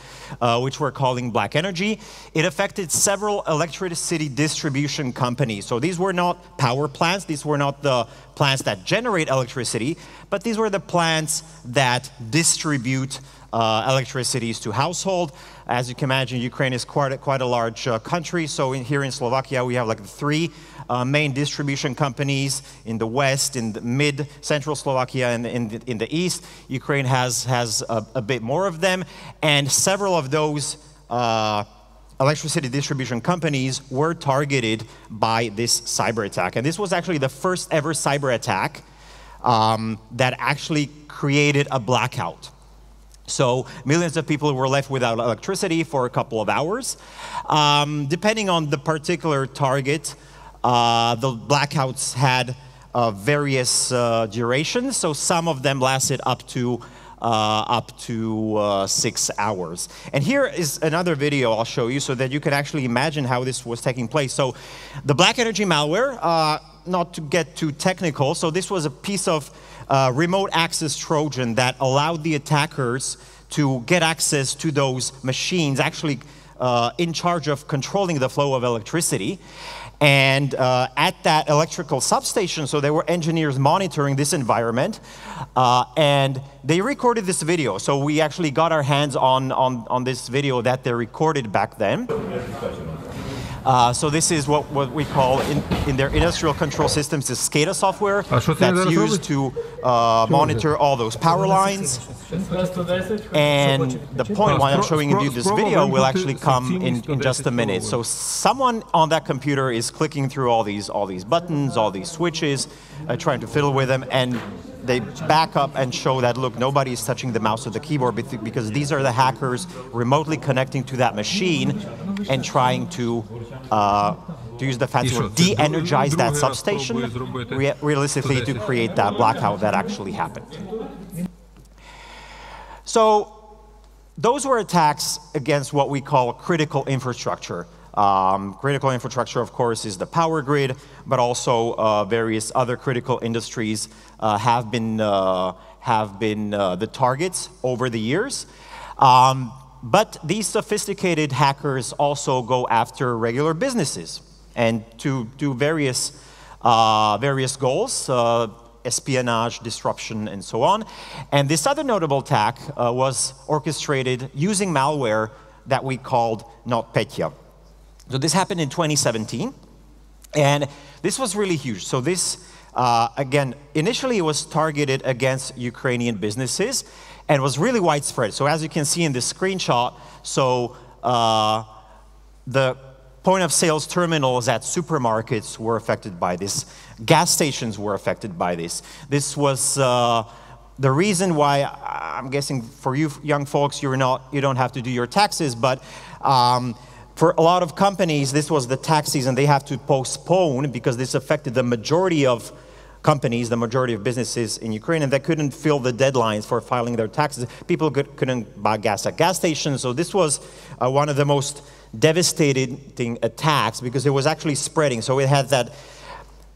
which we're calling Black Energy. It affected several electricity distribution companies. So these were not power plants. These were not the plants that generate electricity, but these were the plants that distribute electricities to household. As you can imagine, Ukraine is quite a large country. So here in Slovakia, we have like three main distribution companies in the west, in the mid-central Slovakia, and in the east. Ukraine has a bit more of them, and several of those electricity distribution companies were targeted by this cyber attack. And this was actually the first ever cyber attack that actually created a blackout. So millions of people were left without electricity for a couple of hours. Depending on the particular target, the blackouts had various durations. So some of them lasted up to 6 hours. And here is another video I'll show you so that you can actually imagine how this was taking place. So the Black Energy malware, not to get too technical, so this was a piece of remote access Trojan that allowed the attackers to get access to those machines, actually in charge of controlling the flow of electricity. And at that electrical substation, so there were engineers monitoring this environment, and they recorded this video. So we actually got our hands on this video that they recorded back then. So this is what we call in their industrial control systems is SCADA software that's used to monitor all those power lines. And the point why I'm showing you this video will actually come in just a minute. So someone on that computer is clicking through all these buttons, all these switches, trying to fiddle with them, and they back up and show that, look, nobody is touching the mouse or the keyboard because these are the hackers remotely connecting to that machine and trying to use the fancy word, de-energize that substation, realistically to create that blackout that actually happened. So those were attacks against what we call critical infrastructure. Critical infrastructure, of course, is the power grid, but also various other critical industries have been the targets over the years. But these sophisticated hackers also go after regular businesses and to do various goals, espionage, disruption, and so on. And this other notable attack was orchestrated using malware that we called NotPetya. So this happened in 2017, and this was really huge. So this, again, initially it was targeted against Ukrainian businesses and was really widespread. So as you can see in this screenshot, so the point of sales terminals at supermarkets were affected by this. Gas stations were affected by this. This was the reason why, I'm guessing for you young folks, you don't have to do your taxes, but for a lot of companies, this was the tax season. They have to postpone because this affected the majority of companies, the majority of businesses in Ukraine, and they couldn't fill the deadlines for filing their taxes. People couldn't buy gas at gas stations. So this was one of the most devastating attacks because it was actually spreading. So it had that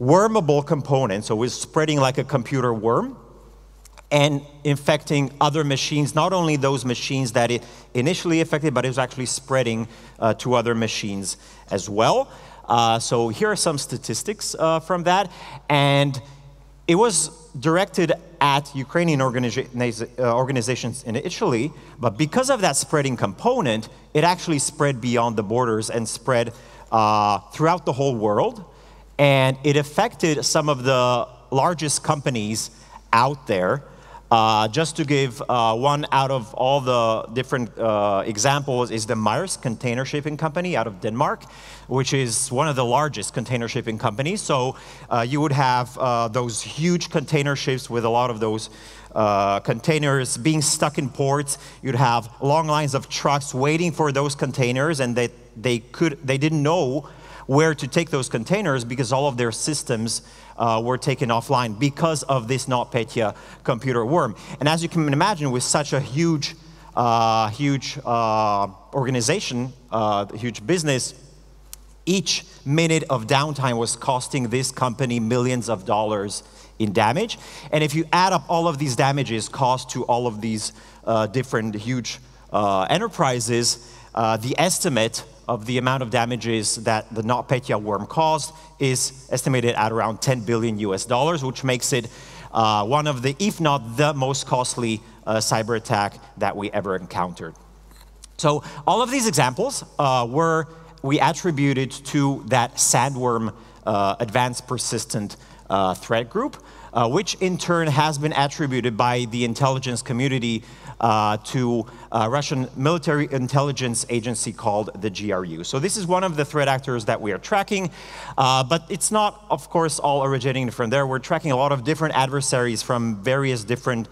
wormable component. So it was spreading like a computer worm and infecting other machines, not only those machines that it initially affected, but it was actually spreading to other machines as well. So here are some statistics from that. And it was directed at Ukrainian organizations initially, but because of that spreading component, it actually spread beyond the borders and spread throughout the whole world. And it affected some of the largest companies out there. Just to give one out of all the different examples is the Maersk container shipping company out of Denmark, which is one of the largest container shipping companies. So you would have those huge container ships with a lot of those containers being stuck in ports. You'd have long lines of trucks waiting for those containers, and they didn't know where to take those containers because all of their systems were taken offline because of this NotPetya computer worm. And as you can imagine, with such a huge organization, huge business, each minute of downtime was costing this company millions of dollars in damage. And if you add up all of these damages caused to all of these different huge enterprises, the estimate of the amount of damages that the NotPetya worm caused is estimated at around $10 billion, which makes it one of the, if not the most costly cyber attack that we ever encountered. So all of these examples we attributed to that sandworm advanced persistent threat group, which in turn has been attributed by the intelligence community to a Russian military intelligence agency called the GRU. So this is one of the threat actors that we are tracking, but it's not, of course, all originating from there. We're tracking a lot of different adversaries from various different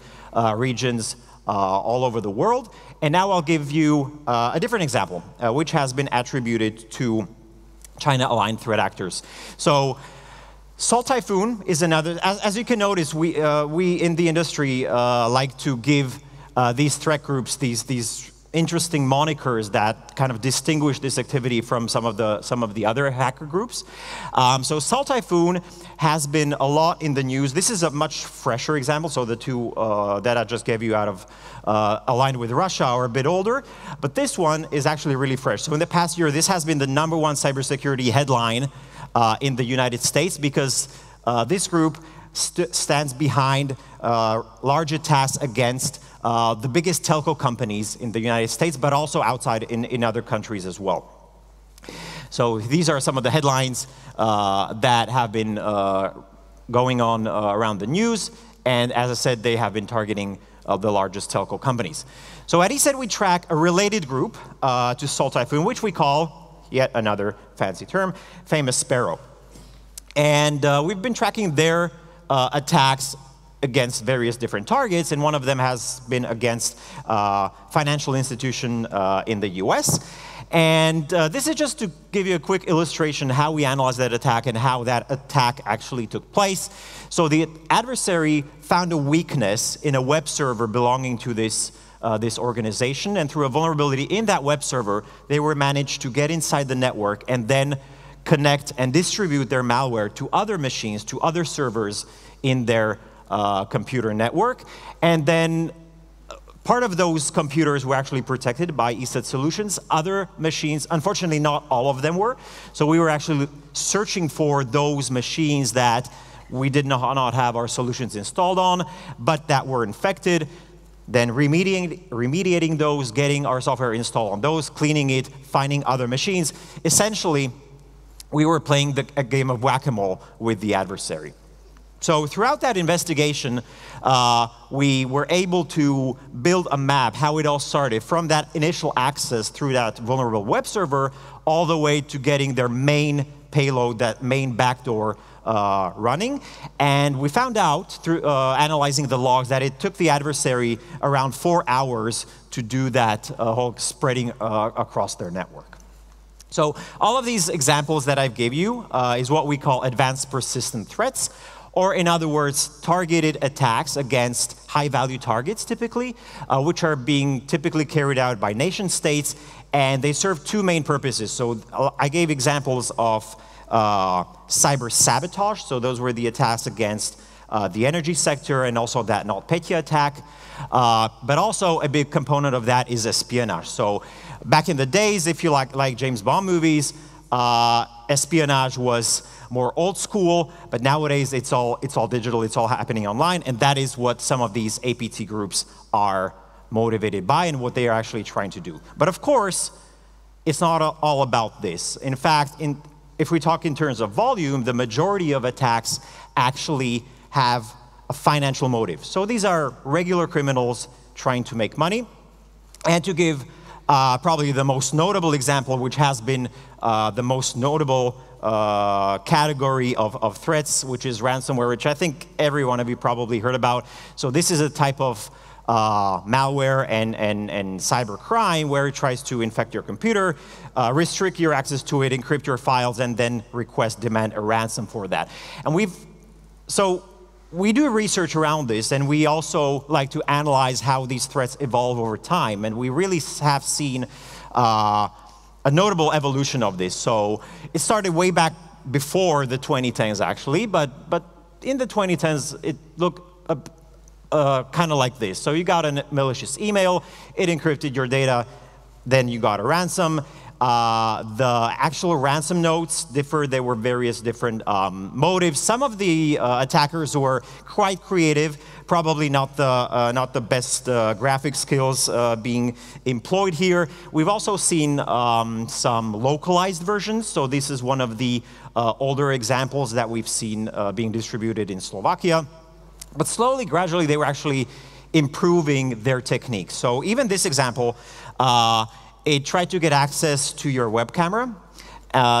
regions all over the world. And now I'll give you a different example, which has been attributed to China-aligned threat actors. So Salt Typhoon is another. As you can notice, we in the industry like to give these threat groups these interesting monikers that kind of distinguish this activity from some of the other hacker groups. So Salt Typhoon has been a lot in the news. This is a much fresher example. So the two that I just gave you out of aligned with Russia are a bit older, but this one is actually really fresh. So in the past year, this has been the #1 cybersecurity headline in the United States because this group stands behind large attacks against the biggest telco companies in the United States, but also outside in other countries as well. So these are some of the headlines that have been going on around the news. And as I said, they have been targeting the largest telco companies. So at ESET, we track a related group to Sol Typhoon, which we call, yet another fancy term, Famous Sparrow. And we've been tracking their attacks against various different targets, and one of them has been against financial institution in the US. And this is just to give you a quick illustration how we analyzed that attack and how that attack actually took place. So the adversary found a weakness in a web server belonging to this organization, and through a vulnerability in that web server, they were managed to get inside the network and then connect and distribute their malware to other machines, to other servers in their computer network. And then part of those computers were actually protected by ESET solutions. Other machines, unfortunately not all of them were. So we were actually searching for those machines that we did not have our solutions installed on, but that were infected. Then remediating those, getting our software installed on those, cleaning it, finding other machines. Essentially, we were playing a game of whack-a-mole with the adversary. So throughout that investigation, we were able to build a map, how it all started, from that initial access through that vulnerable web server, all the way to getting their main payload, that main backdoor running. And we found out through analyzing the logs that it took the adversary around 4 hours to do that whole spreading across their network. So all of these examples that I've gave you is what we call advanced persistent threats, or in other words, targeted attacks against high-value targets typically, which are being typically carried out by nation states, and they serve two main purposes. So I gave examples of cyber sabotage, so those were the attacks against the energy sector and also that NotPetya attack, but also a big component of that is espionage. So back in the days, if you like James Bond movies, espionage was more old school, but nowadays it's all digital, it's all happening online, and that is what some of these APT groups are motivated by and what they are actually trying to do. But of course, it's not all about this. In fact, if we talk in terms of volume, the majority of attacks actually have a financial motive. So these are regular criminals trying to make money. And to give probably the most notable example, which has been the most notable category of threats, which is ransomware, which I think every one of you probably heard about. So this is a type of malware and cyber crime where it tries to infect your computer, restrict your access to it, encrypt your files, and then demand a ransom for that. And we do research around this, and we also like to analyze how these threats evolve over time, and we really have seen a notable evolution of this. So it started way back before the 2010s, actually, but in the 2010s, it looked kind of like this. So you got a malicious email, it encrypted your data, then you got a ransom. The actual ransom notes differed. There were various different motives. Some of the attackers were quite creative, probably not the best graphic skills being employed here. We've also seen some localized versions. So this is one of the older examples that we've seen being distributed in Slovakia. But slowly, gradually, they were actually improving their techniques. So even this example, it tried to get access to your web camera.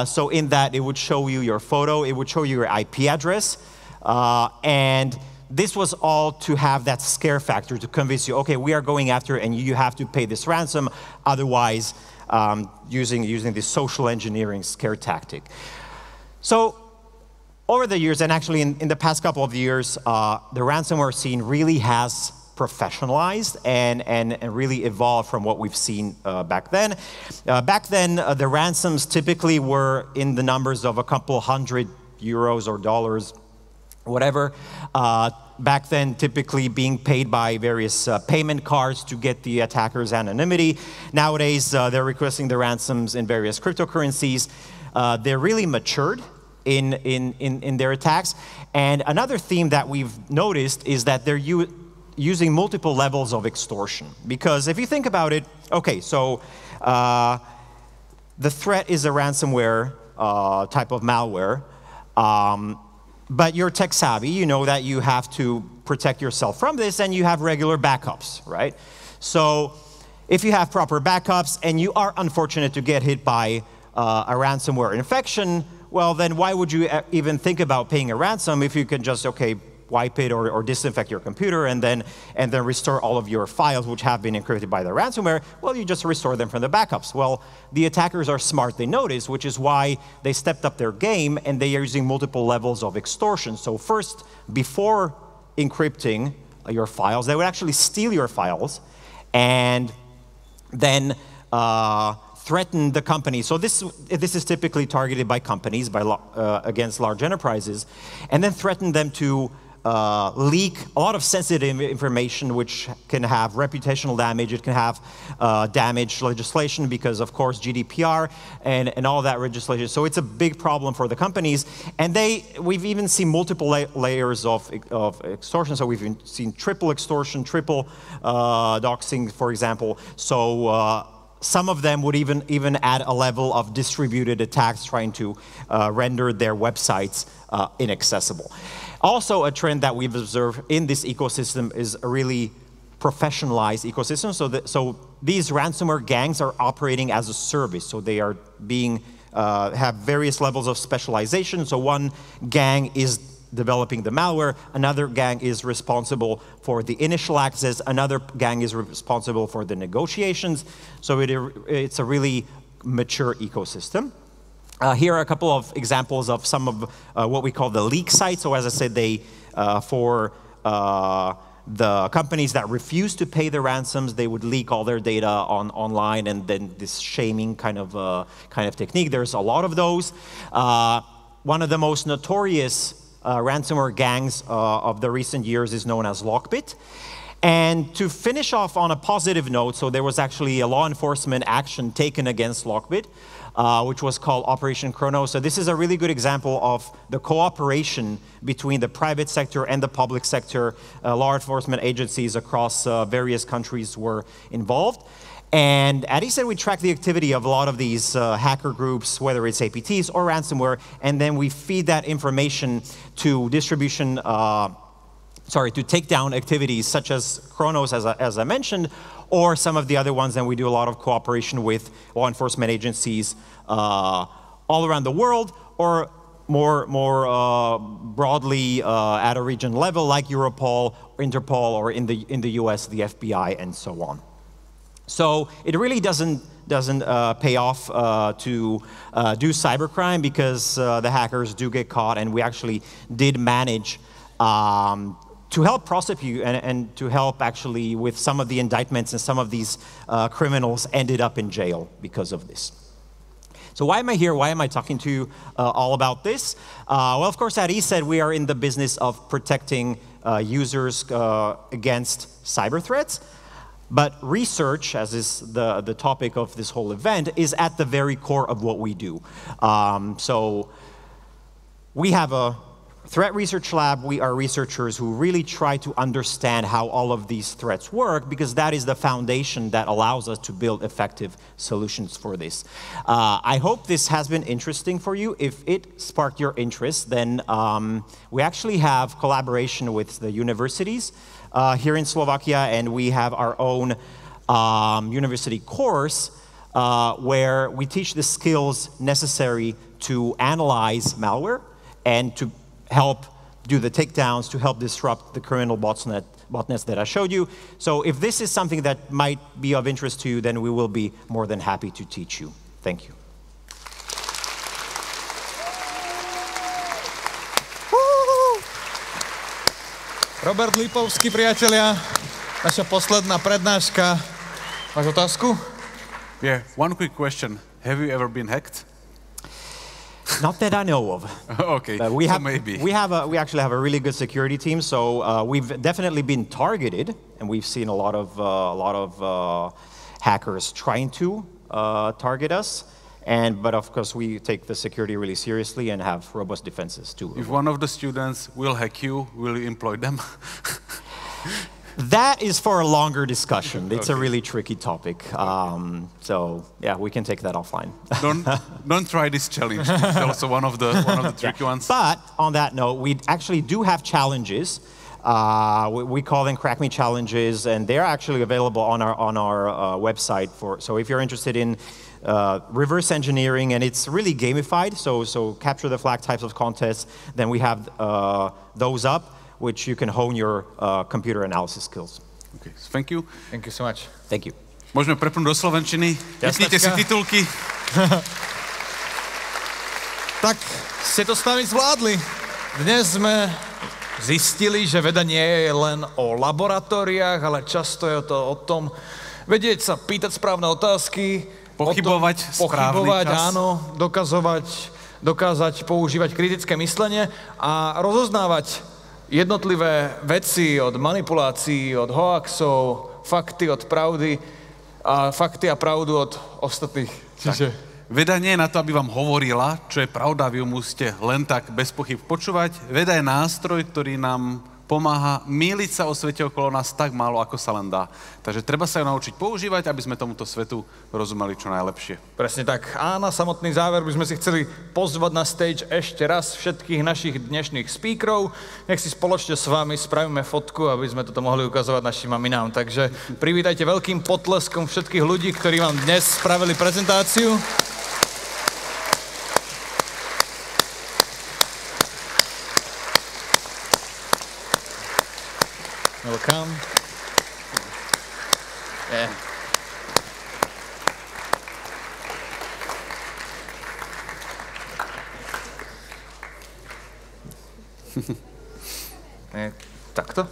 So in that, it would show you your photo, it would show you your IP address, and this was all to have that scare factor to convince you, okay, we are going after it and you have to pay this ransom, otherwise using this social engineering scare tactic. So over the years, and actually in the past couple of years, the ransomware scene really has professionalized and really evolved from what we've seen back then. Back then, the ransoms typically were in the numbers of a couple hundred euros or dollars, whatever. Back then, typically being paid by various payment cards to get the attacker's anonymity. Nowadays, they're requesting the ransoms in various cryptocurrencies. They're really matured in their attacks. And another theme that we've noticed is that they're using multiple levels of extortion. Because if you think about it, okay, so the threat is a ransomware type of malware. But you're tech savvy, you know that you have to protect yourself from this, and you have regular backups, right? So if you have proper backups and you are unfortunate to get hit by a ransomware infection, well, then why would you even think about paying a ransom if you can just, okay, wipe it or disinfect your computer and then restore all of your files which have been encrypted by the ransomware? Well, you just restore them from the backups. Well, the attackers are smart, they notice, which is why they stepped up their game and they are using multiple levels of extortion. So first, before encrypting your files, they would actually steal your files and then threaten the company. So this is typically targeted by companies, against large enterprises, and then threaten them to leak a lot of sensitive information which can have reputational damage. It can have damage legislation because, of course, GDPR and all that legislation. So it's a big problem for the companies. And we've even seen multiple layers of extortion. So we've seen triple extortion, triple doxing, for example. So some of them would even add a level of distributed attacks trying to render their websites inaccessible. Also, a trend that we've observed in this ecosystem is a really professionalized ecosystem. So these ransomware gangs are operating as a service. So they are have various levels of specialization. So one gang is developing the malware, another gang is responsible for the initial access, another gang is responsible for the negotiations. So it's a really mature ecosystem. Here are a couple of examples of some of what we call the leak sites. So as I said, for the companies that refuse to pay the ransoms, they would leak all their data online, and then this shaming kind of technique. There's a lot of those. One of the most notorious ransomware gangs of the recent years is known as Lockbit. And to finish off on a positive note, so there was actually a law enforcement action taken against Lockbit, which was called Operation Chrono. So this is a really good example of the cooperation between the private sector and the public sector. Law enforcement agencies across various countries were involved. And at ESET, we track the activity of a lot of these hacker groups, whether it's APTs or ransomware, and then we feed that information to distribution, to takedown activities such as Chronos, as I mentioned, or some of the other ones. And we do a lot of cooperation with law enforcement agencies all around the world, or more broadly at a region level, like Europol, Interpol, or in the US, the FBI, and so on. So it really doesn't pay off to do cybercrime, because the hackers do get caught, and we actually did manage to help prosecute and to help actually with some of the indictments, and some of these criminals ended up in jail because of this. So why am I here? Why am I talking to you all about this? Well, of course, at ESET, we are in the business of protecting users against cyber threats. But research, as is the topic of this whole event, is at the very core of what we do. So we have a threat research lab. We are researchers who really try to understand how all of these threats work, because that is the foundation that allows us to build effective solutions for this. I hope this has been interesting for you. If it sparked your interest, then we actually have collaboration with the universities here in Slovakia, and we have our own university course where we teach the skills necessary to analyze malware and to help do the takedowns, to help disrupt the criminal botnets that I showed you. So if this is something that might be of interest to you, then we will be more than happy to teach you. Thank you. Robert Lipovský, priatelia, naša posledná prednáška. Máš otázku? Yeah, one quick question. Have you ever been hacked? Not that I know of. Okay, maybe. We actually have a really good security team, so we've definitely been targeted, and we've seen a lot of hackers trying to target us. But of course, we take the security really seriously and have robust defenses too. If one of the students will hack you, will you employ them? That is for a longer discussion. It's a really tricky topic. So yeah, we can take that offline. Don't try this challenge. It's also one of the tricky ones. But on that note, we actually do have challenges. We call them Crack Me challenges, and they're actually available on our website. So if you're interested in reverse engineering, and it's really gamified, so capture the flag types of contests, then we have those up, which you can hone your computer analysis skills. Okay, thank you. Thank you so much. Thank you. Môžeme prepnúť do slovenčiny. Vypnite si titulky. Tak ste to s nami zvládli. Dnes sme zistili, že veda nie je len o laboratóriách, ale často je to o tom vedieť sa, pýtať správne otázky, pochybovať čas. Áno, dokázať používať kritické myslenie a rozoznávať jednotlivé veci od manipulácií, od hoaxov, fakty od pravdy a fakty a pravdu od ostatných. Čiže veda nie je na to, aby vám hovorila, čo je pravda, vy ju musíte len tak bez pochyb počúvať. Veda je nástroj, ktorý nám pomáha mýliť sa o svete okolo nás tak málo, ako sa len dá. Takže treba sa ju naučiť používať, aby sme tomuto svetu rozumeli čo najlepšie. Presne tak. A na samotný záver by sme si chceli pozvať na stage ešte raz všetkých našich dnešných speakerov. Nech si spoločne s vami spravíme fotku, aby sme toto mohli ukazovať našim maminám. Takže privítajte veľkým potleskom všetkých ľudí, ktorí vám dnes spravili prezentáciu. Welcome. Yeah. Takto?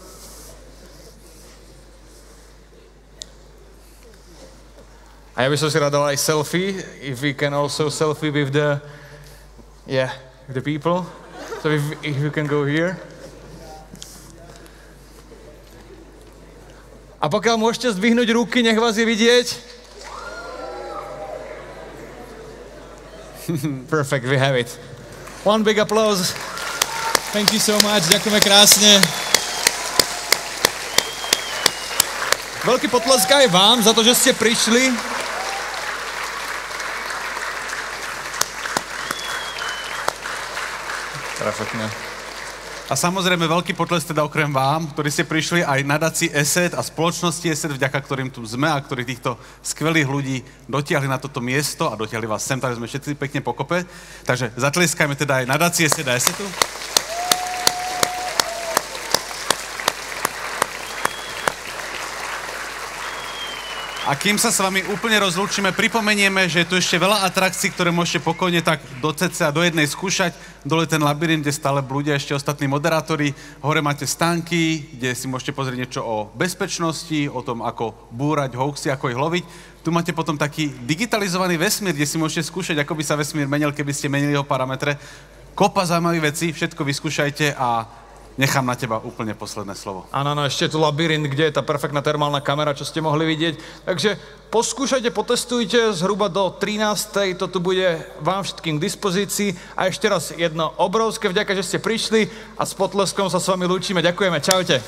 A ja by som si rád dal aj selfie, if we can also selfie with the people. So if you can go here. A pokiaľ môžete zdvihnúť ruky, nech vás je vidieť. Perfect, we have it. One big applause. Thank you so much, ďakujeme krásne. Veľký potlesk aj vám za to, že ste prišli. Perfektne. A samozrejme veľký potlesk teda okrem vám, ktorí ste prišli aj nadácii ESET a spoločnosti ESET, vďaka ktorým tu sme a ktorí týchto skvelých ľudí dotiahli na toto miesto a dotiahli vás sem, takže sme všetci pekne pokope. Takže zatleskajme teda aj nadácii ESET a ESETu. A kým sa s vami úplne rozlúčime, pripomenieme, že je tu ešte veľa atrakcií, ktoré môžete pokojne tak do cca do jednej skúšať. Dole ten labyrint, kde stále blúdia ešte ostatní moderátori. Hore máte stánky, kde si môžete pozrieť niečo o bezpečnosti, o tom, ako búrať hoaxy, ako ich loviť. Tu máte potom taký digitalizovaný vesmír, kde si môžete skúšať, ako by sa vesmír menil, keby ste menili jeho parametre. Kopa zaujímavých vecí, všetko vyskúšajte a nechám na teba úplne posledné slovo. Áno, ešte tu labyrint, kde je tá perfektná termálna kamera, čo ste mohli vidieť. Takže poskúšajte, potestujte, zhruba do 13. To tu bude vám všetkým k dispozícii. A ešte raz jedno obrovské vďaka, že ste prišli a s potleskom sa s vami lúčime. Ďakujeme, čaute.